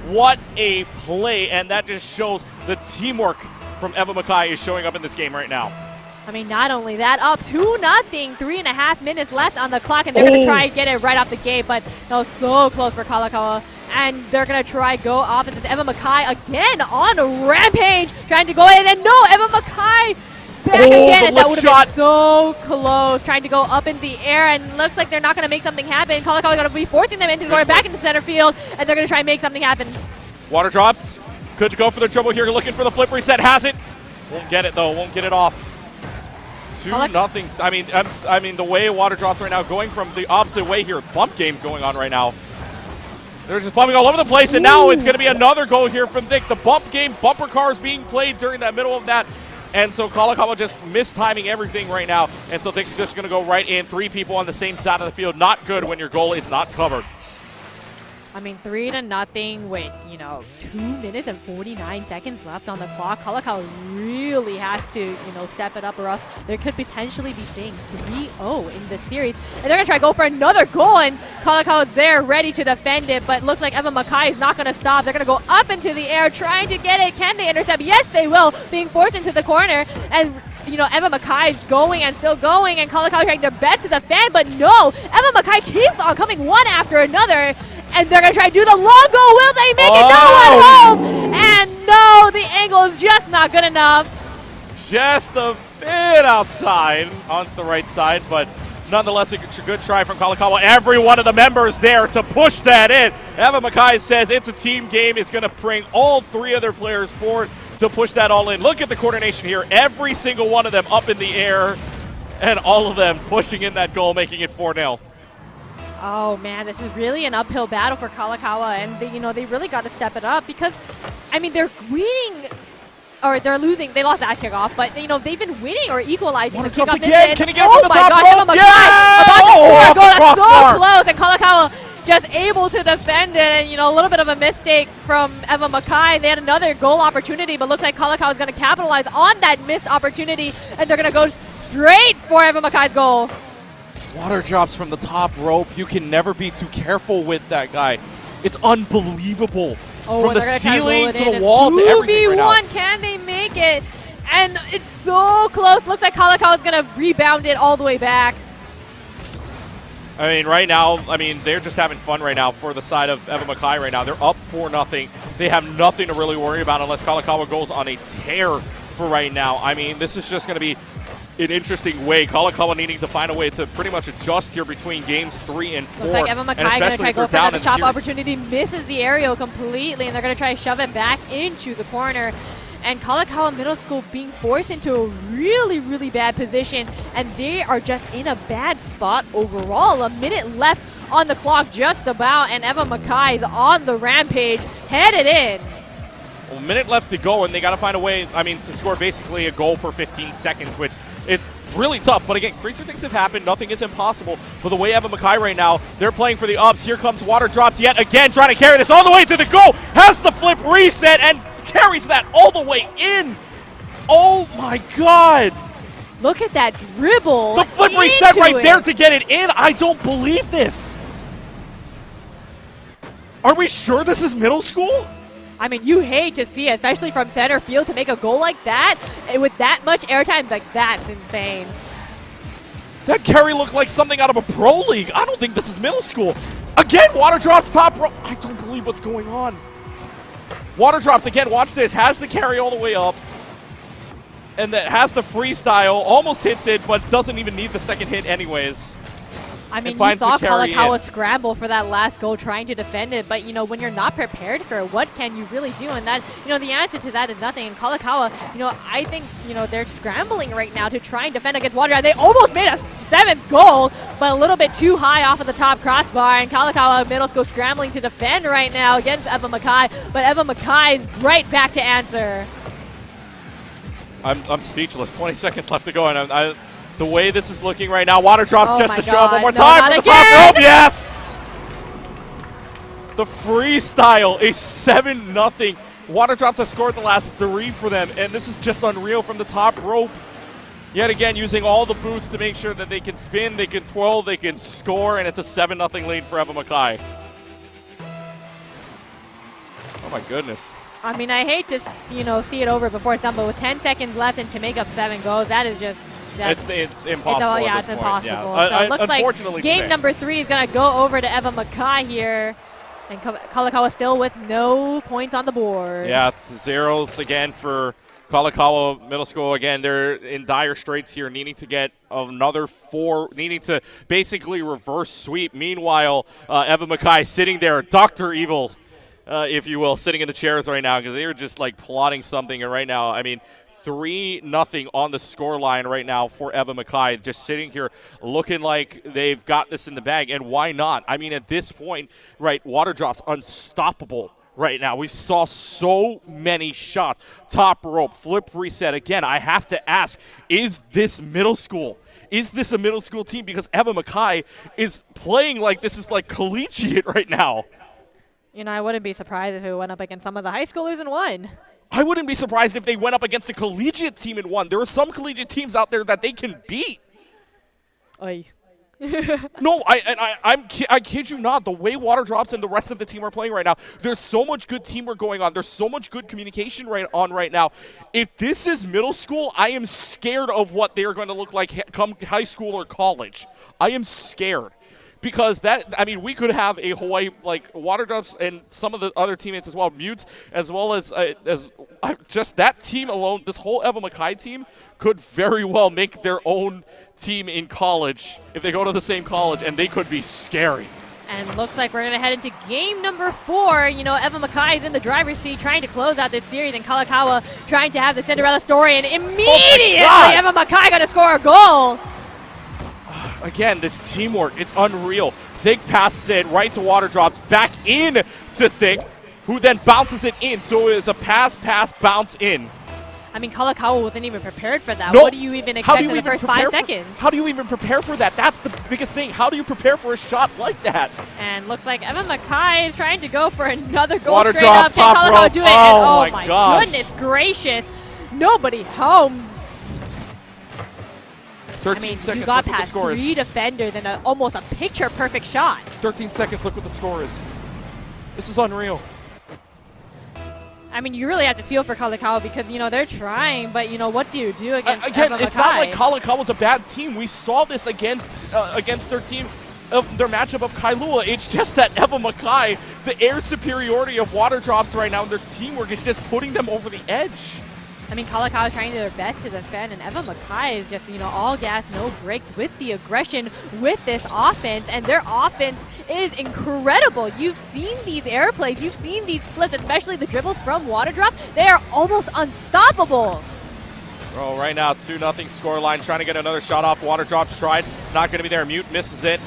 What a play, and that just shows the teamwork from Eva Mackay is showing up in this game right now. I mean, not only that, up 2-0, 3.5 minutes left on the clock, and they're going to try and get it right off the gate, but that was so close for Kalakaua. And they're going to try go off. It's Eva Mackay again on a rampage, trying to go in, and no, Eva Mackay back again, and that would have been so close, trying to go up in the air, and looks like they're not going to make something happen. Kalakaua is going to be forcing them into going back into center field, and they're going to try and make something happen. Water Drops could go for the dribble here, looking for the flip reset, has it. Won't get it though, won't get it off. 2-0. I mean, the way Water Drops right now, going from the opposite way here. Bump game going on right now. They're just bumping all over the place, and now it's going to be another goal here from Thick. The bump game, bumper cars being played during that middle of that. And so Kalakaua just mistiming everything right now. And so Thick's just going to go right in. 3 people on the same side of the field. Not good when your goal is not covered. I mean, 3-0 with, 2 minutes and 49 seconds left on the clock. Kalakaua really has to, step it up, or else there could potentially be seeing 3-0 in this series. And they're going to try to go for another goal, and Kalakaua is there ready to defend it, but looks like Eva Mackay is not going to stop. They're going to go up into the air, trying to get it. Can they intercept? Yes, they will, being forced into the corner. And Eva Mackay is going and still going, and Kalakaua trying their best to defend, but no, Eva Mackay keeps on coming one after another. And they're going to try to do the long goal. Will they make it? No one home. And no, the angle is just not good enough. Just a bit outside onto the right side, but nonetheless a good try from Kalakaua. Every one of the members there to push that in. Eva Mackay says it's a team game. It's going to bring all 3 of their players forward to push that all in. Look at the coordination here. Every single one of them up in the air, and all of them pushing in that goal, making it 4-0. Oh man, this is really an uphill battle for Kalakaua, and they really got to step it up, because I mean, they're winning, or they're losing. They lost that kickoff, but they've been winning or equalizing the kickoff. Again. Can he get it from the top rope? Eva Mackay about to score a goal. That's so close, and Kalakaua just able to defend it, and a little bit of a mistake from Eva Mackay. They had another goal opportunity, but looks like Kalakaua is going to capitalize on that missed opportunity, and they're going to go straight for Eva Mackay's goal. Water Drops from the top rope. You can never be too careful with that guy. It's unbelievable. From the ceiling to the wall to everything right now. 2v1, can they make it? And it's so close. Looks like Kalakaua is going to rebound it all the way back. I mean, right now, they're just having fun right now for the side of Eva Mackay right now. They're up 4-0. They have nothing to really worry about unless Kalakaua goes on a tear for right now. I mean, this is just going to be an interesting way. Kalakaua needing to find a way to pretty much adjust here between games 3 and 4. Looks like Eva Mackay going to try to go for another chop opportunity, misses the aerial completely, and they're going to try to shove it back into the corner. And Kalakaua Middle School being forced into a really, really bad position, and they are just in a bad spot overall. A minute left on the clock just about, and Eva Mackay is on the rampage, headed in. A minute left to go, and they got to find a way, to score basically a goal per 15 seconds, which it's really tough. But again, crazier things have happened. Nothing is impossible. But the way Eva Mackay right now, they're playing for the ups. Here comes Water Drops yet again, trying to carry this all the way to the goal. Has the flip reset and carries that all the way in. Oh my God. Look at that dribble. The flip reset right there to get it in. I don't believe this. Are we sure this is middle school? I mean, you hate to see it, especially from center field, to make a goal like that with that much airtime. Like, that's insane. That carry looked like something out of a pro league. I don't think this is middle school. Again, Water Drops top row. I don't believe what's going on. Water Drops again, watch this, has the carry all the way up. And that has the freestyle, almost hits it, but doesn't even need the second hit anyways. I mean, you saw Kalakaua scramble for that last goal trying to defend it, but, when you're not prepared for it, what can you really do? And that, the answer to that is nothing. And Kalakaua, I think, they're scrambling right now to try and defend against Water. They almost made a 7th goal, but a little bit too high off of the top crossbar. And Kalakaua Middle School scrambling to defend right now against Eva Mackay, but Eva Mackay's right back to answer. I'm speechless. 20 seconds left to go, and the way this is looking right now, Water Drops just to show up one more time from the top rope. Yes! The freestyle, a 7-0. Water Drops has scored the last 3 for them, and this is just unreal from the top rope. Yet again, using all the boosts to make sure that they can spin, they can twirl, they can score, and it's a 7-0 lead for Eva Mackay. Oh my goodness. I mean, I hate to, see it over before it's done, but with 10 seconds left and to make up 7 goals, that is just... It's impossible. It's impossible. Yeah. So it looks like game number 3 is going to go over to Eva Mackay here. And Kalakaua still with no points on the board. Yeah, zeros again for Kalakaua Middle School. Again, they're in dire straits here, needing to get another 4, needing to basically reverse sweep. Meanwhile, Eva Mackay sitting there, Dr. Evil, if you will, sitting in the chairs right now because they were just like plotting something. And right now, 3-0 on the score line right now for Eva Mackay, just sitting here looking like they've got this in the bag. And why not? At this point, right, Water Drops unstoppable right now. We saw so many shots. Top rope, flip reset. Again, I have to ask, is this middle school? Is this a middle school team? Because Eva Mackay is playing like this is like collegiate right now. I wouldn't be surprised if it went up against some of the high schoolers and won. I wouldn't be surprised if they went up against a collegiate team and won. There are some collegiate teams out there that they can beat. Oy. No, I kid you not. The way Water Drops and the rest of the team are playing right now, there's so much good teamwork going on. There's so much good communication right now. If this is middle school, I am scared of what they're going to look like come high school or college. I am scared. Because we could have a Hawaii, like Water Drops and some of the other teammates as well, Mutes, as well as just that team alone, this whole Eva Mackay team could very well make their own team in college if they go to the same college, and they could be scary. And looks like we're going to head into game number 4. Eva Mackay is in the driver's seat trying to close out this series, and Kalakaua trying to have the Cinderella story, and immediately Eva Mackay going to score a goal. Again, this teamwork, it's unreal. Thick passes it right to Water Drops, back in to Thick, who then bounces it in. So it's a pass, bounce in. Kalakaua wasn't even prepared for that. No. What do you even expect in the first 5 seconds? How do you even prepare for that? That's the biggest thing. How do you prepare for a shot like that? And looks like Eva Mackay is trying to go for another goal Water straight Drops, up. Can top Kalakaua rope. do it? Oh, and my gosh. Goodness gracious. Nobody home. 13 seconds, you got look what the past score 3 is. defenders and almost a picture-perfect shot. 13 seconds, look what the score is. This is unreal. You really have to feel for Kalakaua because, they're trying, but, what do you do against Again, Eva it's not Mackay? like Kalakaua was a bad team. We saw this against their team their matchup of Kailua. It's just that Eva Mackay, the air superiority of Water Drops right now, and their teamwork is just putting them over the edge. I mean, Kalakaua is trying their best to defend, and Eva Mackay is just, all gas, no brakes with the aggression with this offense, and their offense is incredible. You've seen these air plays, you've seen these flips, especially the dribbles from Water Drop. They are almost unstoppable. Oh, right now, 2-0 scoreline, trying to get another shot off. Water Drops tried, not going to be there. Mute misses it.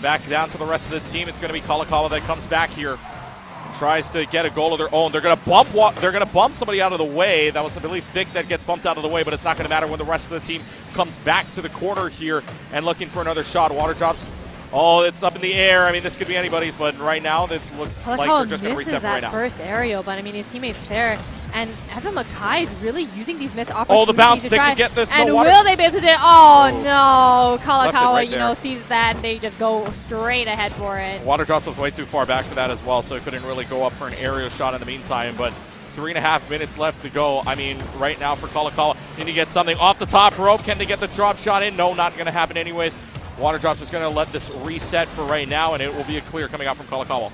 Back down to the rest of the team. It's going to be Kalakaua that comes back here. Tries to get a goal of their own. They're going to bump somebody out of the way. That was, I believe, Thick that gets bumped out of the way, but it's not going to matter when the rest of the team comes back to the corner here and looking for another shot. Water Drops. Oh, it's up in the air. I mean, this could be anybody's, but right now, this looks like they're just going to reset right now. First aerial, but I mean, his teammate's there. And Eva Mackay is really using these missed opportunities. Oh, the bounce. To They try. can get this. And no water. will they be able to do it? Oh, no. Kalakaua, right sees that, and they just go straight ahead for it. Water Drops was way too far back for that as well, so it couldn't really go up for an aerial shot in the meantime. But 3.5 minutes left to go. I mean, right now for Kalakaua, need to get something off the top rope. Can they get the drop shot in? No, not going to happen anyways. Water Drops is going to let this reset for right now, and it will be a clear coming out from Kalakaua.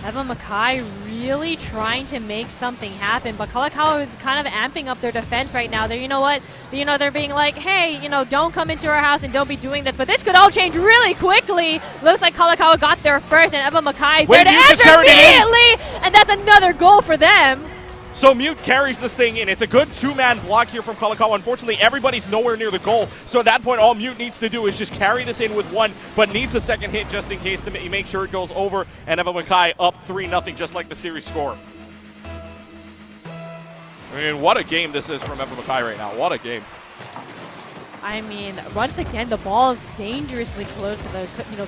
Eva Mackay really trying to make something happen, but Kalakaua is kind of amping up their defense right now. They're being like, hey, don't come into our house and don't be doing this. But this could all change really quickly. Looks like Kalakaua got there first, and Eva Mackay is there to answer immediately, and that's another goal for them. So Mute carries this thing in. It's a good two-man block here from Kalakaua. Unfortunately, everybody's nowhere near the goal. So at that point, all Mute needs to do is just carry this in with one, but needs a second hit just in case to make sure it goes over. And Eva Mackay up 3-0, just like the series score. I mean, what a game this is from Eva Mackay right now. What a game. I mean, once again, the ball is dangerously close to the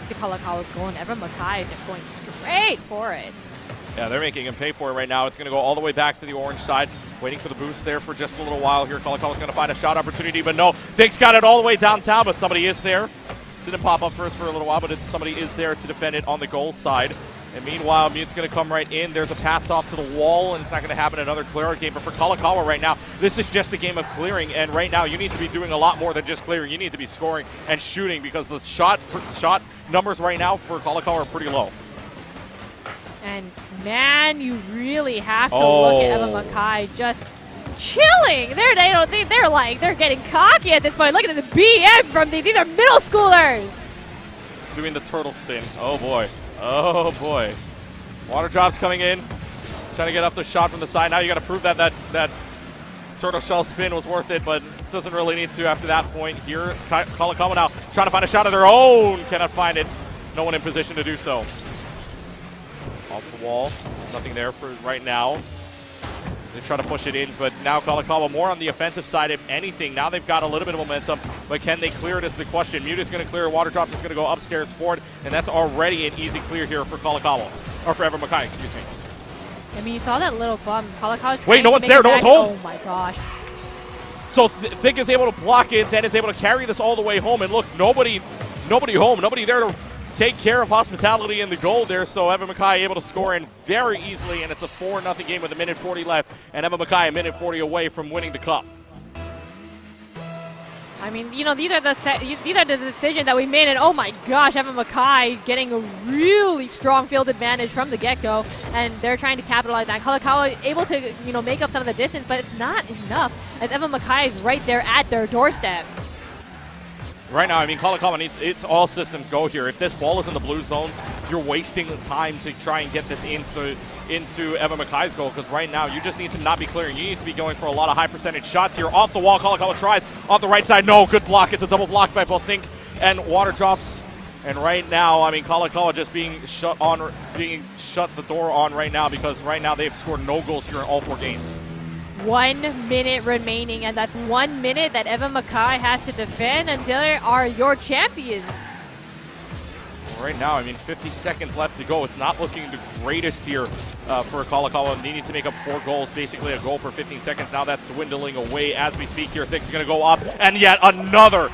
to Kalakaua's goal, and Eva Mackay is just going straight for it. Yeah, they're making him pay for it right now. It's going to go all the way back to the orange side. Waiting for the boost there for just a little while here. Kalakaua's going to find a shot opportunity, but no. Thick's got it all the way downtown, but somebody is there. Didn't pop up first for a little while, but somebody is there to defend it on the goal side. And meanwhile, Mute's going to come right in. There's a pass off to the wall, and it's not going to happen. Another clear-out game. But for Kalakaua right now, this is just a game of clearing. And right now, you need to be doing a lot more than just clearing. You need to be scoring and shooting because the shot numbers right now for Kalakaua are pretty low. And man, you really have to look at Eva Mackay just chilling. They're getting cocky at this point. Look at the BM from these are middle schoolers. Doing the turtle spin. Oh boy. Oh boy. Water Drops coming in. Trying to get up the shot from the side. Now you got to prove that turtle shell spin was worth it, but doesn't really need to after that point here. Kalakaua now trying to find a shot of their own. Cannot find it. No one in position to do so. Off the wall. Nothing there for right now. They try to push it in, but now Kalakaua more on the offensive side, if anything. Now they've got a little bit of momentum, but can they clear it is the question. Mute is going to clear. Water Drops is going to go upstairs for it, and that's already an easy clear here for Kalakaua. Or for Eva Mackay, excuse me. I mean, you saw that little bump. Kalakaua's Wait, no one's there. No one's home. Oh my gosh. So Thick is able to block it, then is able to carry this all the way home, and look, nobody home. Nobody there to take care of hospitality in the goal there, so Eva Mackay able to score in very easily, and it's a 4-0 game with a minute 40 left, and Eva Mackay a minute 40 away from winning the cup. I mean, these are the decisions that we made, and oh my gosh, Eva Mackay getting a really strong field advantage from the get-go, and they're trying to capitalize that. Kalakaua able to make up some of the distance, but it's not enough, as Eva Mackay is right there at their doorstep. Right now, I mean, Kalakaua needs, it's all systems go here. If this ball is in the blue zone, you're wasting the time to try and get this into Eva Mackay's goal, because right now you just need to not be clearing. You need to be going for a lot of high percentage shots here. Off the wall, Kalakaua tries. Off the right side, no, good block. It's a double block by both Think and Water Drops. And right now, I mean, Kalakaua just being shut the door on right now, because right now they've scored no goals here in all 4 games. 1 minute remaining, and that's 1 minute that Eva Mackay has to defend, and they are your champions. Right now, I mean, 50 seconds left to go. It's not looking the greatest here for Kalakaua, needing to make up 4 goals, basically a goal per 15 seconds. Now that's dwindling away as we speak here. Thick's going to go up, and yet another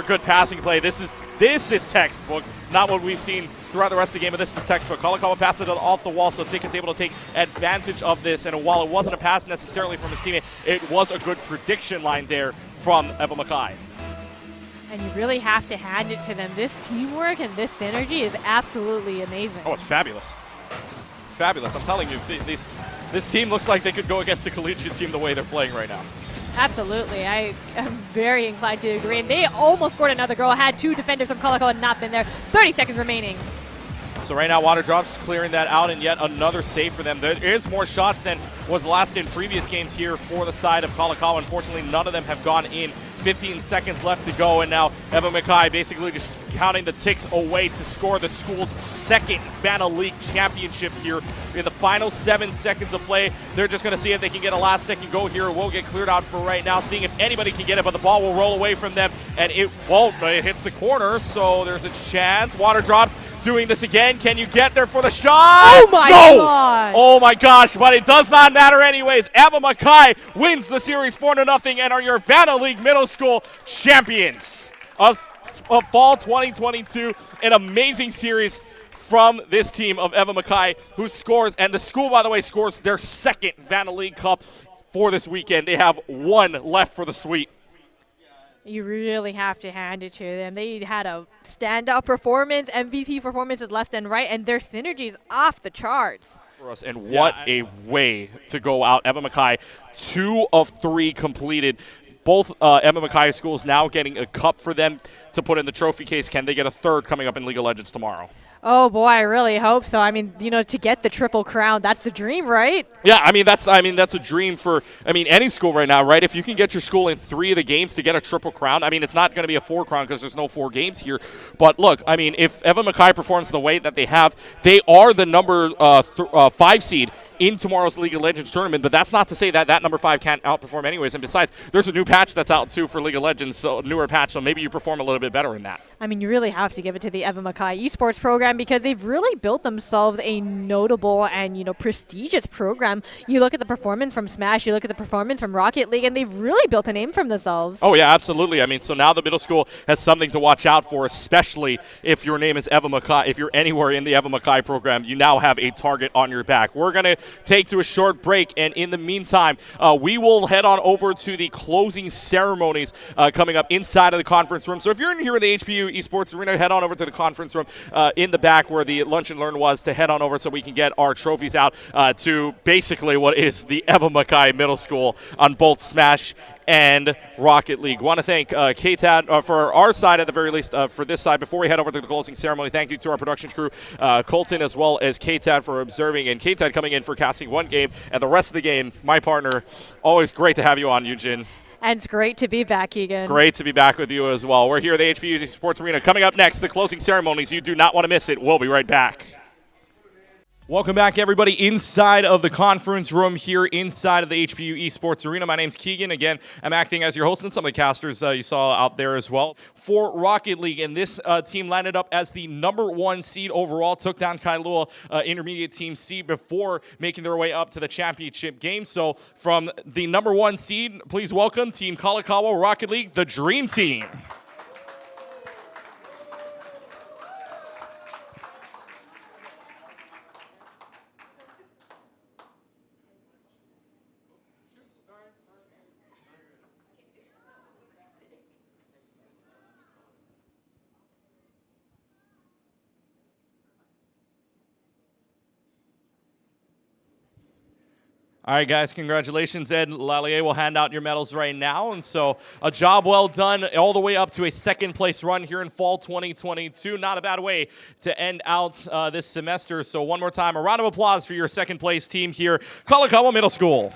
good passing play. This is textbook, not what we've seen throughout the rest of the game, but this is textbook. Kalakaua passes it off the wall, so Thick is able to take advantage of this. And while it wasn't a pass necessarily from his teammate, it was a good prediction line there from Eva Mackay. And you really have to hand it to them. This teamwork and this synergy is absolutely amazing. Oh, it's fabulous. It's fabulous. I'm telling you, this team looks like they could go against the collegiate team the way they're playing right now. Absolutely. I am very inclined to agree. And they almost scored another goal. Had 2 defenders from Kalakaua and not been there. 30 seconds remaining. So right now, Water Drops clearing that out, and yet another save for them. There is more shots than was lost in previous games here for the side of Kalakaua. Unfortunately, none of them have gone in. 15 seconds left to go, and now Eva Mackay basically just counting the ticks away to score the school's second Vanta League championship here in the final 7 seconds of play. They're just going to see if they can get a last-second goal here. It will get cleared out for right now, seeing if anybody can get it, but the ball will roll away from them, and it won't. It hits the corner, so there's a chance. Water Drops doing this again. Can you get there for the shot? Oh my no! God! Oh my gosh, but it does not matter anyways. Eva Mackay wins the series 4-0 and are your Vanta League Middle School champions of fall 2022. An amazing series from this team of Eva Mackay, who scores, and the school, by the way, scores their second Vanta League Cup for this weekend. They have 1 left for the sweep. You really have to hand it to them. They had a standout performance, MVP performances left and right, and their synergy is off the charts. For us, and what a way to go out. Eva Mackay, 2 of 3 completed. Both Eva Mackay schools now getting a cup for them to put in the trophy case. Can they get a third coming up in League of Legends tomorrow? Oh boy, I really hope so. I mean, you know, to get the triple crown, that's the dream, right? Yeah, that's a dream for any school right now, right? If you can get your school in 3 of the games to get a triple crown, it's not going to be a 4 crown because there's no 4 games here. But look, if Eva Mackay performs the way that they have, they are the number 5 seed in tomorrow's League of Legends tournament. But that's not to say that number 5 can't outperform anyways. And besides, there's a new patch that's out too for League of Legends, so a newer patch. So maybe you perform a little bit better in that. You really have to give it to the Eva Mackay Esports program because they've really built themselves a notable and, prestigious program. You look at the performance from Smash, you look at the performance from Rocket League, and they've really built a name for themselves. Oh, yeah, absolutely. So now the middle school has something to watch out for, especially if your name is Eva Mackay. If you're anywhere in the Eva Mackay program, you now have a target on your back. We're going to take to a short break, and in the meantime, we will head on over to the closing ceremonies coming up inside of the conference room. So if you're in here in the HPU Esports Arena, head on over to the conference room in the back where the lunch and learn was, to head on over so we can get our trophies out to basically what is the Eva Mackay Middle School on both Smash and Rocket League. Want to thank KTAD for our side, at the very least, for this side. Before we head over to the closing ceremony, thank you to our production crew, Colton, as well as KTAD for observing, and KTAD coming in for casting 1 game, and the rest of the game, my partner. Always great to have you on, Eugene. And it's great to be back, Egan. Great to be back with you as well. We're here at the HPU Sports Arena. Coming up next, the closing ceremonies. You do not want to miss it. We'll be right back. Welcome back, everybody, inside of the conference room here inside of the HPU Esports Arena. My name's Keegan. Again, I'm acting as your host, and some of the casters you saw out there as well for Rocket League. And this team landed up as the number 1 seed overall, took down Kailua intermediate team seed before making their way up to the championship game. So from the number 1 seed, please welcome Team Kalakaua Rocket League, the Dream Team. All right, guys, congratulations. Ed Lallier will hand out your medals right now. And so a job well done all the way up to a second-place run here in fall 2022. Not a bad way to end out this semester. So one more time, a round of applause for your second-place team here, Kalakaua Middle School.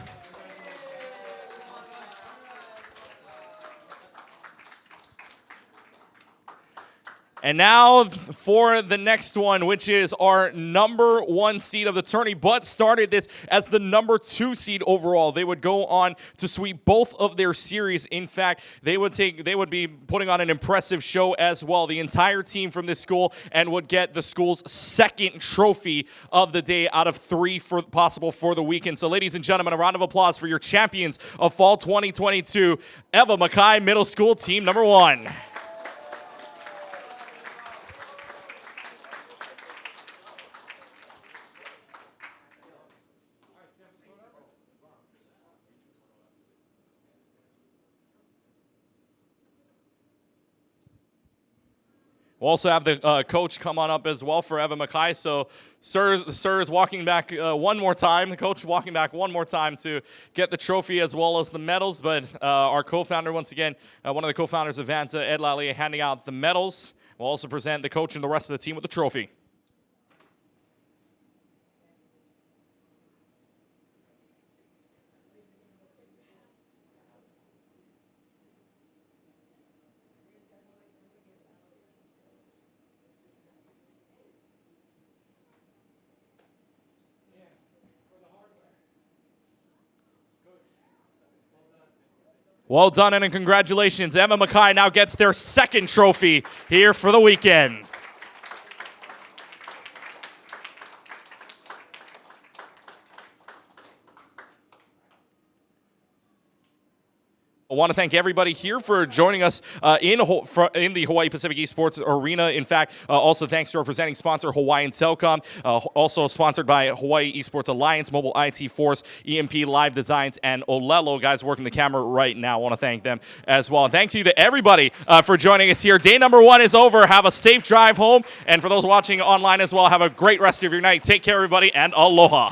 And now for the next one, which is our number 1 seed of the tourney, but started this as the number 2 seed overall. They would go on to sweep both of their series. In fact, they would be putting on an impressive show as well. The entire team from this school, and would get the school's second trophy of the day out of 3 possible for the weekend. So ladies and gentlemen, a round of applause for your champions of fall 2022, Eva Mackay Middle School, team number 1. We'll also have the coach come on up as well for Evan Mackay. So Sir is walking back one more time. The coach is walking back one more time to get the trophy as well as the medals. But our co-founder, once again, one of the co-founders of Vanta, Ed Lally, handing out the medals. We'll also present the coach and the rest of the team with the trophy. Well done and congratulations. Emma Mackay now gets their second trophy here for the weekend. I want to thank everybody here for joining us in the Hawaii Pacific Esports Arena. In fact, also thanks to our presenting sponsor, Hawaiian Telcom, also sponsored by Hawaii Esports Alliance, Mobile IT Force, EMP Live Designs, and Olelo. Guys working the camera right now. I want to thank them as well. And thanks you to everybody for joining us here. Day number 1 is over. Have a safe drive home. And for those watching online as well, have a great rest of your night. Take care, everybody, and aloha.